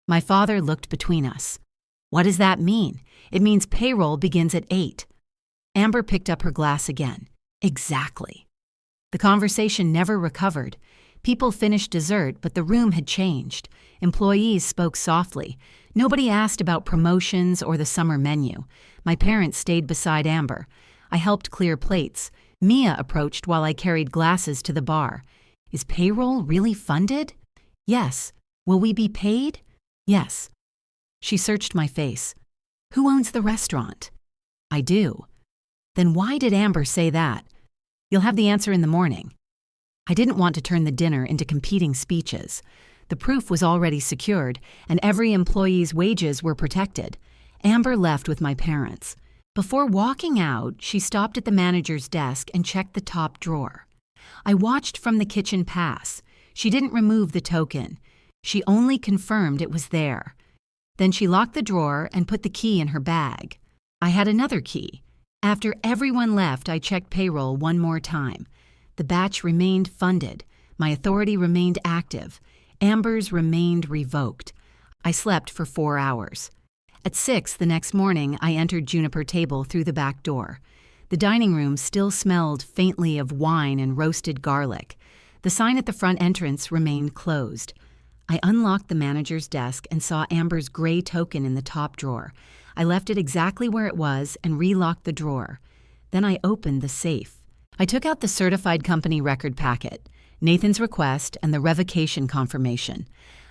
My father looked between us. "What does that mean?" "It means payroll begins at 8. Amber picked up her glass again. "Exactly." The conversation never recovered. People finished dessert, but the room had changed. Employees spoke softly. Nobody asked about promotions or the summer menu. My parents stayed beside Amber. I helped clear plates. Mia approached while I carried glasses to the bar. "Is payroll really funded?" "Yes." "Will we be paid?" "Yes." She searched my face. "Who owns the restaurant?" "I do." "Then why did Amber say that?" "You'll have the answer in the morning." I didn't want to turn the dinner into competing speeches. The proof was already secured, and every employee's wages were protected. Amber left with my parents. Before walking out, she stopped at the manager's desk and checked the top drawer. I watched from the kitchen pass. She didn't remove the token. She only confirmed it was there. Then she locked the drawer and put the key in her bag. I had another key. After everyone left, I checked payroll one more time. The batch remained funded. My authority remained active. Amber's remained revoked. I slept for 4 hours. At 6 the next morning, I entered Juniper Table through the back door. The dining room still smelled faintly of wine and roasted garlic. The sign at the front entrance remained closed. I unlocked the manager's desk and saw Amber's gray token in the top drawer. I left it exactly where it was and relocked the drawer. Then I opened the safe. I took out the certified company record packet, Nathan's request, and the revocation confirmation.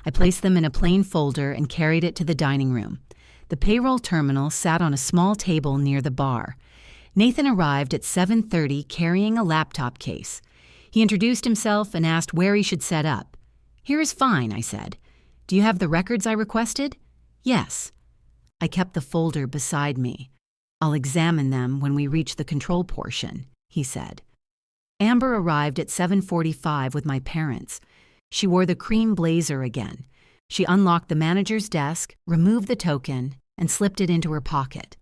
I placed them in a plain folder and carried it to the dining room. The payroll terminal sat on a small table near the bar. Nathan arrived at 7:30 carrying a laptop case. He introduced himself and asked where he should set up. "Here is fine," I said. "Do you have the records I requested?" "Yes." I kept the folder beside me. "I'll examine them when we reach the control portion," he said. Amber arrived at 7:45 with my parents. She wore the cream blazer again. She unlocked the manager's desk, removed the token, and slipped it into her pocket.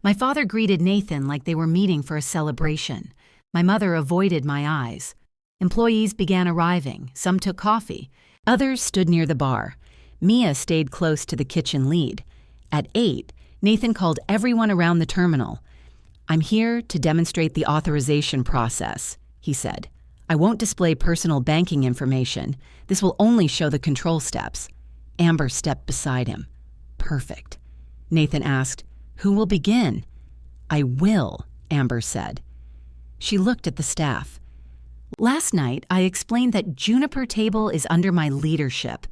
My father greeted Nathan like they were meeting for a celebration. My mother avoided my eyes. Employees began arriving. Some took coffee. Others stood near the bar. Mia stayed close to the kitchen lead. At 8, Nathan called everyone around the terminal. "I'm here to demonstrate the authorization process," he said. "I won't display personal banking information. This will only show the control steps." Amber stepped beside him. "Perfect." Nathan asked, "Who will begin?" "I will," Amber said. She looked at the staff. "Last night, I explained that Juniper Table is under my leadership.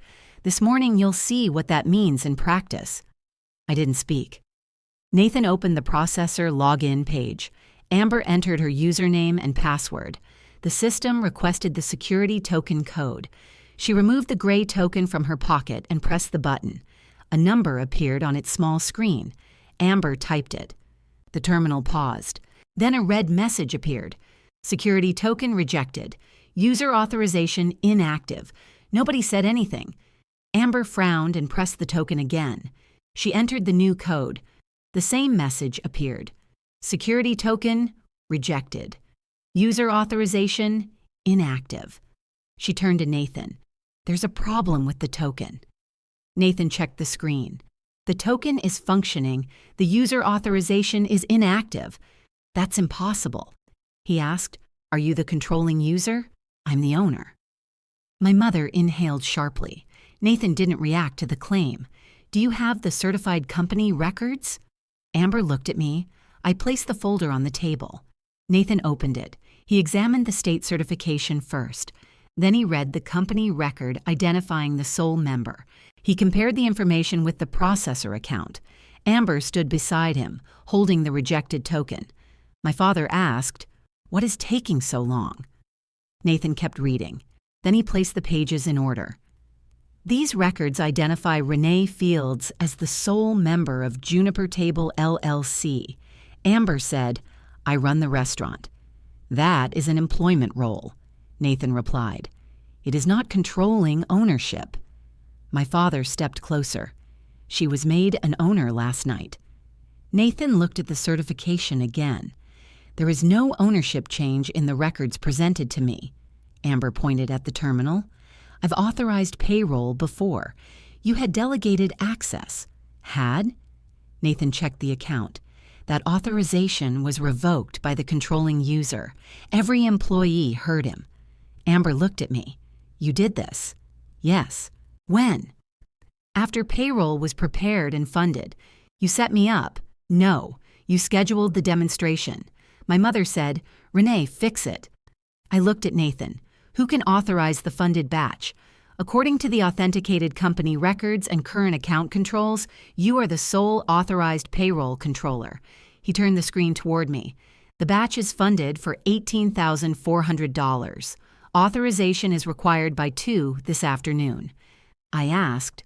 This morning, you'll see what that means in practice." I didn't speak. Nathan opened the processor login page. Amber entered her username and password. The system requested the security token code. She removed the gray token from her pocket and pressed the button. A number appeared on its small screen. Amber typed it. The terminal paused. Then a red message appeared. "Security token rejected. User authorization inactive." Nobody said anything. Amber frowned and pressed the token again. She entered the new code. The same message appeared. "Security token rejected. User authorization inactive." She turned to Nathan. "There's a problem with the token." Nathan checked the screen. "The token is functioning. The user authorization is inactive." "That's impossible." He asked, "Are you the controlling user?" "I'm the owner." My mother inhaled sharply. Nathan didn't react to the claim. "Do you have the certified company records?" Amber looked at me. I placed the folder on the table. Nathan opened it. He examined the state certification first. Then he read the company record identifying the sole member. He compared the information with the processor account. Amber stood beside him, holding the rejected token. My father asked, "What is taking so long?" Nathan kept reading. Then he placed the pages in order. "These records identify Renee Fields as the sole member of Juniper Table LLC. Amber said, 'I run the restaurant.' That is an employment role," Nathan replied. "It is not controlling ownership." My father stepped closer. "She was made an owner last night." Nathan looked at the certification again. "There is no ownership change in the records presented to me." Amber pointed at the terminal. "I've authorized payroll before. You had delegated access." "Had?" Nathan checked the account. That authorization was revoked by the controlling user. Every employee heard him. Amber looked at me. "You did this?" "Yes." "When?" "After payroll was prepared and funded." "You set me up." "No. You scheduled the demonstration." My mother said, "Renee, fix it." I looked at Nathan. "Who can authorize the funded batch?" "According to the authenticated company records and current account controls, you are the sole authorized payroll controller." He turned the screen toward me. "The batch is funded for $18,400. Authorization is required by 2 this afternoon." I asked,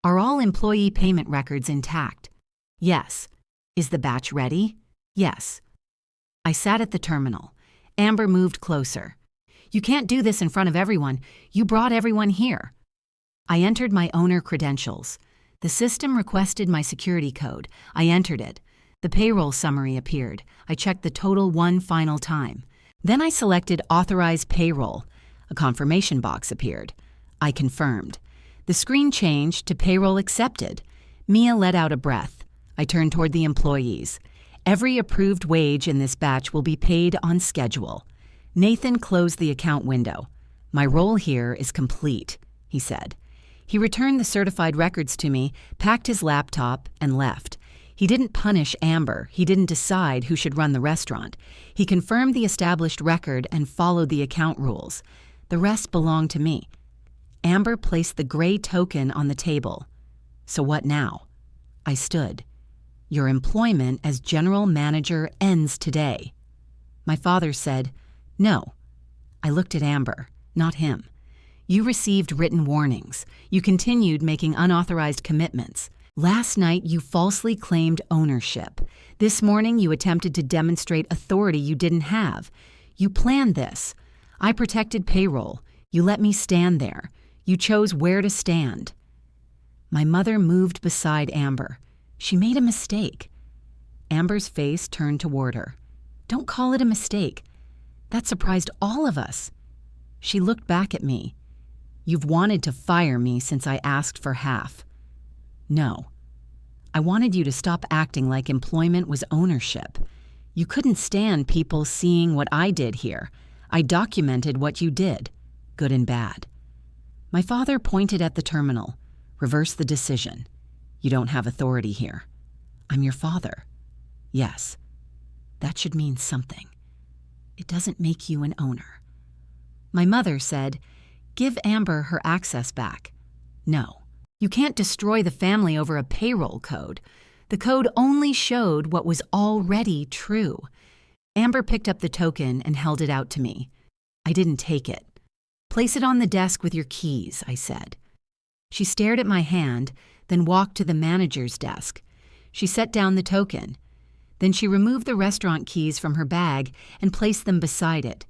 "Are all employee payment records intact?" "Yes." "Is the batch ready?" "Yes." I sat at the terminal. Amber moved closer. "You can't do this in front of everyone. You brought everyone here." I entered my owner credentials. The system requested my security code. I entered it. The payroll summary appeared. I checked the total one final time. Then I selected Authorize Payroll. A confirmation box appeared. I confirmed. The screen changed to Payroll Accepted. Mia let out a breath. I turned toward the employees. "Every approved wage in this batch will be paid on schedule." Nathan closed the account window. "My role here is complete," he said. He returned the certified records to me, packed his laptop, and left. He didn't punish Amber. He didn't decide who should run the restaurant. He confirmed the established record and followed the account rules. The rest belonged to me. Amber placed the gray token on the table. "So what now?" I stood. "Your employment as general manager ends today." My father said, "No." I looked at Amber, not him. "You received written warnings. You continued making unauthorized commitments. Last night, you falsely claimed ownership. This morning, you attempted to demonstrate authority you didn't have. You planned this. I protected payroll. You let me stand there. You chose where to stand." My mother moved beside Amber. She made a mistake. Amber's face turned toward her. "Don't call it a mistake. That surprised all of us." She looked back at me. "You've wanted to fire me since I asked for half." "No." I wanted you to stop acting like employment was ownership. You couldn't stand people seeing what I did here. I documented what you did, good and bad. My father pointed at the terminal. Reverse the decision. You don't have authority here. I'm your father. Yes. That should mean something. It doesn't make you an owner. My mother said, give Amber her access back. No. You can't destroy the family over a payroll code. The code only showed what was already true. Amber picked up the token and held it out to me. I didn't take it. Place it on the desk with your keys, I said. She stared at my hand, then walked to the manager's desk. She set down the token. Then she removed the restaurant keys from her bag and placed them beside it.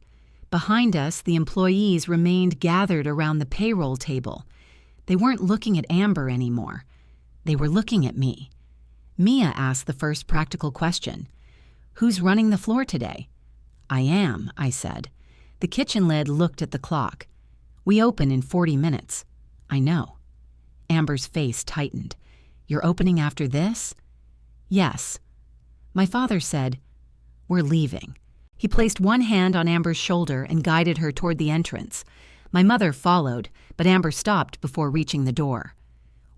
Behind us, the employees remained gathered around the payroll table. They weren't looking at Amber anymore. They were looking at me. Mia asked the first practical question. Who's running the floor today? I am, I said. The kitchen lid looked at the clock. We open in 40 minutes. I know. Amber's face tightened. You're opening after this? Yes. My father said, we're leaving. He placed one hand on Amber's shoulder and guided her toward the entrance. My mother followed, but Amber stopped before reaching the door.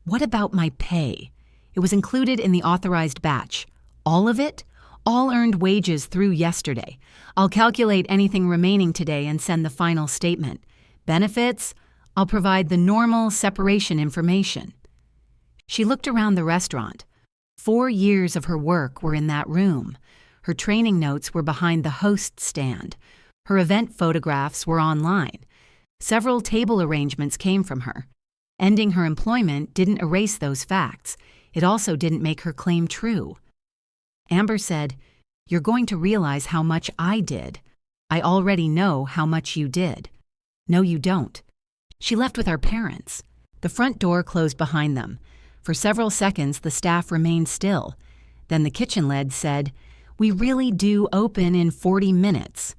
What about my pay? It was included in the authorized batch. All of it? All earned wages through yesterday. I'll calculate anything remaining today and send the final statement. Benefits? I'll provide the normal separation information. She looked around the restaurant. 4 years of her work were in that room. Her training notes were behind the host stand. Her event photographs were online. Several table arrangements came from her. Ending her employment didn't erase those facts. It also didn't make her claim true. Amber said, you're going to realize how much I did. I already know how much you did. No, you don't. She left with our parents. The front door closed behind them. For several seconds, the staff remained still. Then the kitchen lead said, we really do open in 40 minutes.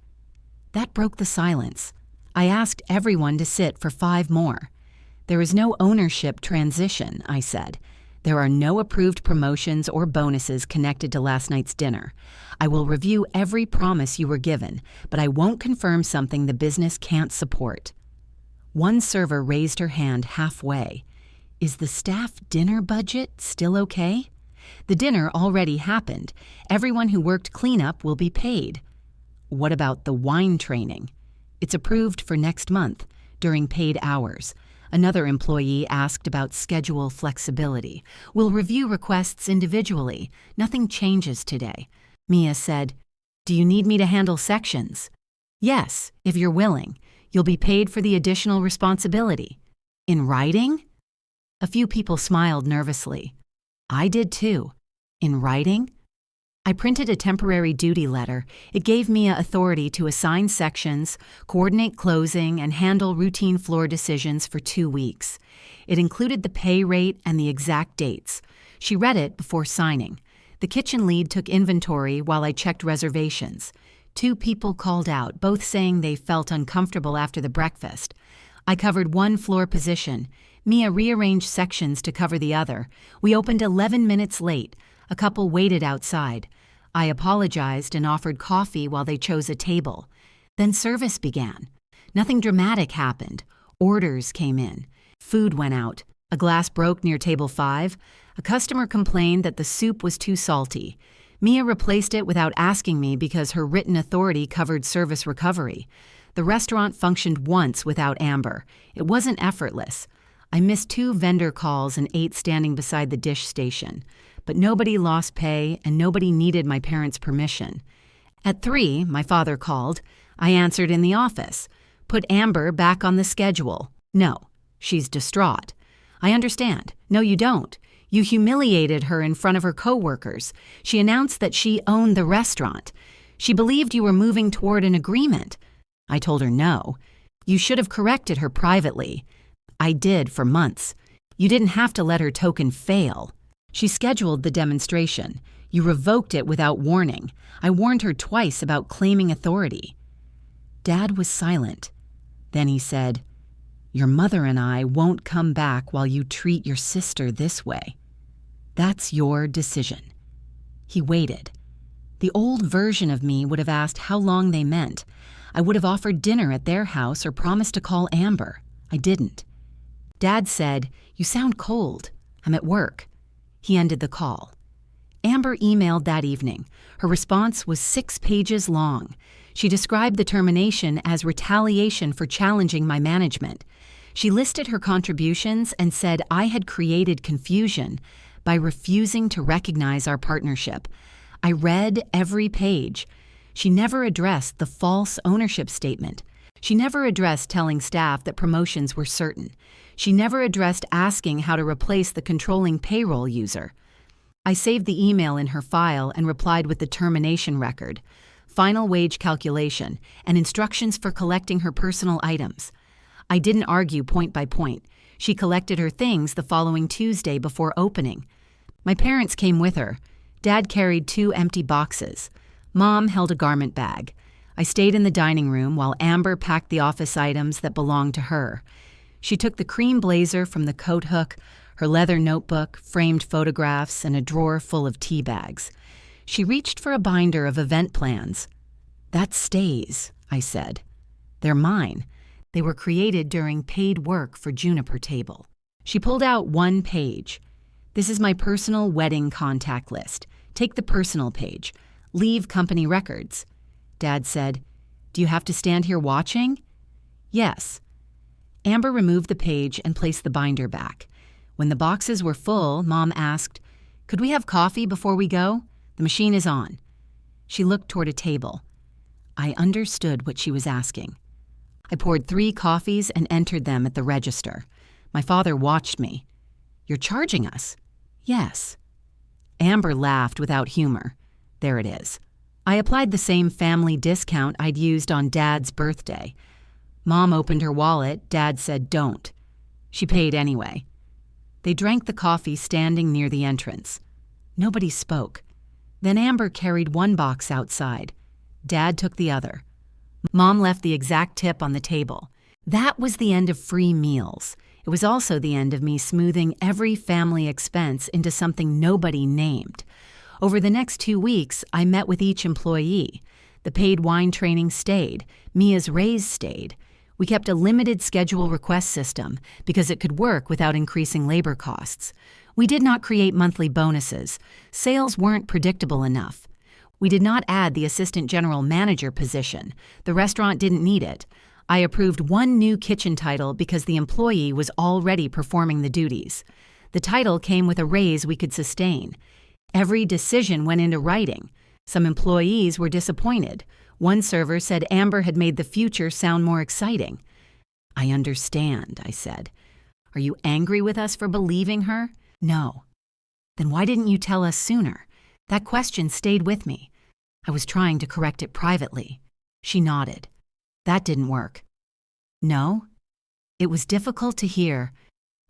That broke the silence. I asked everyone to sit for 5 more. There is no ownership transition, I said. There are no approved promotions or bonuses connected to last night's dinner. I will review every promise you were given, but I won't confirm something the business can't support. One server raised her hand halfway. Is the staff dinner budget still okay? The dinner already happened. Everyone who worked cleanup will be paid. What about the wine training? It's approved for next month, during paid hours. Another employee asked about schedule flexibility. We'll review requests individually. Nothing changes today. Mia said, do you need me to handle sections? Yes, if you're willing. You'll be paid for the additional responsibility. In writing? A few people smiled nervously. I did too. In writing? I printed a temporary duty letter. It gave Mia authority to assign sections, coordinate closing, and handle routine floor decisions for 2 weeks. It included the pay rate and the exact dates. She read it before signing. The kitchen lead took inventory while I checked reservations. 2 people called out, both saying they felt uncomfortable after the breakfast. I covered 1 floor position. Mia rearranged sections to cover the other. We opened 11 minutes late. A couple waited outside. I apologized and offered coffee while they chose a table. Then service began. Nothing dramatic happened. Orders came in. Food went out. A glass broke near table 5. A customer complained that the soup was too salty. Mia replaced it without asking me because her written authority covered service recovery. The restaurant functioned once without Amber. It wasn't effortless. I missed 2 vendor calls and 8 standing beside the dish station. But nobody lost pay and nobody needed my parents' permission. At 3, my father called. I answered in the office. Put Amber back on the schedule. No, she's distraught. I understand. No, you don't. You humiliated her in front of her coworkers. She announced that she owned the restaurant. She believed you were moving toward an agreement. I told her no. You should have corrected her privately. I did for months. You didn't have to let her token fail. She scheduled the demonstration. You revoked it without warning. I warned her twice about claiming authority. Dad was silent. Then he said, your mother and I won't come back while you treat your sister this way. That's your decision." He waited. The old version of me would have asked how long they meant. I would have offered dinner at their house or promised to call Amber. I didn't. Dad said, "You sound cold. I'm at work." He ended the call. Amber emailed that evening. Her response was 6 pages long. She described the termination as retaliation for challenging my management. She listed her contributions and said I had created confusion by refusing to recognize our partnership. I read every page. She never addressed the false ownership statement. She never addressed telling staff that promotions were certain. She never addressed asking how to replace the controlling payroll user. I saved the email in her file and replied with the termination record, final wage calculation, and instructions for collecting her personal items. I didn't argue point by point. She collected her things the following Tuesday before opening. My parents came with her. Dad carried 2 empty boxes. Mom held a garment bag. I stayed in the dining room while Amber packed the office items that belonged to her. She took the cream blazer from the coat hook, her leather notebook, framed photographs, and a drawer full of tea bags. She reached for a binder of event plans. "That stays," I said. "They're mine. They were created during paid work for Juniper Table." She pulled out 1 page. "This is my personal wedding contact list. Take the personal page. Leave company records." Dad said, "Do you have to stand here watching?" "Yes." Amber removed the page and placed the binder back. When the boxes were full, Mom asked, "Could we have coffee before we go? The machine is on." She looked toward a table. I understood what she was asking. I poured 3 coffees and entered them at the register. My father watched me. "You're charging us?" "Yes." Amber laughed without humor. "There it is." I applied the same family discount I'd used on Dad's birthday. Mom opened her wallet. Dad said, "Don't." She paid anyway. They drank the coffee standing near the entrance. Nobody spoke. Then Amber carried 1 box outside. Dad took the other. Mom left the exact tip on the table. That was the end of free meals. It was also the end of me smoothing every family expense into something nobody named. Over the next 2 weeks, I met with each employee. The paid wine training stayed. Mia's raise stayed. We kept a limited schedule request system because it could work without increasing labor costs. We did not create monthly bonuses. Sales weren't predictable enough. We did not add the assistant general manager position. The restaurant didn't need it. I approved 1 new kitchen title because the employee was already performing the duties. The title came with a raise we could sustain. Every decision went into writing. Some employees were disappointed. One server said Amber had made the future sound more exciting. "I understand," I said. "Are you angry with us for believing her?" "No." "Then why didn't you tell us sooner?" That question stayed with me. I was trying to correct it privately. She nodded. "That didn't work." "No?" It was difficult to hear,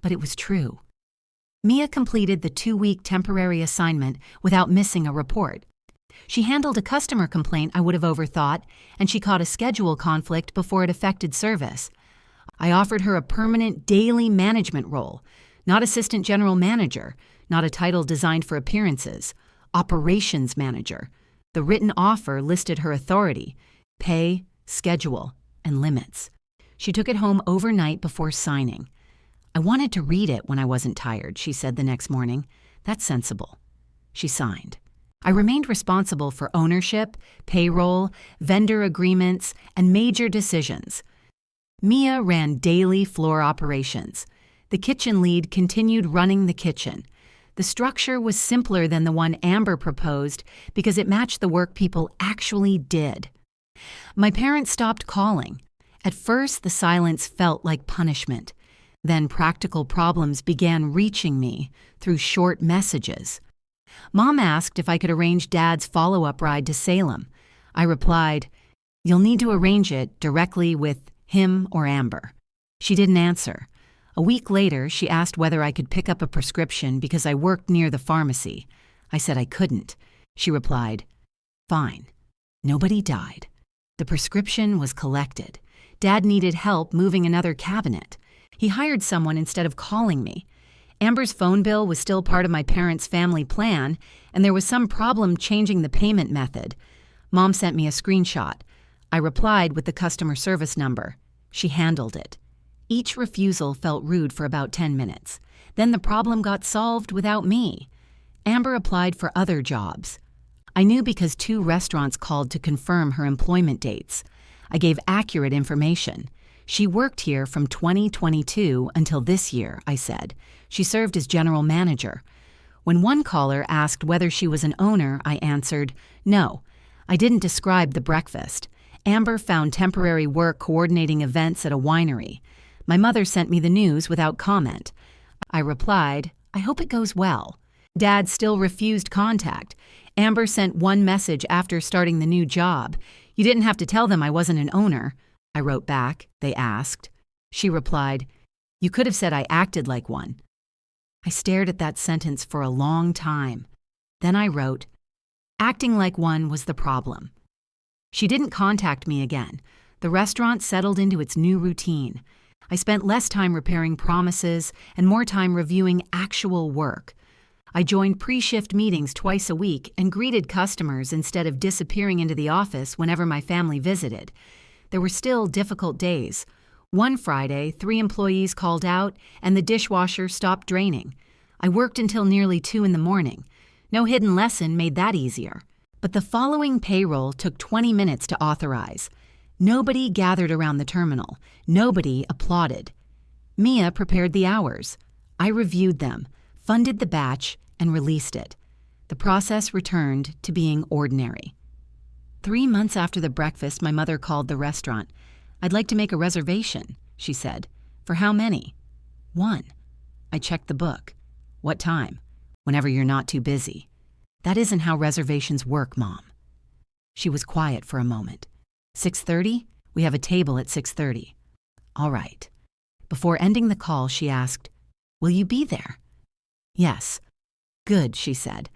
but it was true. Mia completed the 2-week temporary assignment without missing a report. She handled a customer complaint I would have overthought, and she caught a schedule conflict before it affected service. I offered her a permanent daily management role, not assistant general manager, not a title designed for appearances, operations manager. The written offer listed her authority, pay, schedule, and limits. She took it home overnight before signing. "I wanted to read it when I wasn't tired," she said the next morning. "That's sensible." She signed. I remained responsible for ownership, payroll, vendor agreements, and major decisions. Mia ran daily floor operations. The kitchen lead continued running the kitchen. The structure was simpler than the one Amber proposed because it matched the work people actually did. My parents stopped calling. At first, the silence felt like punishment. Then practical problems began reaching me through short messages. Mom asked if I could arrange Dad's follow-up ride to Salem. I replied, "You'll need to arrange it directly with him or Amber." She didn't answer. A week later, she asked whether I could pick up a prescription because I worked near the pharmacy. I said I couldn't. She replied, "Fine." Nobody died. The prescription was collected. Dad needed help moving another cabinet. He hired someone instead of calling me. Amber's phone bill was still part of my parents' family plan, and there was some problem changing the payment method. Mom sent me a screenshot. I replied with the customer service number. She handled it. Each refusal felt rude for about 10 minutes. Then the problem got solved without me. Amber applied for other jobs. I knew because 2 restaurants called to confirm her employment dates. I gave accurate information. She worked here from 2022 until this year, I said. She served as general manager. When one caller asked whether she was an owner, I answered, no. I didn't describe the breakfast. Amber found temporary work coordinating events at a winery. My mother sent me the news without comment. I replied, I hope it goes well. Dad still refused contact. Amber sent one message after starting the new job. You didn't have to tell them I wasn't an owner. I wrote back. They asked. She replied, you could have said I acted like one. I stared at that sentence for a long time. Then I wrote, acting like one was the problem. She didn't contact me again. The restaurant settled into its new routine. I spent less time repairing promises and more time reviewing actual work. I joined pre-shift meetings twice a week and greeted customers instead of disappearing into the office whenever my family visited. There were still difficult days. One Friday, 3 employees called out and the dishwasher stopped draining. I worked until nearly 2 in the morning. No hidden lesson made that easier. But the following payroll took 20 minutes to authorize. Nobody gathered around the terminal. Nobody applauded. Mia prepared the hours. I reviewed them, funded the batch, and released it. The process returned to being ordinary. 3 months after the breakfast, my mother called the restaurant. I'd like to make a reservation, she said. For how many? 1. I checked the book. What time? Whenever you're not too busy. That isn't how reservations work, Mom. She was quiet for a moment. 6:30? We have a table at 6:30. All right. Before ending the call, she asked, will you be there? Yes. Good, she said.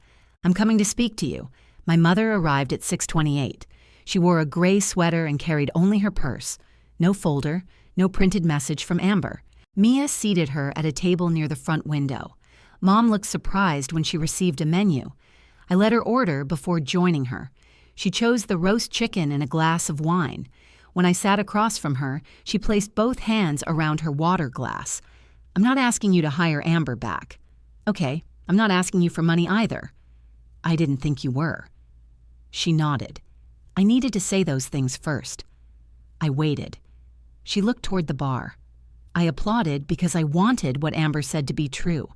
I'm coming to speak to you. My mother arrived at 6:28. She wore a gray sweater and carried only her purse. No folder, no printed message from Amber. Mia seated her at a table near the front window. Mom looked surprised when she received a menu. I let her order before joining her. She chose the roast chicken and a glass of wine. When I sat across from her, she placed both hands around her water glass. I'm not asking you to hire Amber back. Okay, I'm not asking you for money either. I didn't think you were. She nodded. I needed to say those things first. I waited. She looked toward the bar. I applauded because I wanted what Amber said to be true.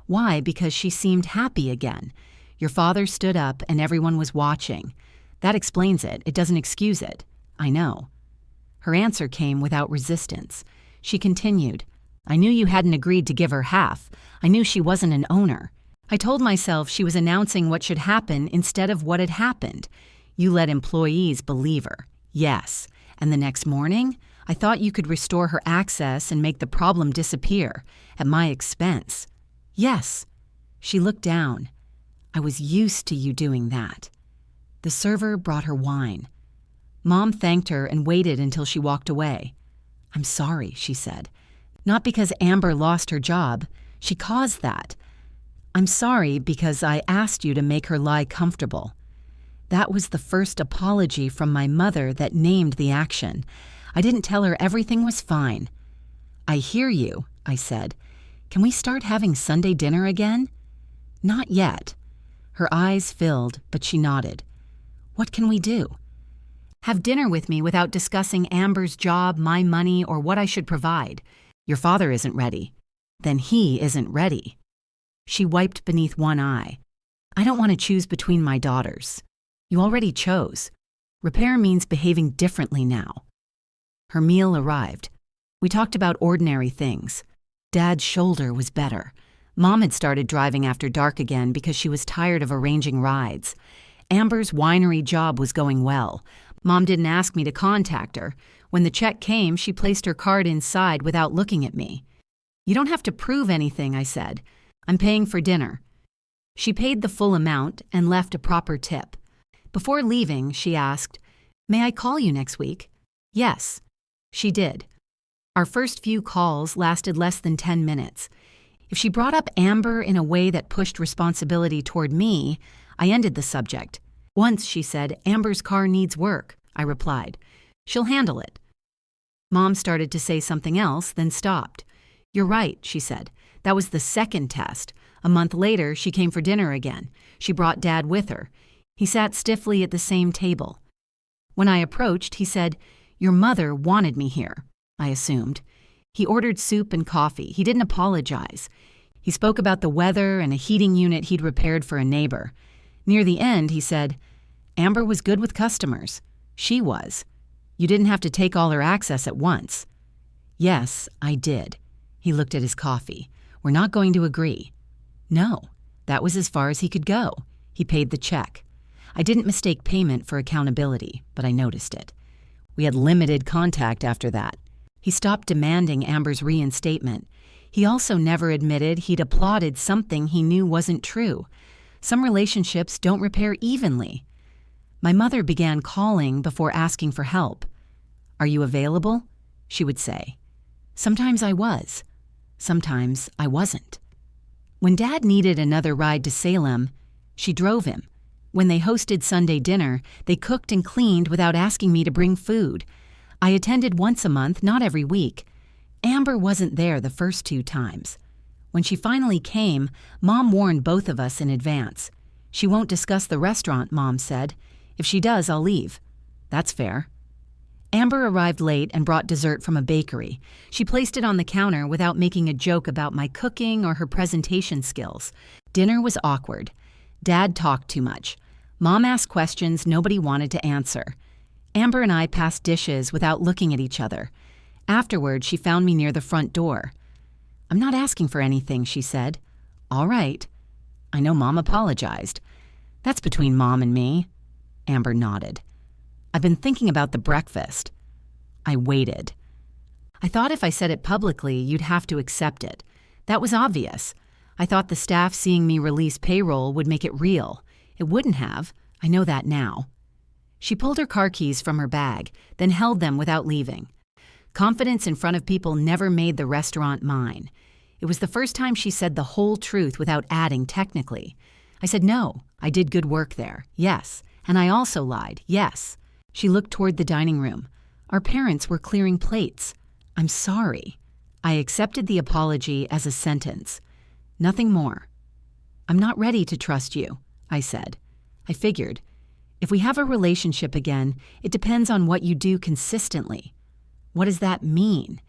Why? Because she seemed happy again. Your father stood up and everyone was watching. That explains it. It doesn't excuse it. I know. Her answer came without resistance. She continued, I knew you hadn't agreed to give her half. I knew she wasn't an owner. I told myself she was announcing what should happen instead of what had happened. You let employees believe her. Yes. And the next morning, I thought you could restore her access and make the problem disappear at my expense. Yes. She looked down. I was used to you doing that. The server brought her wine. Mom thanked her and waited until she walked away. I'm sorry, she said. Not because Amber lost her job. She caused that. I'm sorry because I asked you to make her lie comfortable. That was the first apology from my mother that named the action. I didn't tell her everything was fine. I hear you, I said. Can we start having Sunday dinner again? Not yet. Her eyes filled, but she nodded. What can we do? Have dinner with me without discussing Amber's job, my money, or what I should provide. Your father isn't ready. Then he isn't ready. She wiped beneath one eye. I don't want to choose between my daughters. You already chose. Repair means behaving differently now. Her meal arrived. We talked about ordinary things. Dad's shoulder was better. Mom had started driving after dark again because she was tired of arranging rides. Amber's winery job was going well. Mom didn't ask me to contact her. When the check came, she placed her card inside without looking at me. You don't have to prove anything, I said. I'm paying for dinner. She paid the full amount and left a proper tip. Before leaving, she asked, May I call you next week? Yes. She did. Our first few calls lasted less than 10 minutes. If she brought up Amber in a way that pushed responsibility toward me, I ended the subject. Once she said, "Amber's car needs work," I replied. "She'll handle it." Mom started to say something else, then stopped. "You're right," she said. "That was the second test. A month later, she came for dinner again. She brought Dad with her. He sat stiffly at the same table. When I approached, he said, 'Your mother wanted me here,' I assumed. He ordered soup and coffee. He didn't apologize. He spoke about the weather and a heating unit he'd repaired for a neighbor. Near the end, he said, 'Amber was good with customers. She was. You didn't have to take all her access at once.' Yes, I did." He looked at his coffee. "We're not going to agree." No, that was as far as he could go. He paid the check. I didn't mistake payment for accountability, but I noticed it. We had limited contact after that. He stopped demanding Amber's reinstatement. He also never admitted he'd applauded something he knew wasn't true. Some relationships don't repair evenly. My mother began calling before asking for help. "Are you available?" she would say. Sometimes I was. Sometimes I wasn't. When Dad needed another ride to Salem, she drove him. When they hosted Sunday dinner, they cooked and cleaned without asking me to bring food. I attended once a month, not every week. Amber wasn't there the first 2 times. When she finally came, Mom warned both of us in advance. "She won't discuss the restaurant," Mom said. "If she does, I'll leave." That's fair. Amber arrived late and brought dessert from a bakery. She placed it on the counter without making a joke about my cooking or her presentation skills. Dinner was awkward. Dad talked too much. Mom asked questions nobody wanted to answer. Amber and I passed dishes without looking at each other. Afterward, she found me near the front door. "I'm not asking for anything," she said. "All right." I know Mom apologized. "That's between Mom and me." Amber nodded. "I've been thinking about the breakfast." I waited. "I thought if I said it publicly, you'd have to accept it. That was obvious. I thought the staff seeing me release payroll would make it real. It wouldn't have. I know that now." She pulled her car keys from her bag, then held them without leaving. Confidence in front of people never made the restaurant mine. It was the first time she said the whole truth without adding technically. I said, "No, I did good work there. Yes. And I also lied. Yes." She looked toward the dining room. Our parents were clearing plates. "I'm sorry." I accepted the apology as a sentence. Nothing more. "I'm not ready to trust you," I said. I figured, if we have a relationship again, it depends on what you do consistently. What does that mean?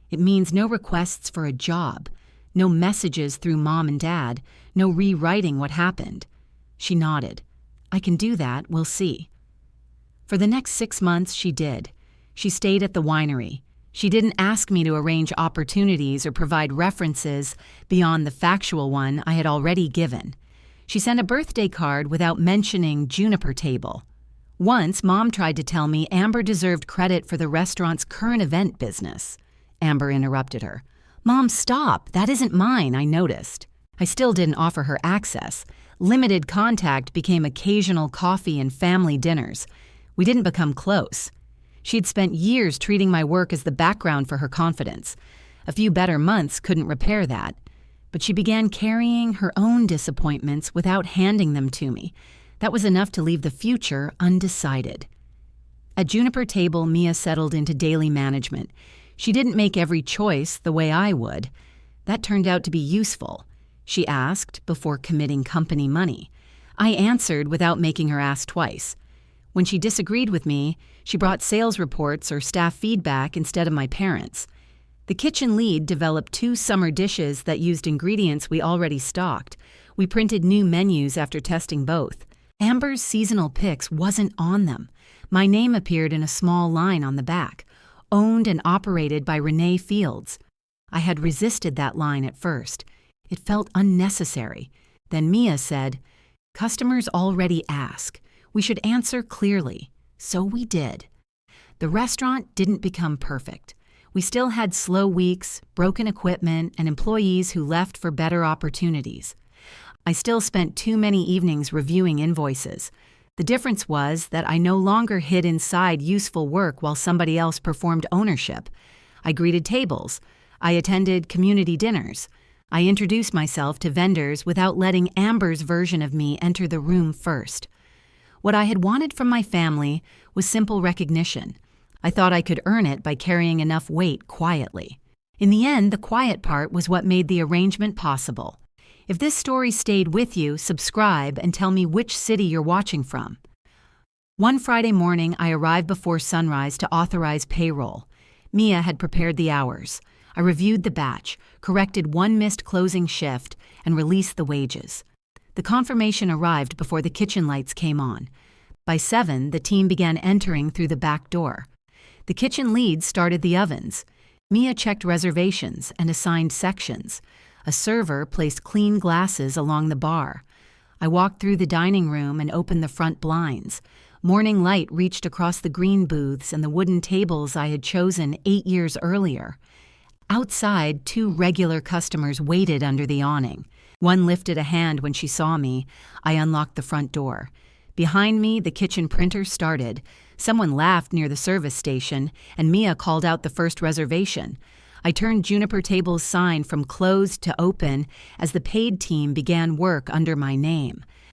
It means no requests for a job, no messages through Mom and Dad, no rewriting what happened. She nodded. "I can do that, we'll see." For the next 6 months, she did. She stayed at the winery. She didn't ask me to arrange opportunities or provide references beyond the factual one I had already given. She sent a birthday card without mentioning Juniper Table. Once, Mom tried to tell me Amber deserved credit for the restaurant's current event business. Amber interrupted her. "Mom, stop. That isn't mine," I noticed. I still didn't offer her access. Limited contact became occasional coffee and family dinners. We didn't become close. She'd spent years treating my work as the background for her confidence. A few better months couldn't repair that. But she began carrying her own disappointments without handing them to me. That was enough to leave the future undecided. At Juniper Table, Mia settled into daily management. She didn't make every choice the way I would. That turned out to be useful. She asked before committing company money. I answered without making her ask twice. When she disagreed with me, she brought sales reports or staff feedback instead of my parents'. The kitchen lead developed 2 summer dishes that used ingredients we already stocked. We printed new menus after testing both. Amber's seasonal picks wasn't on them. My name appeared in a small line on the back, owned and operated by Renee Fields. I had resisted that line at first. It felt unnecessary. Then Mia said, "Customers already ask. We should answer clearly." So we did. The restaurant didn't become perfect. We still had slow weeks, broken equipment, and employees who left for better opportunities. I still spent too many evenings reviewing invoices. The difference was that I no longer hid inside useful work while somebody else performed ownership. I greeted tables. I attended community dinners. I introduced myself to vendors without letting Amber's version of me enter the room first. What I had wanted from my family was simple recognition. I thought I could earn it by carrying enough weight quietly. In the end, the quiet part was what made the arrangement possible. If this story stayed with you, subscribe and tell me which city you're watching from. One Friday morning, I arrived before sunrise to authorize payroll. Mia had prepared the hours. I reviewed the batch, corrected one missed closing shift, and released the wages. The confirmation arrived before the kitchen lights came on. By 7, the team began entering through the back door. The kitchen lead started the ovens. Mia checked reservations and assigned sections. A server placed clean glasses along the bar. I walked through the dining room and opened the front blinds. Morning light reached across the green booths and the wooden tables I had chosen 8 years earlier. Outside, 2 regular customers waited under the awning. One lifted a hand when she saw me. I unlocked the front door. Behind me, the kitchen printer started. Someone laughed near the service station, and Mia called out the first reservation. I turned Juniper Table's sign from closed to open as the paid team began work under my name.